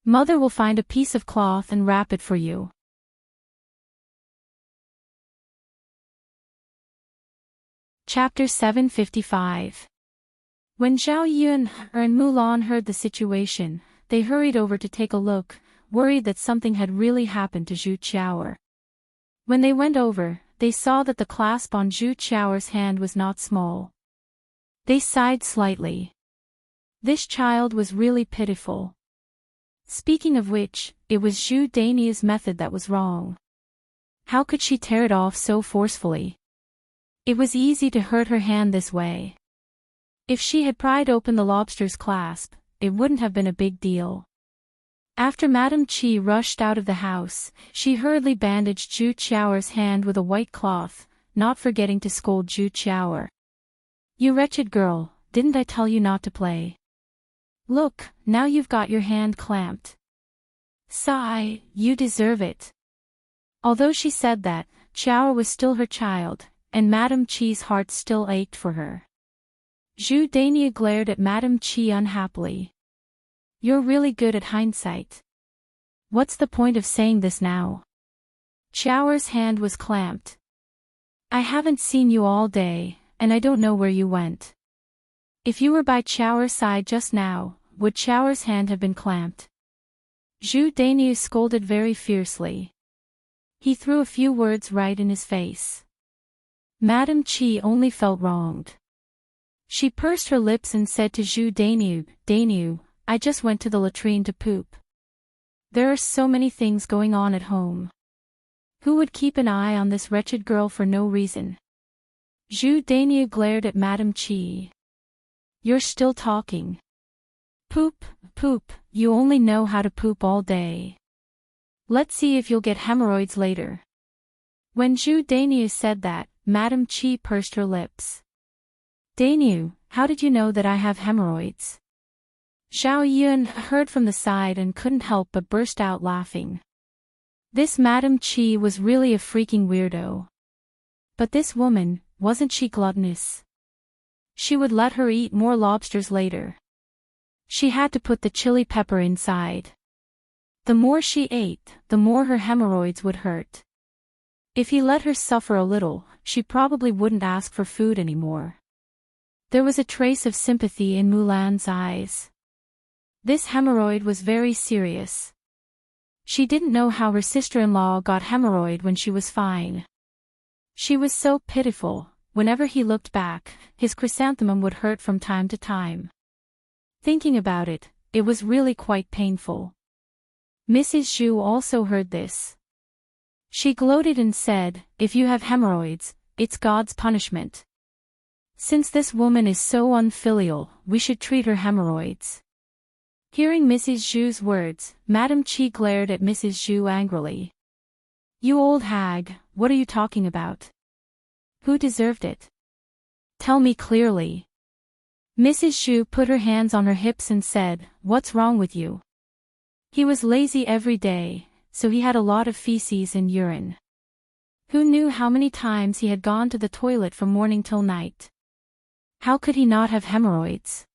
Mother will find a piece of cloth and wrap it for you." Chapter 755. When Zhao Yun and Mulan heard the situation, they hurried over to take a look, worried that something had really happened to Zhu Qiao. When they went over, they saw that the clasp on Zhu Qiao's hand was not small. They sighed slightly. This child was really pitiful. Speaking of which, it was Zhu Dainu's method that was wrong. How could she tear it off so forcefully? It was easy to hurt her hand this way. If she had pried open the lobster's clasp, it wouldn't have been a big deal. After Madame Qi rushed out of the house, she hurriedly bandaged Zhu Qiao's hand with a white cloth, not forgetting to scold Zhu Qiao. "You wretched girl, didn't I tell you not to play? Look, now you've got your hand clamped. Sigh, you deserve it." Although she said that, Qiao was still her child, and Madame Qi's heart still ached for her. Zhu Dainu glared at Madame Qi unhappily. "You're really good at hindsight. What's the point of saying this now?" Qiao's hand was clamped. "I haven't seen you all day, and I don't know where you went. If you were by Qiao's side just now, would Qiao's hand have been clamped?" Zhu Dainu scolded very fiercely. He threw a few words right in his face. Madame Qi only felt wronged. She pursed her lips and said to Zhu Dainu, "Dainu, I just went to the latrine to poop. There are so many things going on at home. Who would keep an eye on this wretched girl for no reason?" Zhu Dainu glared at Madame Qi. "You're still talking. Poop, poop, you only know how to poop all day. Let's see if you'll get hemorrhoids later." When Zhu Dainu said that, Madame Qi pursed her lips. "Dainu, how did you know that I have hemorrhoids?" Zhao Yun heard from the side and couldn't help but burst out laughing. This Madame Qi was really a freaking weirdo. But this woman, wasn't she gluttonous? She would let her eat more lobsters later. She had to put the chili pepper inside. The more she ate, the more her hemorrhoids would hurt. If he let her suffer a little, she probably wouldn't ask for food anymore. There was a trace of sympathy in Mulan's eyes. This hemorrhoid was very serious. She didn't know how her sister-in-law got hemorrhoid when she was fine. She was so pitiful. Whenever he looked back, his chrysanthemum would hurt from time to time. Thinking about it, it was really quite painful. Mrs. Zhu also heard this. She gloated and said, "If you have hemorrhoids, it's God's punishment. Since this woman is so unfilial, we should treat her hemorrhoids." Hearing Mrs. Zhu's words, Madame Qi glared at Mrs. Zhu angrily. "You old hag, what are you talking about? Who deserved it? Tell me clearly." Mrs. Zhu put her hands on her hips and said, "What's wrong with you?" He was lazy every day, so he had a lot of feces and urine. Who knew how many times he had gone to the toilet from morning till night? How could he not have hemorrhoids?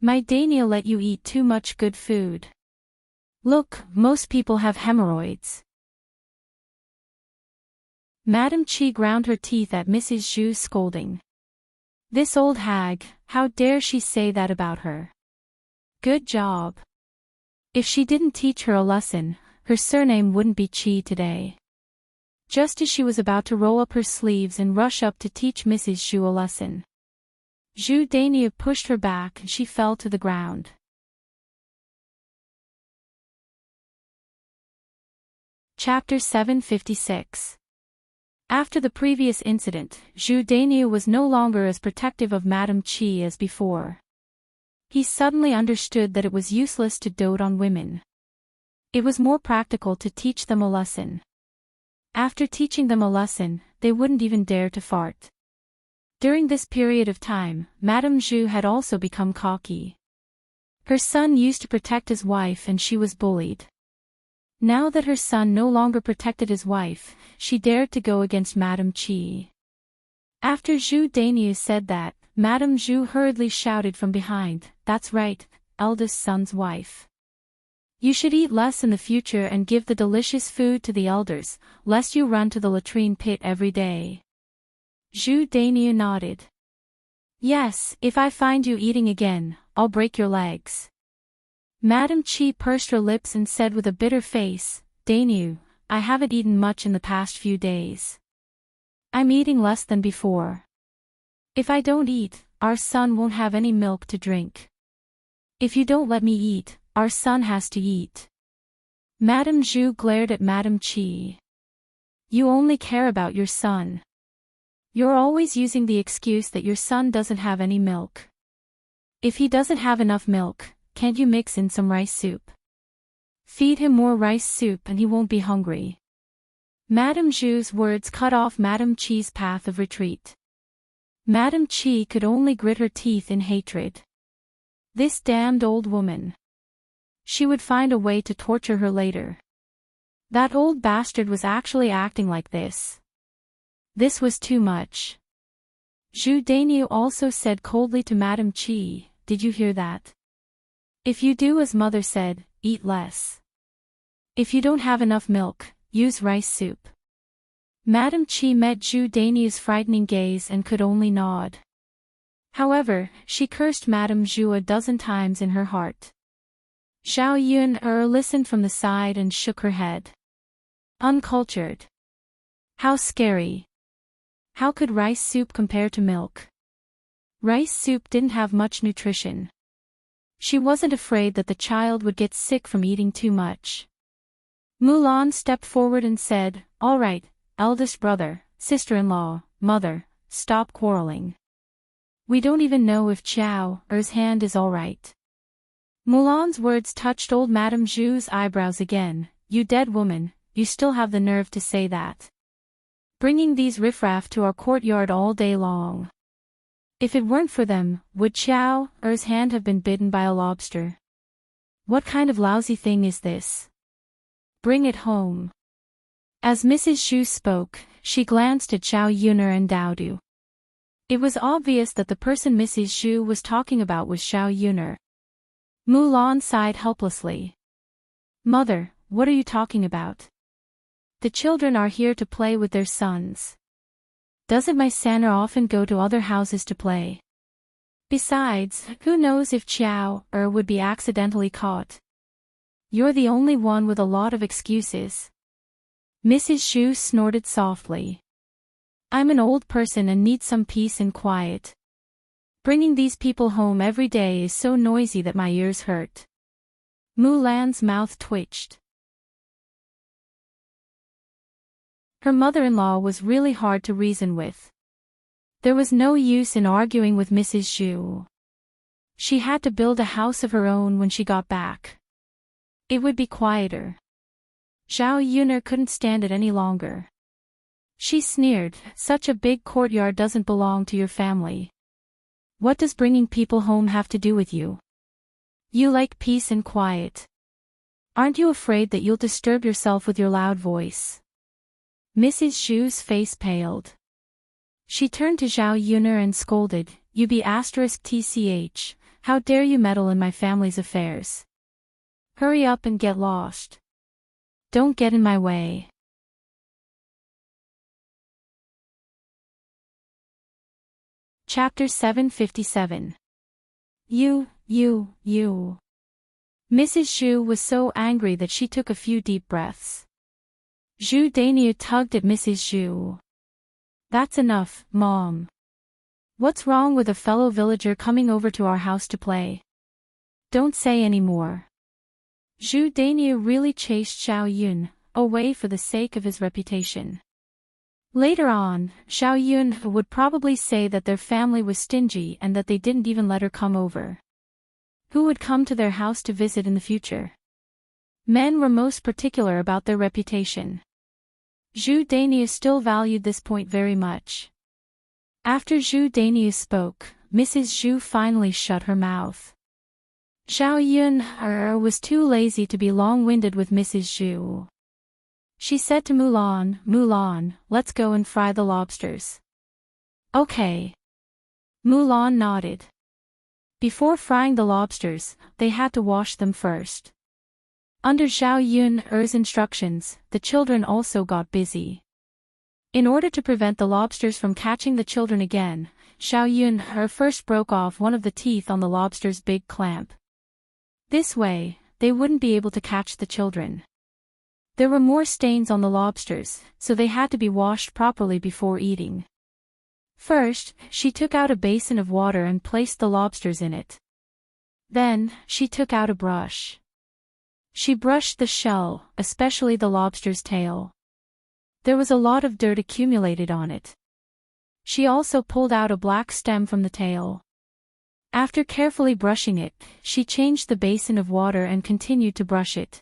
My Daniel let you eat too much good food. Look, most people have hemorrhoids. Madame Qi ground her teeth at Mrs. Zhu's scolding. This old hag, How dare she say that about her? Good job. If she didn't teach her a lesson, her surname wouldn't be Chi today. Just as she was about to roll up her sleeves and rush up to teach Mrs. Zhu a lesson, Zhu Dania pushed her back and she fell to the ground. Chapter 756. After the previous incident, Zhu Dania was no longer as protective of Madame Qi as before. He suddenly understood that it was useless to dote on women. It was more practical to teach them a lesson. After teaching them a lesson, they wouldn't even dare to fart. During this period of time, Madame Zhu had also become cocky. Her son used to protect his wife and she was bullied. Now that her son no longer protected his wife, she dared to go against Madame Qi. After Zhu Dania said that, Madame Zhu hurriedly shouted from behind, "That's right, eldest son's wife. You should eat less in the future and give the delicious food to the elders, lest you run to the latrine pit every day." Zhu Dania nodded. "Yes, if I find you eating again, I'll break your legs." Madame Qi pursed her lips and said with a bitter face, "Daniu, I haven't eaten much in the past few days. I'm eating less than before. If I don't eat, our son won't have any milk to drink. If you don't let me eat, our son has to eat." Madame Zhu glared at Madame Qi. "You only care about your son. You're always using the excuse that your son doesn't have any milk. If he doesn't have enough milk, can't you mix in some rice soup? Feed him more rice soup and he won't be hungry." Madame Zhu's words cut off Madame Qi's path of retreat. Madame Qi could only grit her teeth in hatred. This damned old woman. She would find a way to torture her later. That old bastard was actually acting like this. This was too much. Zhu Daniu also said coldly to Madame Qi, "Did you hear that? If you do as mother said, eat less. If you don't have enough milk, use rice soup." Madame Qi met Zhu Daniu's frightening gaze and could only nod. However, she cursed Madame Zhu a dozen times in her heart. Zhao Yun listened from the side and shook her head. Uncultured. How scary. How could rice soup compare to milk? Rice soup didn't have much nutrition. She wasn't afraid that the child would get sick from eating too much. Mulan stepped forward and said, "All right, eldest brother, sister-in-law, mother, stop quarreling. We don't even know if Xiao's hand is all right." Mulan's words touched old Madame Zhu's eyebrows again. "You dead woman, you still have the nerve to say that. Bringing these riffraff to our courtyard all day long. If it weren't for them, would Xiao's hand have been bitten by a lobster? What kind of lousy thing is this? Bring it home." As Mrs. Zhu spoke, she glanced at Zhao Yuner and Daodu. It was obvious that the person Mrs. Zhu was talking about was Zhao Yuner. Mulan sighed helplessly. "Mother, what are you talking about? The children are here to play with their sons. Doesn't my Sanna often go to other houses to play? Besides, who knows if Xiao would be accidentally caught? You're the only one with a lot of excuses." Mrs. Zhu snorted softly. "I'm an old person and need some peace and quiet. Bringing these people home every day is so noisy that my ears hurt." Mulan's mouth twitched. Her mother-in-law was really hard to reason with. There was no use in arguing with Mrs. Zhu. She had to build a house of her own when she got back. It would be quieter. Zhao Yuner couldn't stand it any longer. She sneered, "Such a big courtyard doesn't belong to your family. What does bringing people home have to do with you? You like peace and quiet. Aren't you afraid that you'll disturb yourself with your loud voice?" Mrs. Zhu's face paled. She turned to Zhao Yuner and scolded, "You be *tch, how dare you meddle in my family's affairs? Hurry up and get lost. Don't get in my way." Chapter 757. You. Mrs. Zhu was so angry that she took a few deep breaths. Zhu Daniel tugged at Mrs. Zhu. That's enough, Mom. What's wrong with a fellow villager coming over to our house to play? Don't say any more. Zhu Daniel really chased Xiao Yun away for the sake of his reputation. Later on, Xiao Yun would probably say that their family was stingy and that they didn't even let her come over. Who would come to their house to visit in the future? Men were most particular about their reputation. Zhu Daniel still valued this point very much. After Zhu Daniel spoke, Mrs. Zhu finally shut her mouth. Xiao Yun was too lazy to be long-winded with Mrs. Zhu. She said to Mulan, let's go and fry the lobsters. Okay. Mulan nodded. Before frying the lobsters, they had to wash them first. Under Xiao Yun's instructions, the children also got busy. In order to prevent the lobsters from catching the children again, Xiao Yun first broke off one of the teeth on the lobster's big clamp. This way, they wouldn't be able to catch the children. There were more stains on the lobsters, so they had to be washed properly before eating. First, she took out a basin of water and placed the lobsters in it. Then, she took out a brush. She brushed the shell, especially the lobster's tail. There was a lot of dirt accumulated on it. She also pulled out a black stem from the tail. After carefully brushing it, she changed the basin of water and continued to brush it.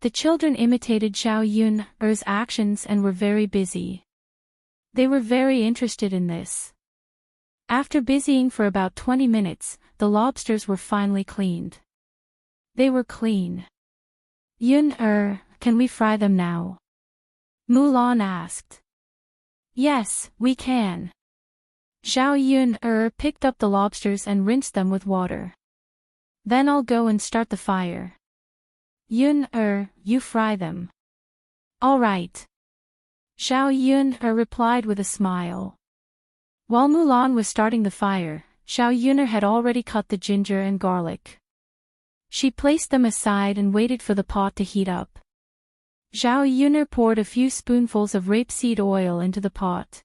The children imitated Xiao Yun's actions and were very busy. They were very interested in this. After busying for about 20 minutes, the lobsters were finally cleaned. They were clean. Yun can we fry them now? Mulan asked. Yes, we can. Xiao Yun picked up the lobsters and rinsed them with water. Then I'll go and start the fire. Yun you fry them. All right. Xiao Yun replied with a smile. While Mulan was starting the fire, Xiao Yun had already cut the ginger and garlic. She placed them aside and waited for the pot to heat up. Xiao Yun poured a few spoonfuls of rapeseed oil into the pot.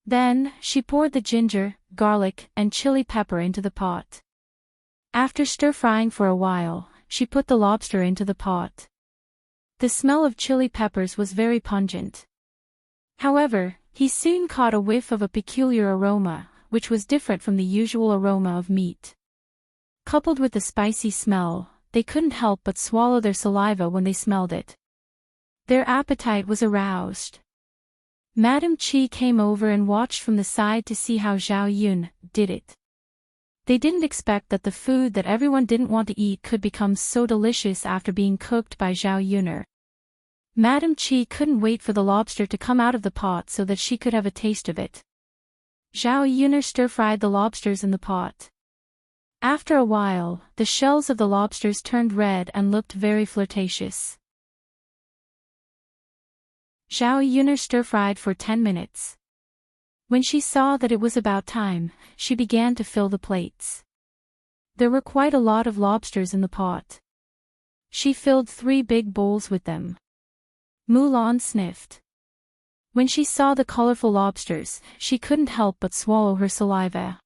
Then, she poured the ginger, garlic, and chili pepper into the pot. After stir-frying for a while, she put the lobster into the pot. The smell of chili peppers was very pungent. However, he soon caught a whiff of a peculiar aroma, which was different from the usual aroma of meat. Coupled with the spicy smell, they couldn't help but swallow their saliva when they smelled it. Their appetite was aroused. Madame Chi came over and watched from the side to see how Xiao Yun did it. They didn't expect that the food that everyone didn't want to eat could become so delicious after being cooked by Xiao Yun. Madame Chi couldn't wait for the lobster to come out of the pot so that she could have a taste of it. Xiao Yun stir-fried the lobsters in the pot. After a while, the shells of the lobsters turned red and looked very flirtatious. Xiao Yun stir-fried for 10 minutes. When she saw that it was about time, she began to fill the plates. There were quite a lot of lobsters in the pot. She filled 3 big bowls with them. Mulan sniffed. When she saw the colorful lobsters, she couldn't help but swallow her saliva.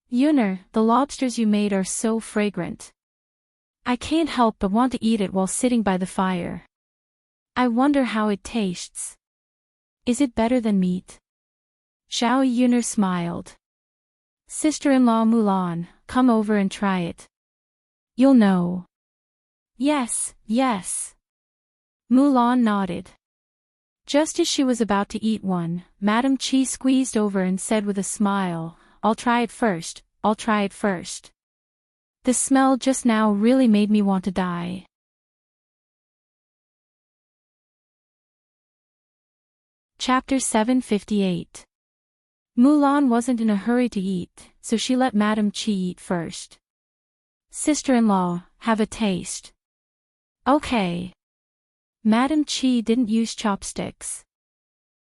Yunner, the lobsters you made are so fragrant. I can't help but want to eat it while sitting by the fire. I wonder how it tastes. Is it better than meat? Xiao Yunner smiled. Sister-in-law Mulan, come over and try it. You'll know. Yes. Mulan nodded. Just as she was about to eat one, Madame Chi squeezed over and said with a smile, I'll try it first. The smell just now really made me want to die. Chapter 758. Mulan wasn't in a hurry to eat, so she let Madame Chi eat first. Sister-in-law, have a taste. Okay. Madame Chi didn't use chopsticks.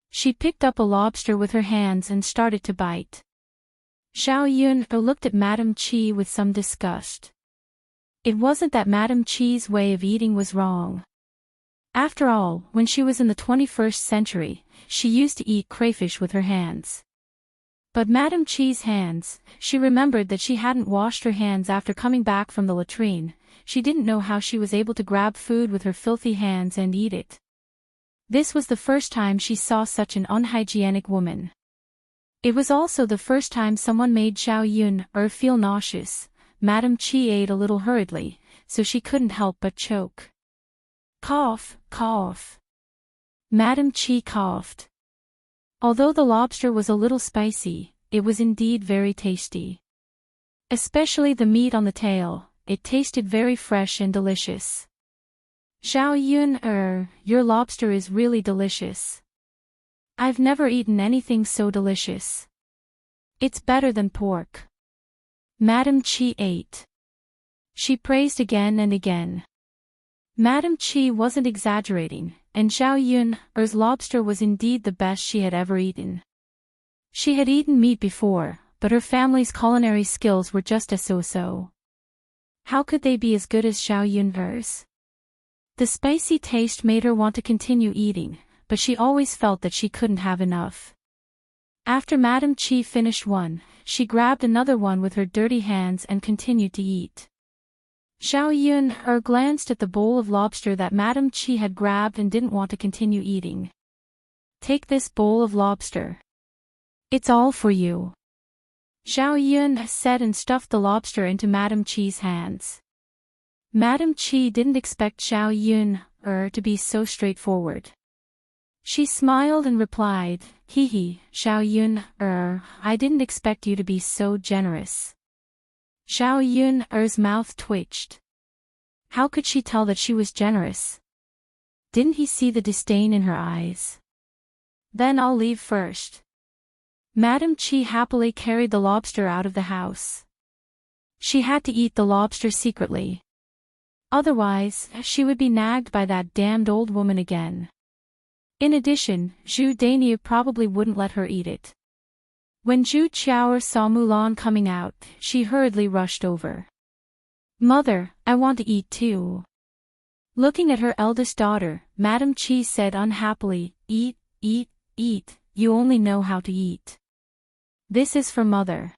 She picked up a lobster with her hands and started to bite. Xiao Yun looked at Madame Chi with some disgust. It wasn't that Madame Chi's way of eating was wrong. After all, when she was in the 21st century, she used to eat crayfish with her hands. But Madame Chi's hands, she remembered that she hadn't washed her hands after coming back from the latrine. She didn't know how she was able to grab food with her filthy hands and eat it. This was the first time she saw such an unhygienic woman. It was also the first time someone made Xiao Yun feel nauseous. Madame Chi ate a little hurriedly, so she couldn't help but choke. Cough, cough. Madame Chi coughed. Although the lobster was a little spicy, it was indeed very tasty. Especially the meat on the tail, it tasted very fresh and delicious. Xiao Yun, your lobster is really delicious. I've never eaten anything so delicious. It's better than pork. Madame Chi ate. She praised again and again. Madame Chi wasn't exaggerating, and Xiao Yun's lobster was indeed the best she had ever eaten. She had eaten meat before, but her family's culinary skills were just a so-so. How could they be as good as Xiao Yun's? The spicy taste made her want to continue eating, but she always felt that she couldn't have enough. After Madame Chi finished one, she grabbed another one with her dirty hands and continued to eat. Xiao Yun glanced at the bowl of lobster that Madame Chi had grabbed and didn't want to continue eating. Take this bowl of lobster. It's all for you. Xiao Yun said and stuffed the lobster into Madame Chi's hands. Madame Chi didn't expect Xiao Yun to be so straightforward. She smiled and replied, hee hee, Xiao Yun I didn't expect you to be so generous. Xiao Yun's mouth twitched. How could she tell that she was generous? Didn't he see the disdain in her eyes? Then I'll leave first. Madame Chi happily carried the lobster out of the house. She had to eat the lobster secretly. Otherwise, she would be nagged by that damned old woman again. In addition, Zhu Dania probably wouldn't let her eat it. When Zhu Qiao saw Mulan coming out, she hurriedly rushed over. Mother, I want to eat too. Looking at her eldest daughter, Madame Chi said unhappily, eat, eat, eat, you only know how to eat. This is for Mother.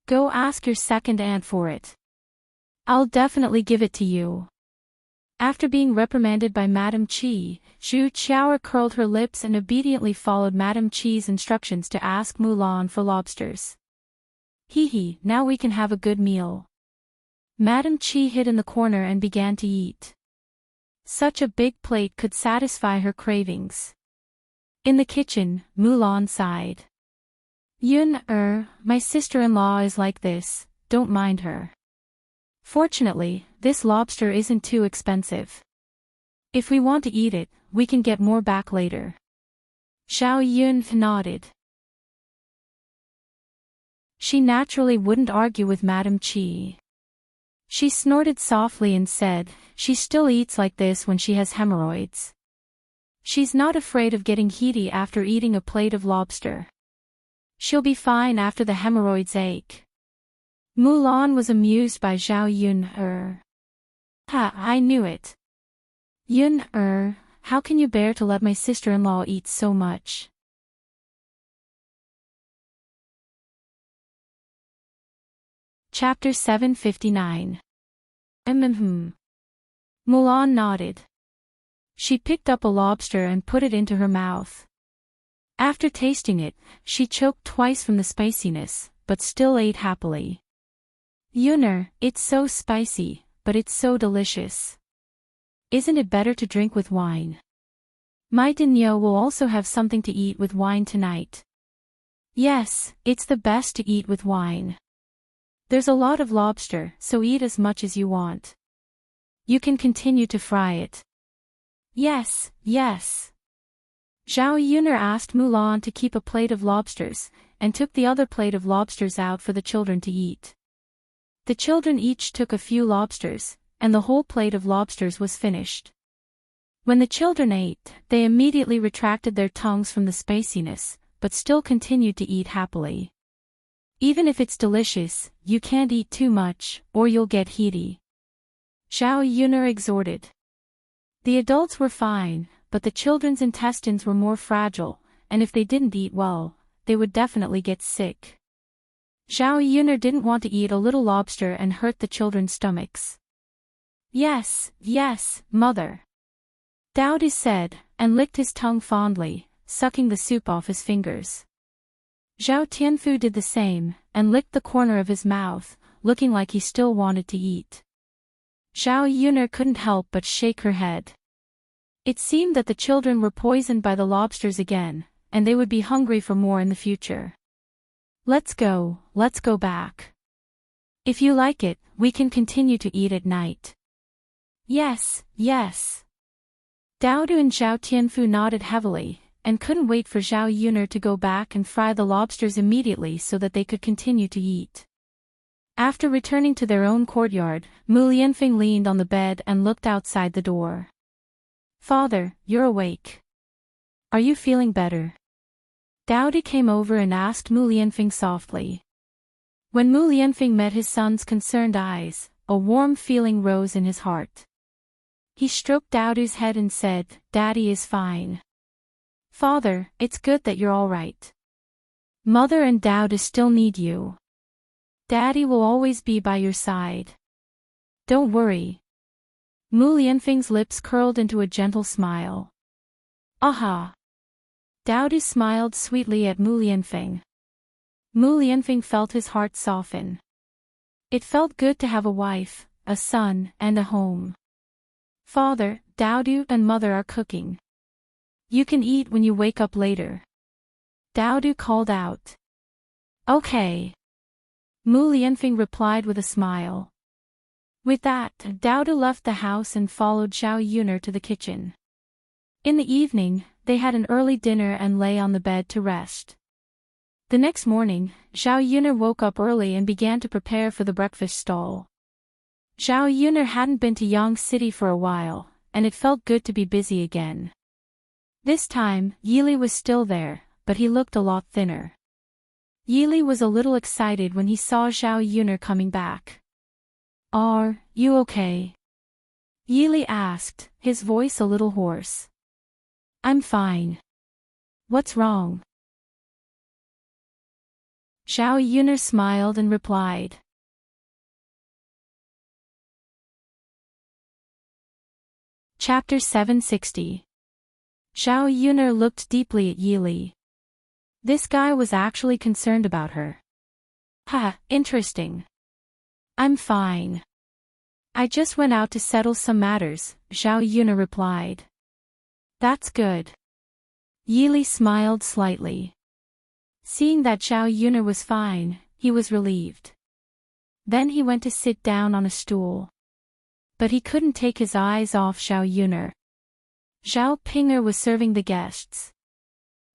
Go ask your second aunt for it. I'll definitely give it to you. After being reprimanded by Madame Chi, Zhu Qiao curled her lips and obediently followed Madame Chi's instructions to ask Mulan for lobsters. Hee hee, now we can have a good meal. Madame Chi hid in the corner and began to eat. Such a big plate could satisfy her cravings. In the kitchen, Mulan sighed. Yun, my sister-in-law is like this, don't mind her. Fortunately, this lobster isn't too expensive. If we want to eat it, we can get more back later. Xiao Yun nodded. She naturally wouldn't argue with Madame Chi. She snorted softly and said, she still eats like this when she has hemorrhoids. She's not afraid of getting heaty after eating a plate of lobster. She'll be fine after the hemorrhoids ache. Mulan was amused by Xiao Yun. Ha, I knew it. Yun, how can you bear to let my sister-in-law eat so much? Chapter 759. Mulan nodded. She picked up a lobster and put it into her mouth. After tasting it, she choked twice from the spiciness, but still ate happily. Yunner, it's so spicy, but it's so delicious. Isn't it better to drink with wine? My Dinyo will also have something to eat with wine tonight. Yes, it's the best to eat with wine. There's a lot of lobster, so eat as much as you want. You can continue to fry it. Yes, yes. Zhao Yunner asked Mulan to keep a plate of lobsters, and took the other plate of lobsters out for the children to eat. The children each took a few lobsters, and the whole plate of lobsters was finished. When the children ate, they immediately retracted their tongues from the spiciness, but still continued to eat happily. Even if it's delicious, you can't eat too much, or you'll get heaty. Zhao Yuner exhorted. The adults were fine, but the children's intestines were more fragile, and if they didn't eat well, they would definitely get sick. Zhao Yuner didn't want to eat a little lobster and hurt the children's stomachs. Yes, yes, mother. Dowdy said, and licked his tongue fondly, sucking the soup off his fingers. Zhao Tianfu did the same, and licked the corner of his mouth, looking like he still wanted to eat. Zhao Yuner couldn't help but shake her head. It seemed that the children were poisoned by the lobsters again, and they would be hungry for more in the future. Let's go back. If you like it, we can continue to eat at night. Yes, yes. Daodu and Zhao Tianfu nodded heavily, and couldn't wait for Zhao Yuner to go back and fry the lobsters immediately so that they could continue to eat. After returning to their own courtyard, Mu Lianfeng leaned on the bed and looked outside the door. Father, you're awake. Are you feeling better? Daoudi came over and asked Mu Lianfeng softly. When Mu Lianfeng met his son's concerned eyes, a warm feeling rose in his heart. He stroked Daoud's head and said, Daddy is fine. Father, it's good that you're all right. Mother and Daoud still need you. Daddy will always be by your side. Don't worry. Mu Lianfeng's lips curled into a gentle smile. Aha! Daoudi smiled sweetly at Mu Lianfeng. Mu Lianfeng felt his heart soften. It felt good to have a wife, a son, and a home. Father, Daodu and Mother are cooking. You can eat when you wake up later. Daodu called out. Okay. Mu Lianfeng replied with a smile. With that, Daodu left the house and followed Zhao Yuner to the kitchen. In the evening, they had an early dinner and lay on the bed to rest. The next morning, Zhao Yuner woke up early and began to prepare for the breakfast stall. Zhao Yuner hadn't been to Yang City for a while, and it felt good to be busy again. This time, Yili was still there, but he looked a lot thinner. Yili was a little excited when he saw Zhao Yuner coming back. Are you okay? Yili asked, his voice a little hoarse. I'm fine. What's wrong? Zhao Yuner smiled and replied. Chapter 760. Zhao Yuner looked deeply at Yili. This guy was actually concerned about her. Ha, interesting. I'm fine. I just went out to settle some matters, Zhao Yuner replied. That's good. Yili smiled slightly. Seeing that Zhao Yuner was fine, he was relieved. Then he went to sit down on a stool. But he couldn't take his eyes off Zhao Yuner. Zhao Pinger was serving the guests.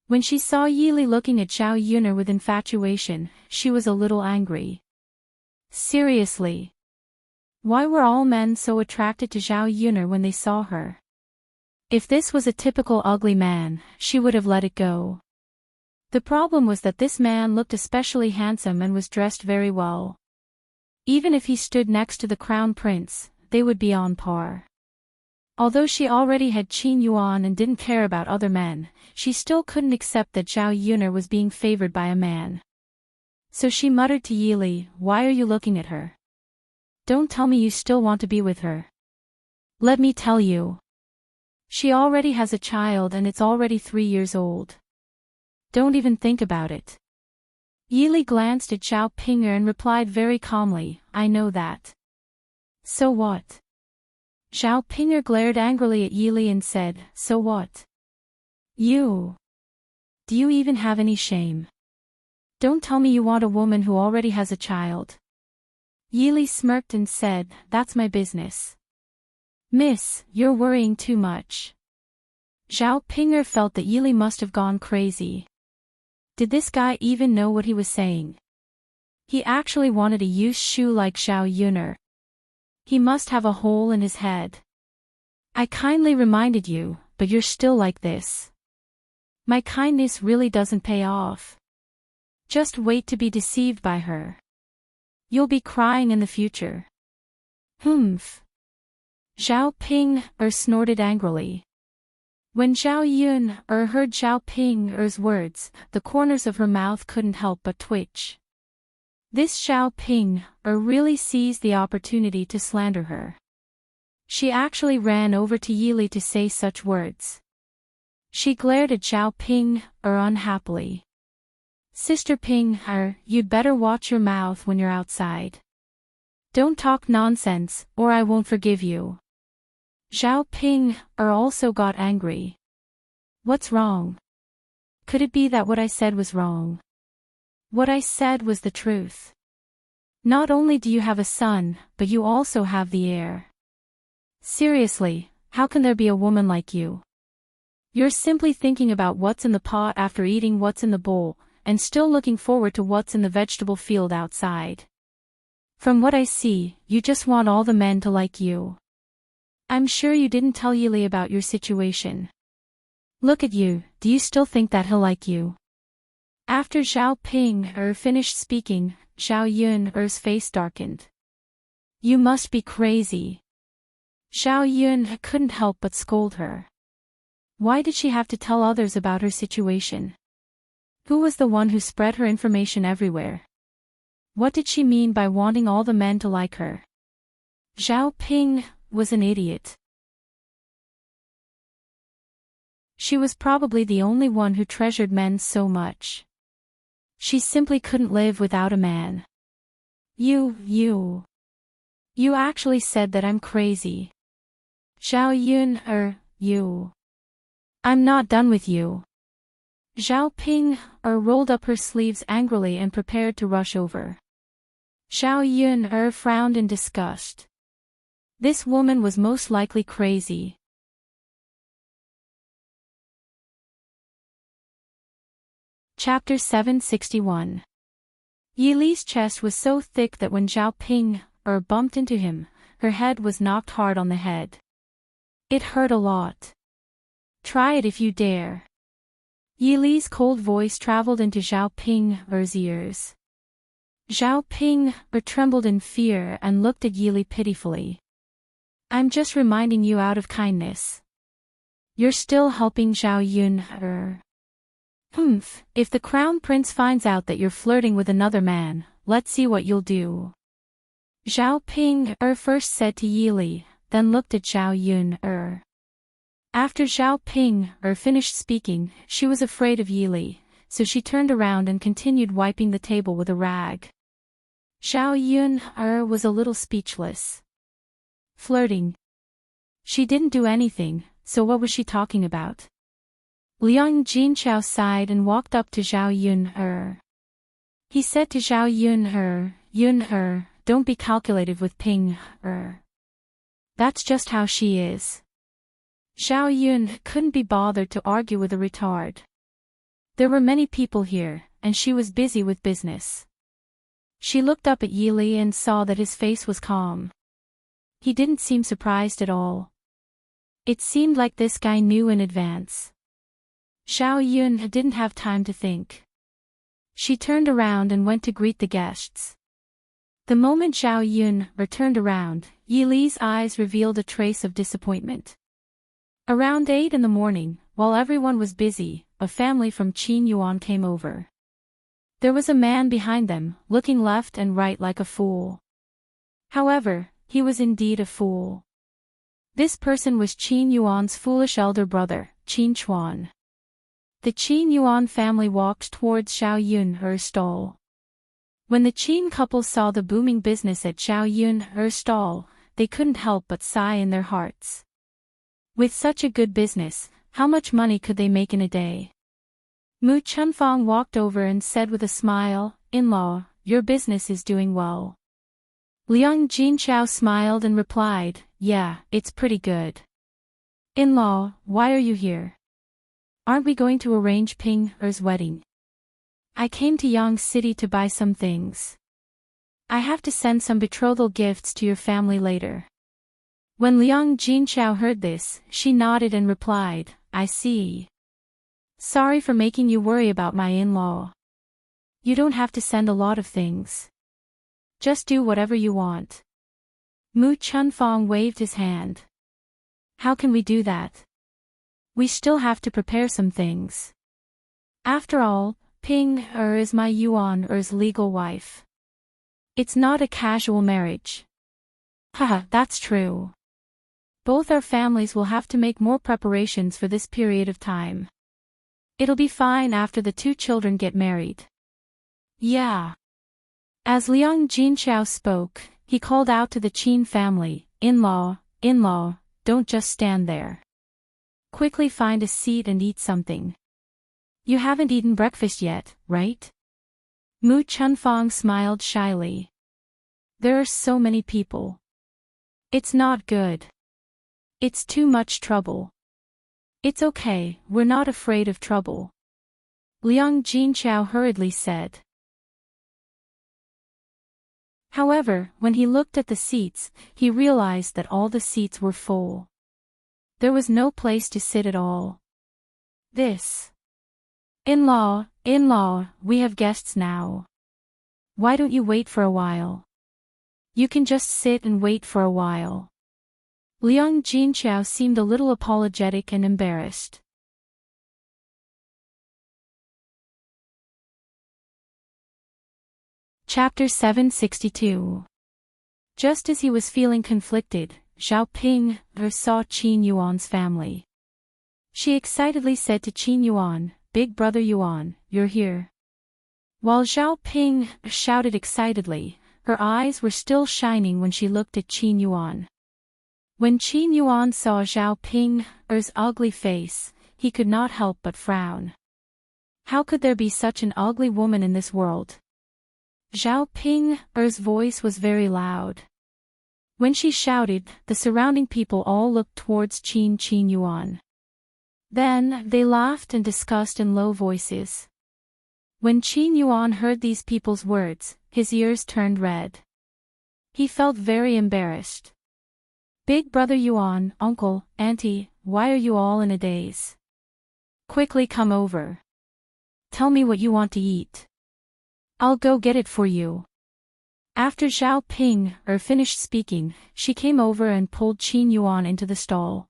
When she saw Yili looking at Zhao Yuner with infatuation, she was a little angry. Seriously. Why were all men so attracted to Zhao Yuner when they saw her? If this was a typical ugly man, she would have let it go. The problem was that this man looked especially handsome and was dressed very well. Even if he stood next to the crown prince, they would be on par. Although she already had Qin Yuan and didn't care about other men, she still couldn't accept that Zhao Yuner was being favored by a man. So she muttered to Yili, why are you looking at her? Don't tell me you still want to be with her. Let me tell you. She already has a child and it's already 3 years old. Don't even think about it. Yili glanced at Zhao Pinger and replied very calmly, I know that. So what? Zhao Pinger glared angrily at Yili and said, so what? You. Do you even have any shame? Don't tell me you want a woman who already has a child. Yili smirked and said, that's my business. Miss, you're worrying too much. Zhao Pinger felt that Yili must have gone crazy. Did this guy even know what he was saying? He actually wanted a used shoe like Zhao Yuner. He must have a hole in his head. I kindly reminded you, but you're still like this. My kindness really doesn't pay off. Just wait to be deceived by her. You'll be crying in the future. Humph. Zhao Ping snorted angrily. When Zhao Yun heard Zhao Ping's words, the corners of her mouth couldn't help but twitch. This Zhao Ping really seized the opportunity to slander her. She actually ran over to Yili to say such words. She glared at Zhao Ping unhappily. Sister Ping, you'd better watch your mouth when you're outside. Don't talk nonsense, or I won't forgive you. Zhao Ping also got angry. What's wrong? Could it be that what I said was wrong? What I said was the truth. Not only do you have a son, but you also have the heir. Seriously, how can there be a woman like you? You're simply thinking about what's in the pot after eating what's in the bowl, and still looking forward to what's in the vegetable field outside. From what I see, you just want all the men to like you. I'm sure you didn't tell Yili about your situation. Look at you, do you still think that he'll like you? After Zhao Ping finished speaking, Zhao Yun's face darkened. You must be crazy. Zhao Yun couldn't help but scold her. Why did she have to tell others about her situation? Who was the one who spread her information everywhere? What did she mean by wanting all the men to like her? Zhao Ping was an idiot. She was probably the only one who treasured men so much. She simply couldn't live without a man. You actually said that I'm crazy. Zhao Yun, you. I'm not done with you. Zhao Ping rolled up her sleeves angrily and prepared to rush over. Zhao Yun frowned in disgust. This woman was most likely crazy. Chapter 761. Yili's chest was so thick that when Zhao Ping bumped into him, her head was knocked hard on the head. It hurt a lot. Try it if you dare. Yili's cold voice traveled into Zhao Ping's ears. Zhao Ping trembled in fear and looked at Yili pitifully. I'm just reminding you out of kindness. You're still helping Zhao Yun. Humph, if the crown prince finds out that you're flirting with another man, let's see what you'll do. Zhao Ping first said to Yili, then looked at Zhao Yun. After Zhao Ping finished speaking, she was afraid of Yili, so she turned around and continued wiping the table with a rag. Zhao Yun was a little speechless. Flirting. She didn't do anything, so what was she talking about? Liang Jinchao sighed and walked up to Zhao Yun. He said to Zhao Yun, don't be calculative with Ping. That's just how she is. Zhao Yun couldn't be bothered to argue with a retard. There were many people here, and she was busy with business. She looked up at Yili and saw that his face was calm. He didn't seem surprised at all. It seemed like this guy knew in advance. Zhao Yun didn't have time to think. She turned around and went to greet the guests. The moment Zhao Yun turned around, Yili's eyes revealed a trace of disappointment. Around 8 in the morning, while everyone was busy, a family from Qin Yuan came over. There was a man behind them, looking left and right like a fool. However, he was indeed a fool. This person was Qin Yuan's foolish elder brother, Qin Chuan. The Qin Yuan family walked towards Zhao Yun's stall. When the Qin couple saw the booming business at Zhao Yun's stall, they couldn't help but sigh in their hearts. With such a good business, how much money could they make in a day? Mu Chunfang walked over and said with a smile, "In-law, your business is doing well." Liang Jinchao smiled and replied, "Yeah, it's pretty good." "In-law, why are you here? Aren't we going to arrange Ping's wedding?" "I came to Yang City to buy some things. I have to send some betrothal gifts to your family later." When Liang Jinchao heard this, she nodded and replied, "I see. Sorry for making you worry about my in-law." You don't have to send a lot of things. Just do whatever you want. Mu Chunfong waved his hand. How can we do that? We still have to prepare some things. After all, Ping is my Yuan's legal wife. It's not a casual marriage. Haha, that's true. Both our families will have to make more preparations for this period of time. It'll be fine after the two children get married. Yeah. As Liang Jinxiao spoke, he called out to the Qin family, in-law, don't just stand there. Quickly find a seat and eat something. You haven't eaten breakfast yet, right? Mu Chunfong smiled shyly. There are so many people. It's not good. It's too much trouble. It's okay, we're not afraid of trouble. Liang Jinxiao hurriedly said. However, when he looked at the seats, he realized that all the seats were full. There was no place to sit at all. This. In-law, we have guests now. Why don't you wait for a while? You can just sit and wait for a while. Liang Jinxiao seemed a little apologetic and embarrassed. Chapter 762. Just as he was feeling conflicted, Zhao Ping saw Qin Yuan's family. She excitedly said to Qin Yuan, "Big brother Yuan, you're here." While Zhao Ping shouted excitedly, her eyes were still shining when she looked at Qin Yuan. When Qin Yuan saw Zhao Ping's ugly face, he could not help but frown. How could there be such an ugly woman in this world? Zhao Ping's voice was very loud. When she shouted, the surrounding people all looked towards Qin Yuan. Then, they laughed and discussed in low voices. When Qin Yuan heard these people's words, his ears turned red. He felt very embarrassed. "Big brother Yuan, uncle, auntie, why are you all in a daze? Quickly come over. Tell me what you want to eat. I'll go get it for you." After Zhao Ping finished speaking, she came over and pulled Qin Yuan into the stall.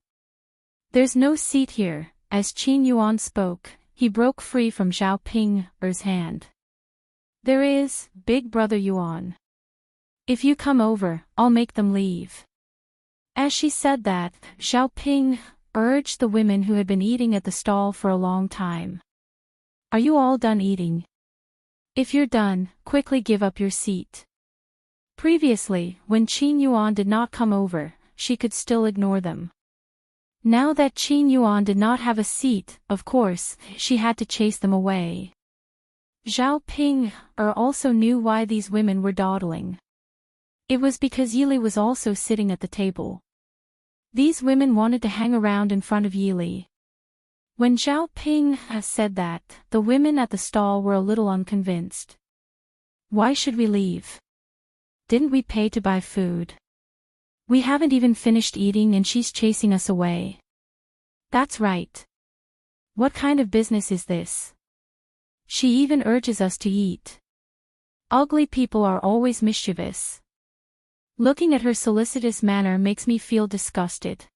"There's no seat here." As Qin Yuan spoke, he broke free from Zhao Ping's hand. "There is, big brother Yuan. If you come over, I'll make them leave." As she said that, Zhao Ping urged the women who had been eating at the stall for a long time. "Are you all done eating? If you're done, quickly give up your seat." Previously, when Qin Yuan did not come over, she could still ignore them. Now that Qin Yuan did not have a seat, of course, she had to chase them away. Zhao Ping also knew why these women were dawdling. It was because Yili was also sitting at the table. These women wanted to hang around in front of Yili. When Zhao Ping said that, the women at the stall were a little unconvinced. "Why should we leave? Didn't we pay to buy food? We haven't even finished eating and she's chasing us away." "That's right. What kind of business is this? She even urges us to eat. Ugly people are always mischievous." Looking at her solicitous manner makes me feel disgusted.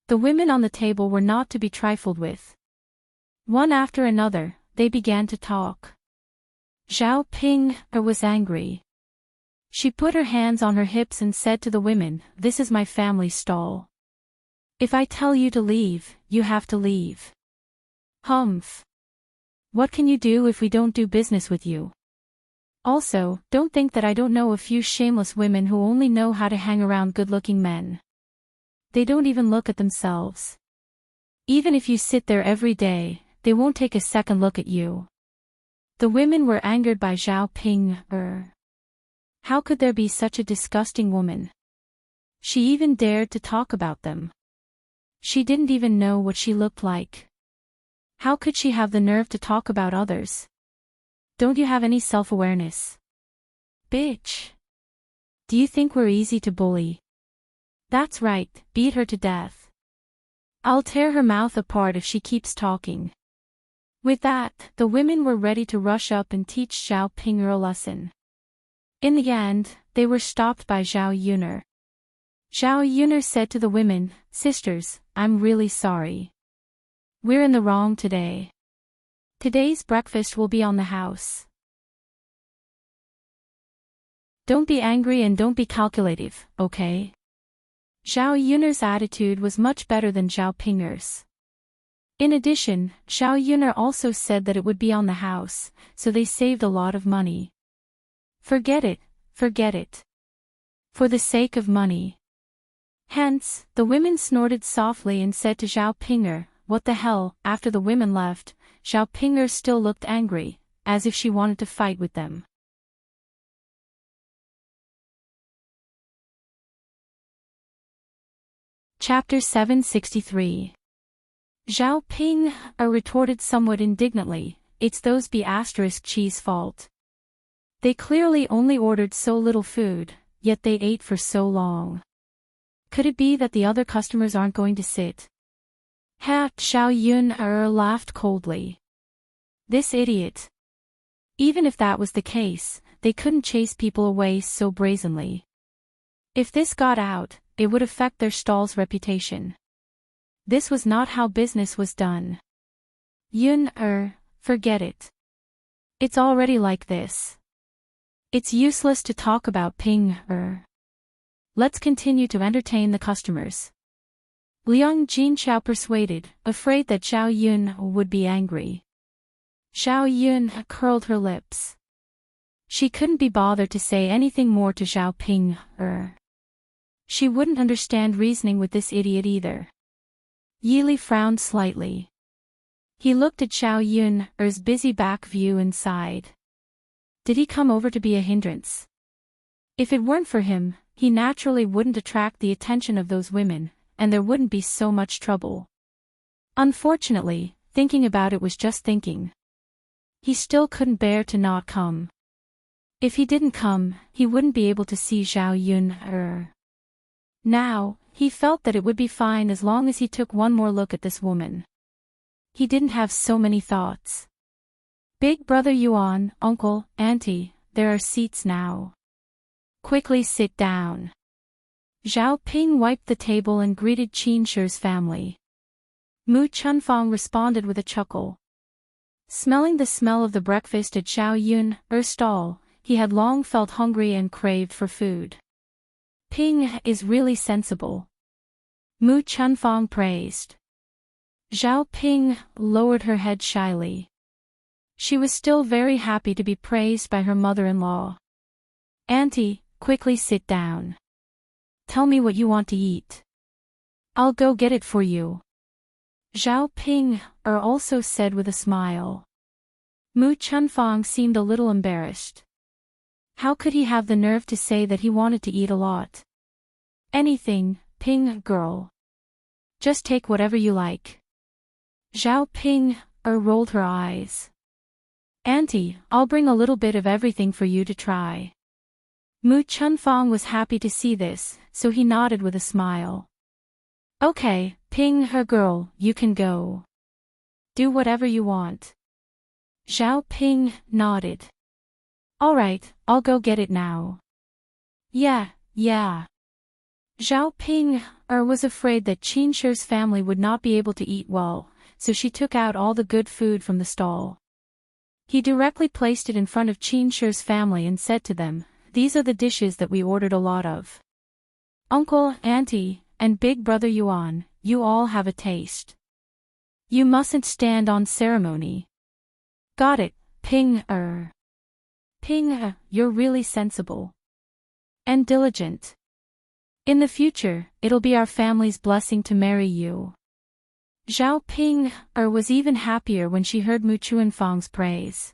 The women on the table were not to be trifled with. One after another, they began to talk. Zhao Ping was angry. She put her hands on her hips and said to the women, "This is my family stall. If I tell you to leave, you have to leave. Humph. What can you do if we don't do business with you? Also, don't think that I don't know a few shameless women who only know how to hang around good-looking men. They don't even look at themselves. Even if you sit there every day, they won't take a second look at you." The women were angered by Zhao Ping. How could there be such a disgusting woman? She even dared to talk about them. She didn't even know what she looked like. How could she have the nerve to talk about others? Don't you have any self-awareness? Bitch. Do you think we're easy to bully? That's right, beat her to death. I'll tear her mouth apart if she keeps talking. With that, the women were ready to rush up and teach Zhao Ping'er a lesson. In the end, they were stopped by Zhao Yuner. Zhao Yuner said to the women, "Sisters, I'm really sorry. We're in the wrong today. Today's breakfast will be on the house. Don't be angry and don't be calculative, okay?" Zhao Yuner's attitude was much better than Zhao Ping'er's. In addition, Zhao Yuner also said that it would be on the house, so they saved a lot of money. Forget it, forget it. For the sake of money. Hence, the women snorted softly and said to Zhao Ping'er, "What the hell?" After the women left, Zhao Ping'er still looked angry, as if she wanted to fight with them. Chapter 763. Zhao Ping'er retorted somewhat indignantly, "It's those B*cheese fault. They clearly only ordered so little food, yet they ate for so long. Could it be that the other customers aren't going to sit?" Zhao Yuner laughed coldly. This idiot. Even if that was the case, they couldn't chase people away so brazenly. If this got out, it would affect their stall's reputation. This was not how business was done. Yuner, forget it. It's already like this. It's useless to talk about Ping'er. Let's continue to entertain the customers. Liang Jinchao persuaded, afraid that Zhao Yun would be angry. Zhao Yun curled her lips. She couldn't be bothered to say anything more to Zhao Ping'er. She wouldn't understand reasoning with this idiot either. Yili frowned slightly. He looked at Zhao Yuner's busy back view and sighed. Did he come over to be a hindrance? If it weren't for him, he naturally wouldn't attract the attention of those women, and there wouldn't be so much trouble. Unfortunately, thinking about it was just thinking. He still couldn't bear to not come. If he didn't come, he wouldn't be able to see Zhao Yuner. Now, he felt that it would be fine as long as he took one more look at this woman. He didn't have so many thoughts. Big brother Yuan, uncle, auntie, there are seats now. Quickly sit down. Zhao Ping wiped the table and greeted Qin Shi's family. Mu Chunfang responded with a chuckle. Smelling the smell of the breakfast at Zhao Yuner's stall, he had long felt hungry and craved for food. Ping is really sensible. Mu Chunfang praised. Zhao Ping lowered her head shyly. She was still very happy to be praised by her mother-in-law. Auntie, quickly sit down. Tell me what you want to eat. I'll go get it for you. Zhao Ping'er also said with a smile. Mu Chunfang seemed a little embarrassed. How could he have the nerve to say that he wanted to eat a lot? Anything, Ping girl. Just take whatever you like. Zhao Ping'er rolled her eyes. Auntie, I'll bring a little bit of everything for you to try. Mu Chunfang was happy to see this, so he nodded with a smile. Okay, Ping'er girl, you can go. Do whatever you want. Zhao Ping nodded. Alright, I'll go get it now. Yeah. Zhao Ping'er was afraid that Qin Shi's family would not be able to eat well, so she took out all the good food from the stall. He directly placed it in front of Qin Shi's family and said to them, "These are the dishes that we ordered a lot of. Uncle, auntie, and big brother Yuan, you all have a taste. You mustn't stand on ceremony." Got it, Ping'er. Ping'er, you're really sensible. And diligent. In the future, it'll be our family's blessing to marry you. Zhao Ping'er was even happier when she heard Mu Chunfang's praise.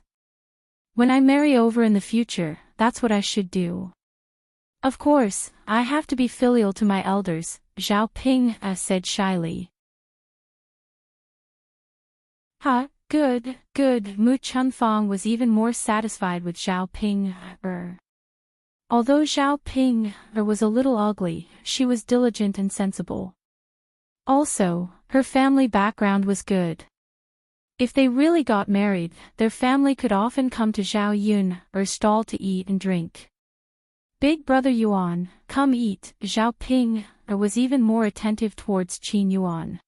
When I marry over in the future, that's what I should do. Of course, I have to be filial to my elders, Zhao Ping'er said shyly. Good. Mu Chunfang was even more satisfied with Zhao Ping'er. Although Zhao Ping'er was a little ugly, she was diligent and sensible. Also, her family background was good. If they really got married, their family could often come to Zhao Yun or stall to eat and drink. Big brother Yuan, come eat, Zhao Ping was even more attentive towards Qin Yuan.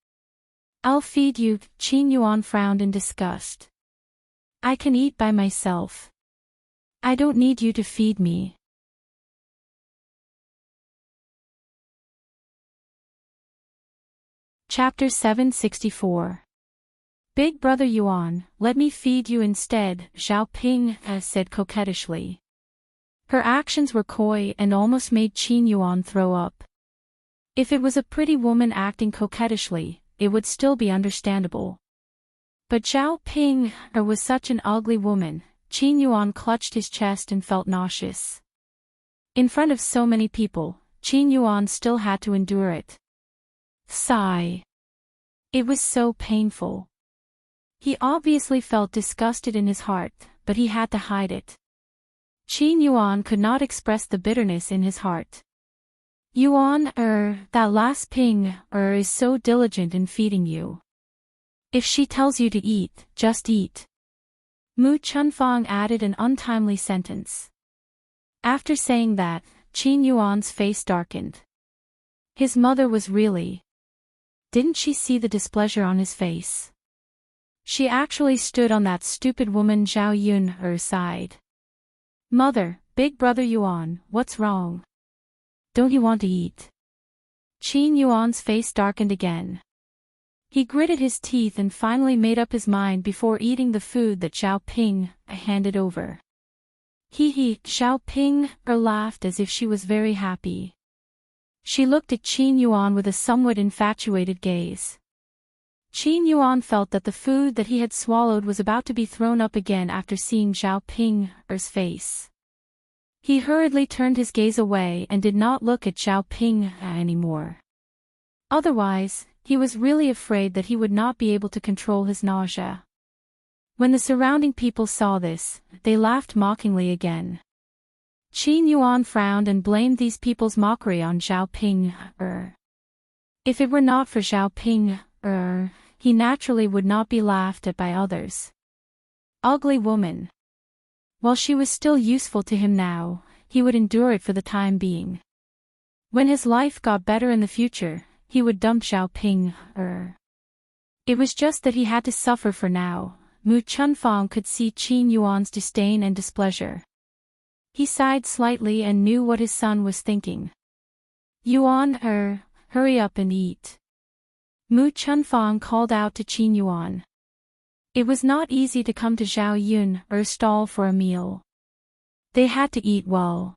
I'll feed you, Qin Yuan frowned in disgust. I can eat by myself. I don't need you to feed me. Chapter 764. Big brother Yuan, let me feed you instead, Zhao Ping said coquettishly. Her actions were coy and almost made Qin Yuan throw up. If it was a pretty woman acting coquettishly, it would still be understandable. But Zhao Ping was such an ugly woman. Qin Yuan clutched his chest and felt nauseous. In front of so many people, Qin Yuan still had to endure it. Sigh. It was so painful. He obviously felt disgusted in his heart, but he had to hide it. Qin Yuan could not express the bitterness in his heart. Yuan, that last Ping, is so diligent in feeding you. If she tells you to eat, just eat. Mu Chunfang added an untimely sentence. After saying that, Qin Yuan's face darkened. His mother was really. Didn't she see the displeasure on his face? She actually stood on that stupid woman Zhao Yun's side. Mother, big brother Yuan, what's wrong? Don't you want to eat? Qin Yuan's face darkened again. He gritted his teeth and finally made up his mind before eating the food that Zhao Ping handed over. Zhao Ping laughed as if she was very happy. She looked at Qin Yuan with a somewhat infatuated gaze. Qin Yuan felt that the food that he had swallowed was about to be thrown up again after seeing Zhao Ping's face. He hurriedly turned his gaze away and did not look at Zhao Ping anymore. Otherwise, he was really afraid that he would not be able to control his nausea. When the surrounding people saw this, they laughed mockingly again. Qin Yuan frowned and blamed these people's mockery on Zhao Ping. If it were not for Zhao Ping, he naturally would not be laughed at by others. Ugly woman. While she was still useful to him now, he would endure it for the time being. When his life got better in the future, he would dump Zhao Ping. It was just that he had to suffer for now. Mu Chunfang could see Qin Yuan's disdain and displeasure. He sighed slightly and knew what his son was thinking. Yuan, hurry up and eat. Mu Chunfang called out to Qin Yuan. It was not easy to come to Zhao Yun's stall for a meal. They had to eat well.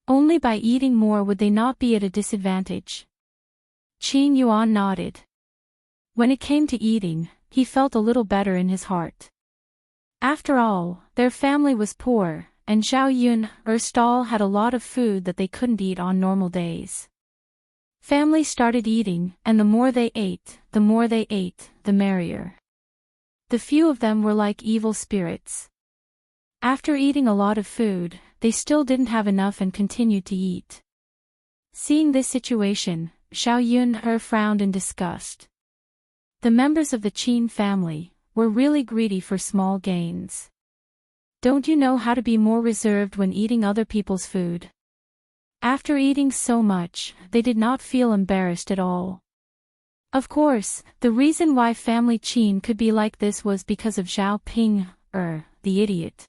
Only by eating more would they not be at a disadvantage. Qin Yuan nodded. When it came to eating, he felt a little better in his heart. After all, their family was poor, and Zhao Yun's stall had a lot of food that they couldn't eat on normal days. Family started eating, and the more they ate, the merrier. The few of them were like evil spirits. After eating a lot of food, they still didn't have enough and continued to eat. Seeing this situation, Zhao Yun frowned in disgust. The members of the Qin family were really greedy for small gains. Don't you know how to be more reserved when eating other people's food? After eating so much, they did not feel embarrassed at all. Of course, the reason why family Qin could be like this was because of Zhao Ping, the idiot.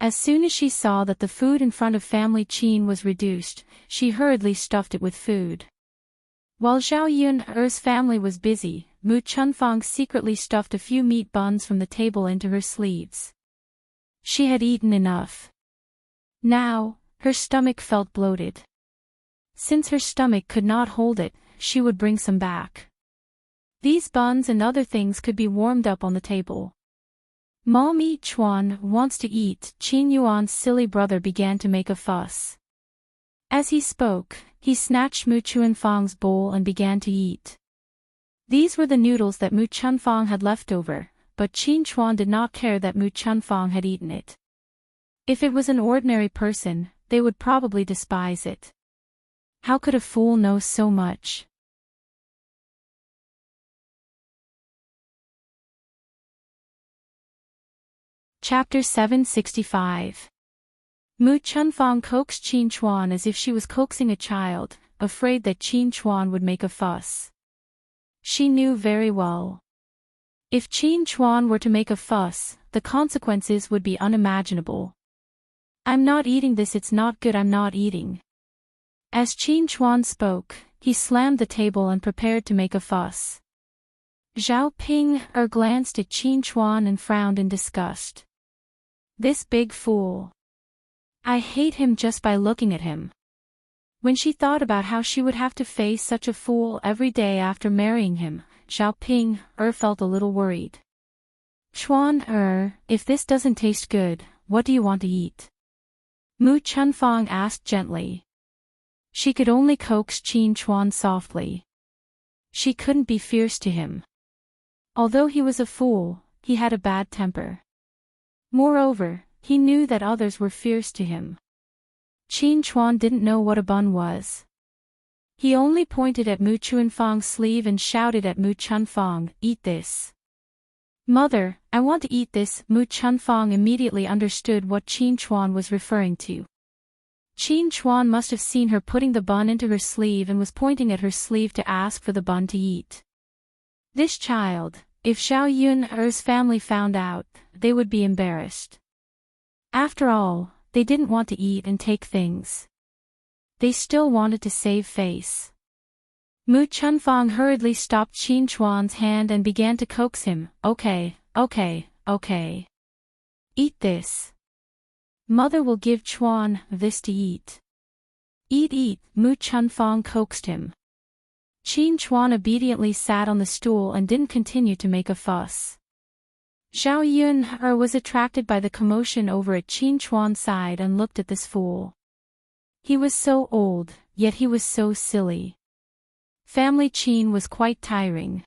As soon as she saw that the food in front of family Qin was reduced, she hurriedly stuffed it with food. While Zhao Yun's family was busy, Mu Chunfang secretly stuffed a few meat buns from the table into her sleeves. She had eaten enough. Now, her stomach felt bloated. Since her stomach could not hold it, she would bring some back. These buns and other things could be warmed up on the table. Mommy Chuan wants to eat. Qin Yuan's silly brother began to make a fuss. As he spoke, he snatched Mu Chunfang's bowl and began to eat. These were the noodles that Mu Chunfang had left over, but Qin Chuan did not care that Mu Chunfang had eaten it. If it was an ordinary person, they would probably despise it. How could a fool know so much? Chapter 765. Mu Chunfang coaxed Qin Chuan as if she was coaxing a child, afraid that Qin Chuan would make a fuss. She knew very well. If Qin Chuan were to make a fuss, the consequences would be unimaginable. "I'm not eating this, it's not good, I'm not eating." As Qin Chuan spoke, he slammed the table and prepared to make a fuss. Zhao Ping glanced at Qin Chuan and frowned in disgust. This big fool. I hate him just by looking at him. When she thought about how she would have to face such a fool every day after marrying him, Zhao Ping felt a little worried. "Chuan if this doesn't taste good, what do you want to eat?" Mu Chunfang asked gently. She could only coax Qin Chuan softly. She couldn't be fierce to him. Although he was a fool, he had a bad temper. Moreover, he knew that others were fierce to him. Qin Chuan didn't know what a bun was. He only pointed at Mu Chunfang's sleeve and shouted at Mu Chunfang, "Eat this." "Mother, I want to eat this." Mu Chunfang immediately understood what Qin Chuan was referring to. Qin Chuan must have seen her putting the bun into her sleeve and was pointing at her sleeve to ask for the bun to eat. This child, if Xiao Yun's family found out, they would be embarrassed. After all, they didn't want to eat and take things. They still wanted to save face. Mu Chunfang hurriedly stopped Qin Chuan's hand and began to coax him. Okay. Eat this. Mother will give Chuan this to eat." Eat, Mu Chunfang coaxed him. Qin Chuan obediently sat on the stool and didn't continue to make a fuss. Zhao Yun was attracted by the commotion over at Qin Chuan's side and looked at this fool. He was so old, yet he was so silly. Family Qin was quite tiring.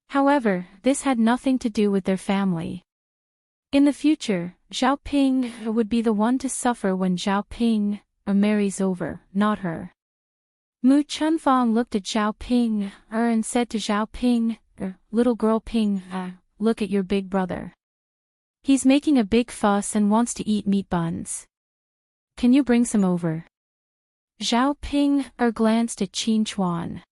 However, this had nothing to do with their family. In the future, Zhao Ping would be the one to suffer when Zhao Ping marries over, not her. Mu Chunfang looked at Zhao Ping and said to Zhao Ping, "Little girl Ping, look at your big brother. He's making a big fuss and wants to eat meat buns. Can you bring some over?" Zhao Ping glanced at Qin Chuan.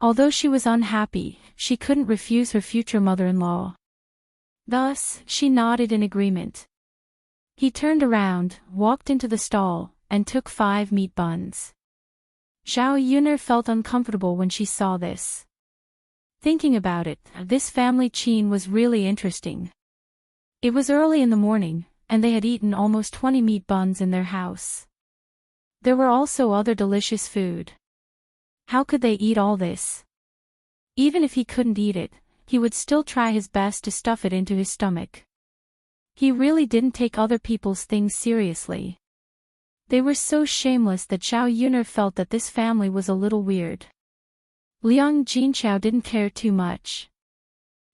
Although she was unhappy, she couldn't refuse her future mother-in-law. Thus, she nodded in agreement. He turned around, walked into the stall, and took 5 meat buns. Zhao Yun'er felt uncomfortable when she saw this. Thinking about it, this family Qin was really interesting. It was early in the morning, and they had eaten almost 20 meat buns in their house. There were also other delicious food. How could they eat all this? Even if he couldn't eat it, he would still try his best to stuff it into his stomach. He really didn't take other people's things seriously. They were so shameless that Zhao Yun'er felt that this family was a little weird. Liang Jinqiao didn't care too much.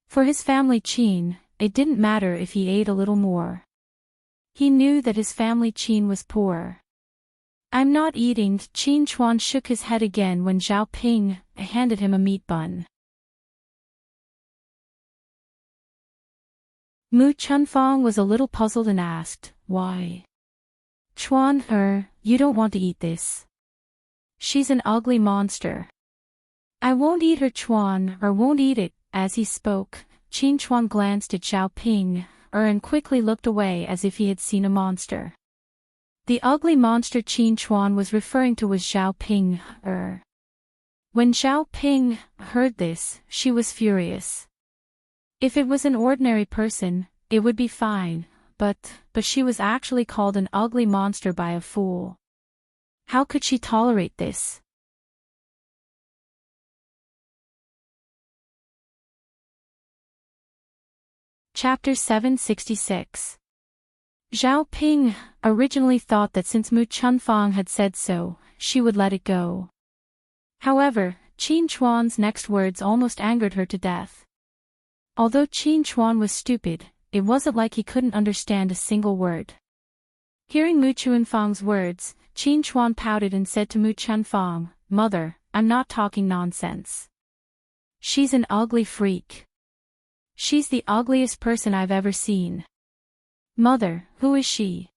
For his family Qin, it didn't matter if he ate a little more. He knew that his family Qin was poor. "I'm not eating." Qin Chuan shook his head again when Zhao Ping handed him a meat bun. Mu Chunfang was a little puzzled and asked, "Why?" "Chuan, you don't want to eat this. She's an ugly monster." "I won't eat her." Chuan won't eat it. As he spoke, Qin Chuan glanced at Zhao Ping and quickly looked away as if he had seen a monster. The ugly monster Qin Chuan was referring to was Zhao Ping. When Zhao Ping heard this, she was furious. If it was an ordinary person, it would be fine, but she was actually called an ugly monster by a fool. How could she tolerate this? Chapter 766. Zhao Ping originally thought that since Mu Chunfang had said so, she would let it go. However, Qin Chuan's next words almost angered her to death. Although Qin Chuan was stupid, it wasn't like he couldn't understand a single word. Hearing Mu Chunfang's words, Qin Chuan pouted and said to Mu Chunfang, "Mother, I'm not talking nonsense. She's an ugly freak. She's the ugliest person I've ever seen." Mother, who is she?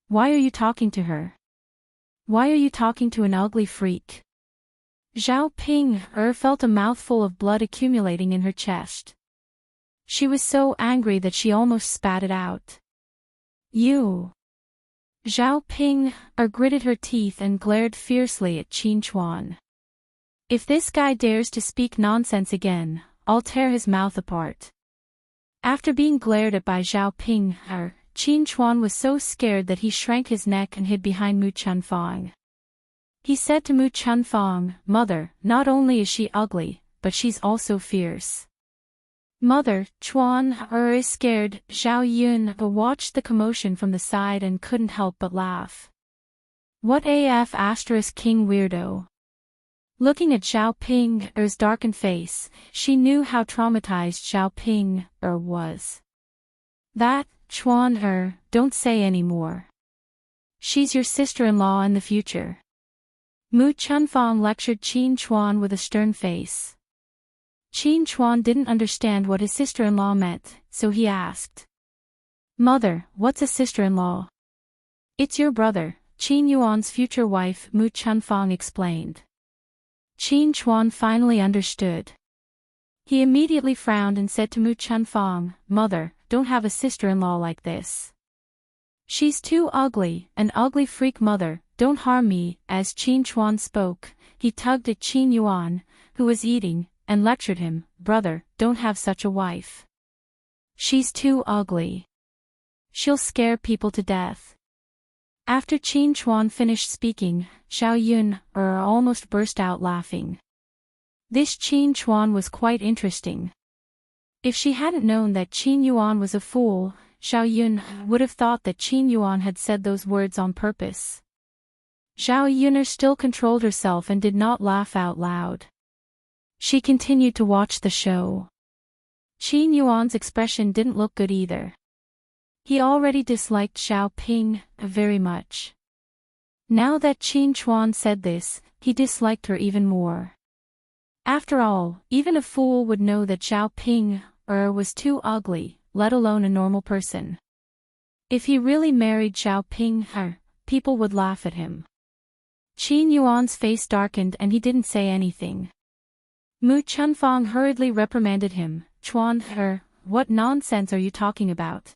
Why are you talking to her? Why are you talking to an ugly freak? Zhao Ping felt a mouthful of blood accumulating in her chest. She was so angry that she almost spat it out. You. Zhao Ping gritted her teeth and glared fiercely at Qin Chuan. If this guy dares to speak nonsense again, I'll tear his mouth apart. After being glared at by Zhao Ping, Qin Chuan was so scared that he shrank his neck and hid behind Mu Chunfang. He said to Mu Chunfang, Mother, not only is she ugly, but she's also fierce. Mother, Chuan is scared. Zhao Yun watched the commotion from the side and couldn't help but laugh. What AF * king weirdo. Looking at Zhao Ping's darkened face, she knew how traumatized Zhao Ping was. That, Chuan don't say any more. She's your sister-in-law in the future. Mu Chunfang lectured Qin Chuan with a stern face. Qin Chuan didn't understand what his sister-in-law meant, so he asked. Mother, what's a sister-in-law? It's your brother, Qin Yuan's future wife, Mu Chunfang explained. Qin Chuan finally understood. He immediately frowned and said to Mu Chunfang, Mother, don't have a sister-in-law like this. She's too ugly, an ugly freak. Mother, don't harm me. As Qin Chuan spoke, he tugged at Qin Yuan, who was eating, and lectured him, Brother, don't have such a wife. She's too ugly. She'll scare people to death. After Qin Chuan finished speaking, Zhao Yun almost burst out laughing. This Qin Chuan was quite interesting. If she hadn't known that Qin Yuan was a fool, Zhao Yun would have thought that Qin Yuan had said those words on purpose. Zhao Yun still controlled herself and did not laugh out loud. She continued to watch the show. Qin Yuan's expression didn't look good either. He already disliked Zhao Ping very much. Now that Qin Chuan said this, he disliked her even more. After all, even a fool would know that Zhao Ping was too ugly, let alone a normal person. If he really married Zhao Ping, people would laugh at him. Qin Yuan's face darkened and he didn't say anything. Mu Chunfang hurriedly reprimanded him. Chuan, what nonsense are you talking about?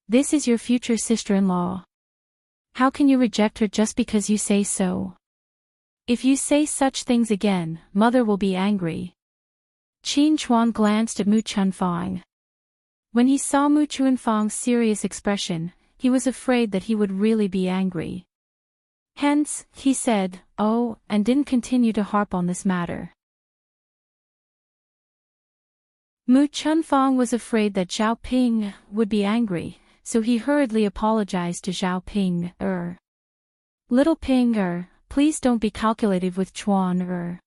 This is your future sister-in-law. How can you reject her just because you say so? If you say such things again, Mother will be angry. Qin Chuan glanced at Mu Chunfang. When he saw Mu Chunfang's serious expression, he was afraid that he would really be angry. Hence, he said, oh, and didn't continue to harp on this matter. Mu Chunfang was afraid that Zhao Ping would be angry, so he hurriedly apologized to Zhao Ping. Little Ping, please don't be calculative with Chuan.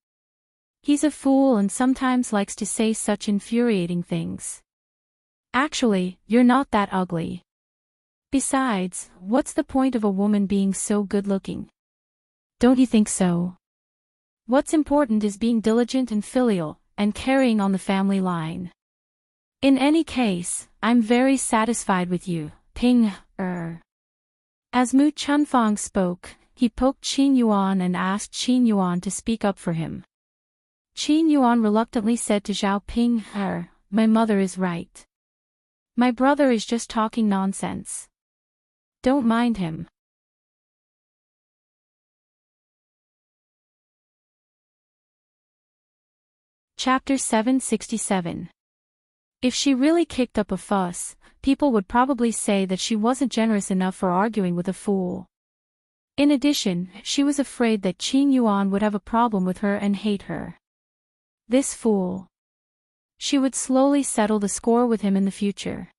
He's a fool and sometimes likes to say such infuriating things. Actually, you're not that ugly. Besides, what's the point of a woman being so good-looking? Don't you think so? What's important is being diligent and filial, and carrying on the family line. In any case, I'm very satisfied with you, Ping. As Mu Chunfang spoke, he poked Qin Yuan and asked Qin Yuan to speak up for him. Qin Yuan reluctantly said to Zhao Ping, my mother is right. My brother is just talking nonsense. Don't mind him. Chapter 767. If she really kicked up a fuss, people would probably say that she wasn't generous enough for arguing with a fool. In addition, she was afraid that Qin Yuan would have a problem with her and hate her. This fool. She would slowly settle the score with him in the future.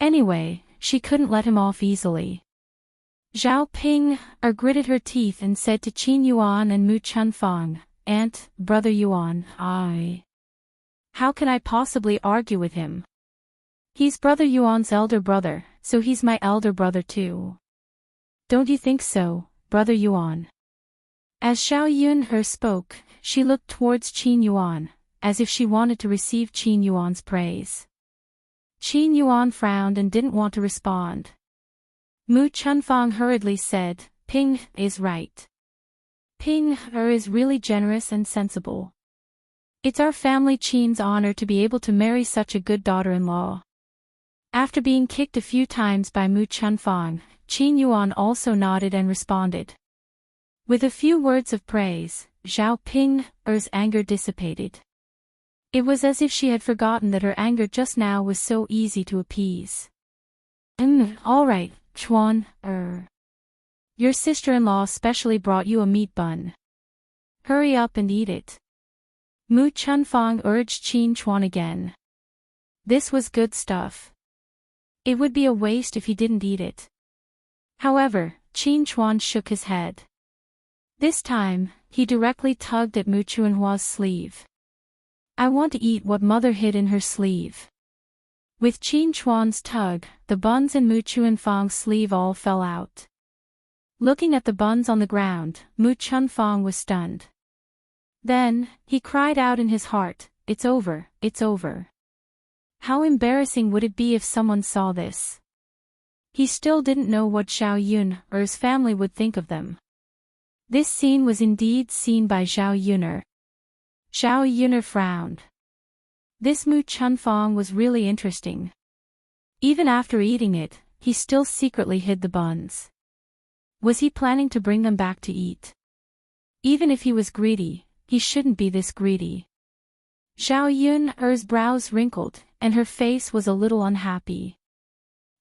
Anyway, she couldn't let him off easily. Zhao Ping gritted her teeth and said to Qin Yuan and Mu Chunfang, Aunt, Brother Yuan, how can I possibly argue with him? He's Brother Yuan's elder brother, so he's my elder brother too. Don't you think so, Brother Yuan? As Zhao Yun spoke, she looked towards Qin Yuan, as if she wanted to receive Qin Yuan's praise. Qin Yuan frowned and didn't want to respond. Mu Chunfang hurriedly said, Ping is right. Ping is really generous and sensible. It's our family Qin's honor to be able to marry such a good daughter-in-law. After being kicked a few times by Mu Chunfang, Qin Yuan also nodded and responded. With a few words of praise, Zhao Ping's anger dissipated. It was as if she had forgotten that her anger just now was so easy to appease. All right, Chuan, your sister-in-law specially brought you a meat bun. Hurry up and eat it. Mu Chunfang urged Qin Chuan again. This was good stuff. It would be a waste if he didn't eat it. However, Qin Chuan shook his head. This time, he directly tugged at Mu Chunhua's sleeve. I want to eat what mother hid in her sleeve. With Qin Chuan's tug, the buns in Mu Chunfang's sleeve all fell out. Looking at the buns on the ground, Mu Chunfang was stunned. Then, he cried out in his heart, it's over, it's over. How embarrassing would it be if someone saw this? He still didn't know what Zhao Yun or his family would think of them. This scene was indeed seen by Zhao Yun'er. Zhao Yun'er frowned. This Mu Chunfang was really interesting. Even after eating it, he still secretly hid the buns. Was he planning to bring them back to eat? Even if he was greedy, he shouldn't be this greedy. Zhao Yun'er's brows wrinkled, and her face was a little unhappy.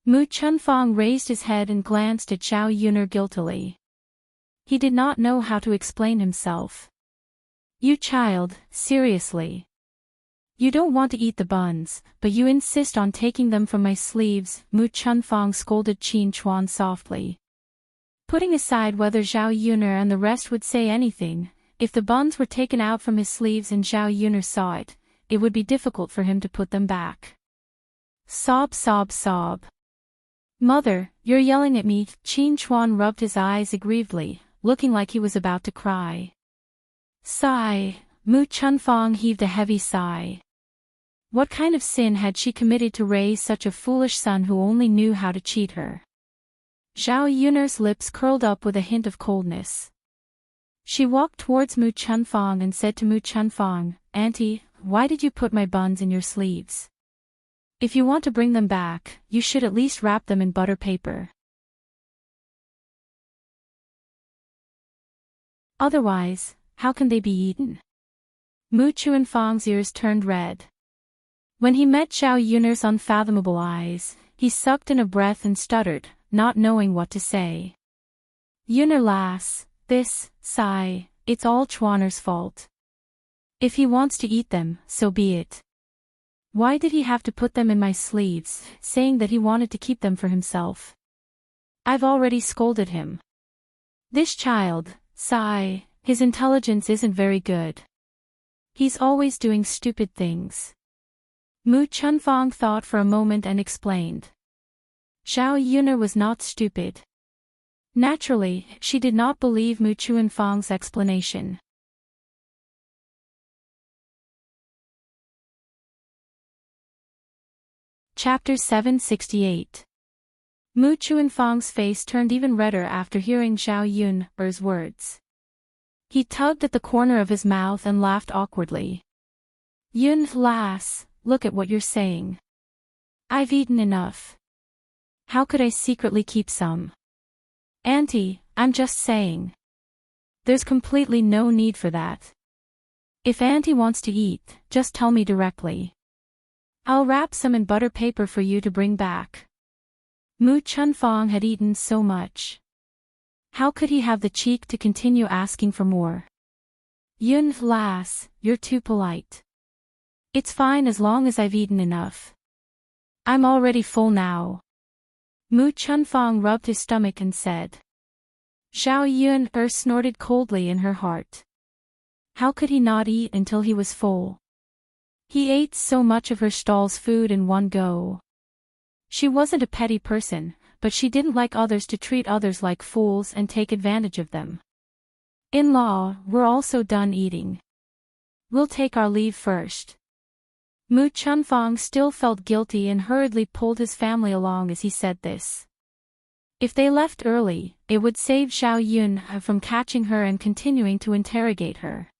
Mu Chunfang raised his head and glanced at Zhao Yun'er guiltily. He did not know how to explain himself. You child, seriously. You don't want to eat the buns, but you insist on taking them from my sleeves, Mu Chunfang scolded Qin Chuan softly. Putting aside whether Zhao Yun'er and the rest would say anything, if the buns were taken out from his sleeves and Zhao Yun'er saw it, it would be difficult for him to put them back. Sob, sob, sob. Mother, you're yelling at me. Qin Chuan rubbed his eyes aggrievedly, looking like he was about to cry. Sigh. Mu Chunfang heaved a heavy sigh. What kind of sin had she committed to raise such a foolish son who only knew how to cheat her? Zhao Yun'er's lips curled up with a hint of coldness. She walked towards Mu Chunfang and said to Mu Chunfang, Auntie, why did you put my buns in your sleeves? If you want to bring them back, you should at least wrap them in butter paper. Otherwise, how can they be eaten? Mu Chunfang's ears turned red. When he met Zhao Yun'er's unfathomable eyes, he sucked in a breath and stuttered, not knowing what to say. Yun'er lass, sigh, it's all Chuaner's fault. If he wants to eat them, so be it. Why did he have to put them in my sleeves, saying that he wanted to keep them for himself? I've already scolded him. This child, sigh, his intelligence isn't very good. He's always doing stupid things. Mu Chunfang thought for a moment and explained. Zhao Yun'er was not stupid. Naturally, she did not believe Mu Chunfang's explanation. Chapter 768. Mu Chunfang's face turned even redder after hearing Zhao Yun'er's words. He tugged at the corner of his mouth and laughed awkwardly. Yun lass, look at what you're saying. I've eaten enough. How could I secretly keep some? Auntie, I'm just saying. There's completely no need for that. If Auntie wants to eat, just tell me directly. I'll wrap some in butter paper for you to bring back. Mu Chunfang had eaten so much. How could he have the cheek to continue asking for more? Yun lass, you're too polite. It's fine as long as I've eaten enough. I'm already full now. Mu Chunfang rubbed his stomach and said. Zhao Yun'er snorted coldly in her heart. How could he not eat until he was full? He ate so much of her stall's food in one go. She wasn't a petty person, but she didn't like others to treat others like fools and take advantage of them. In-law, we're also done eating. We'll take our leave first. Mu Chunfang still felt guilty and hurriedly pulled his family along as he said this. If they left early, it would save Xiao Yun from catching her and continuing to interrogate her.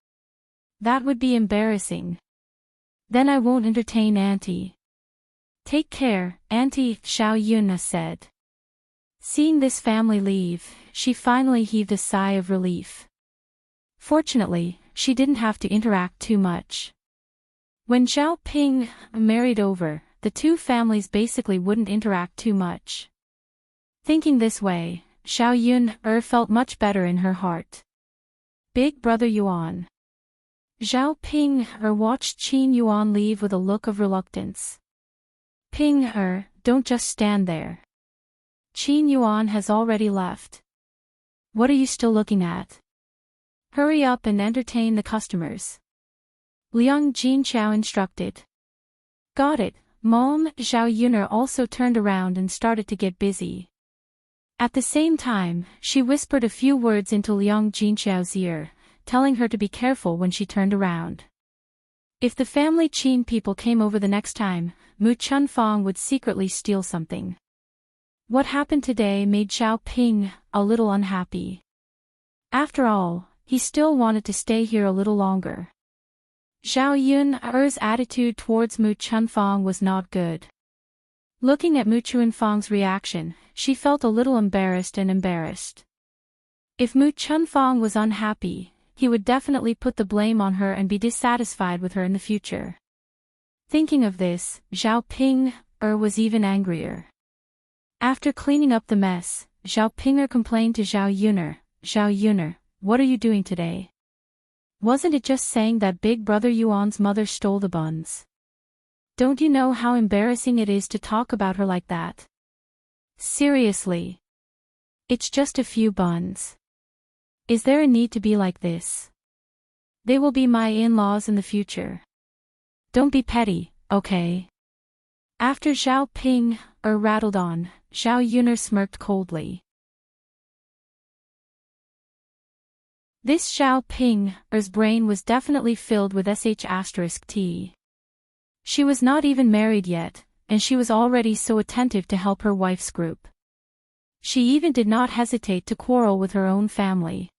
That would be embarrassing. Then I won't entertain Auntie. Take care, Auntie, Xiao Yun said. Seeing this family leave, she finally heaved a sigh of relief. Fortunately, she didn't have to interact too much. When Xiao Ping married over, the two families basically wouldn't interact too much. Thinking this way, Xiao Yun felt much better in her heart. Big brother Yuan. Xiao Ping watched Qin Yuan leave with a look of reluctance. Ping don't just stand there. Qin Yuan has already left. What are you still looking at? Hurry up and entertain the customers. Liang Jinqiao instructed. Got it, Mom. Xiao Yun also turned around and started to get busy. At the same time, she whispered a few words into Liang Jinqiao's ear, telling her to be careful when she turned around. If the family Qin people came over the next time, Mu Chunfang would secretly steal something. What happened today made Xiao Ping a little unhappy. After all, he still wanted to stay here a little longer. Xiao Yun's attitude towards Mu Chunfang was not good. Looking at Mu Chunfang's reaction, she felt a little embarrassed. If Mu Chunfang was unhappy, he would definitely put the blame on her and be dissatisfied with her in the future. Thinking of this, Xiao Ping was even angrier. After cleaning up the mess, Xiao Ping complained to Xiao Yun, what are you doing today? Wasn't it just saying that big brother Yuan's mother stole the buns? Don't you know how embarrassing it is to talk about her like that? Seriously. It's just a few buns. Is there a need to be like this? They will be my in-laws in the future. Don't be petty, okay? After Xiao Ping rattled on, Xiao Yun smirked coldly. This Xiao Ping's brain was definitely filled with **T. She was not even married yet, and she was already so attentive to help her wife's group. She even did not hesitate to quarrel with her own family.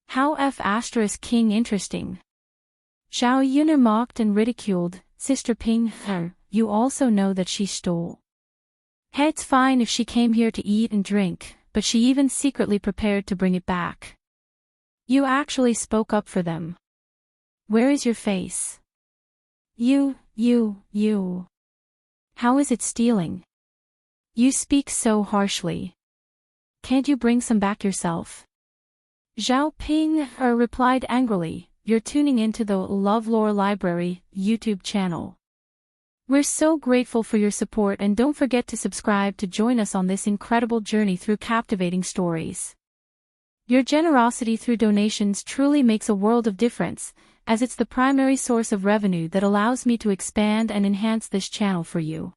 How **King interesting. Xiao Yun mocked and ridiculed, Sister Ping, you also know that she stole. Hey, it's fine if she came here to eat and drink, but she even secretly prepared to bring it back. You actually spoke up for them. Where is your face? You. How is it stealing? You speak so harshly. Can't you bring some back yourself? Xiao Ping replied angrily, you're tuning into the LoveLore Library YouTube channel. We're so grateful for your support and don't forget to subscribe to join us on this incredible journey through captivating stories. Your generosity through donations truly makes a world of difference, as it's the primary source of revenue that allows me to expand and enhance this channel for you.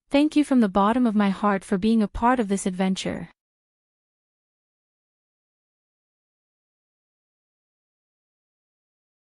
Thank you from the bottom of my heart for being a part of this adventure.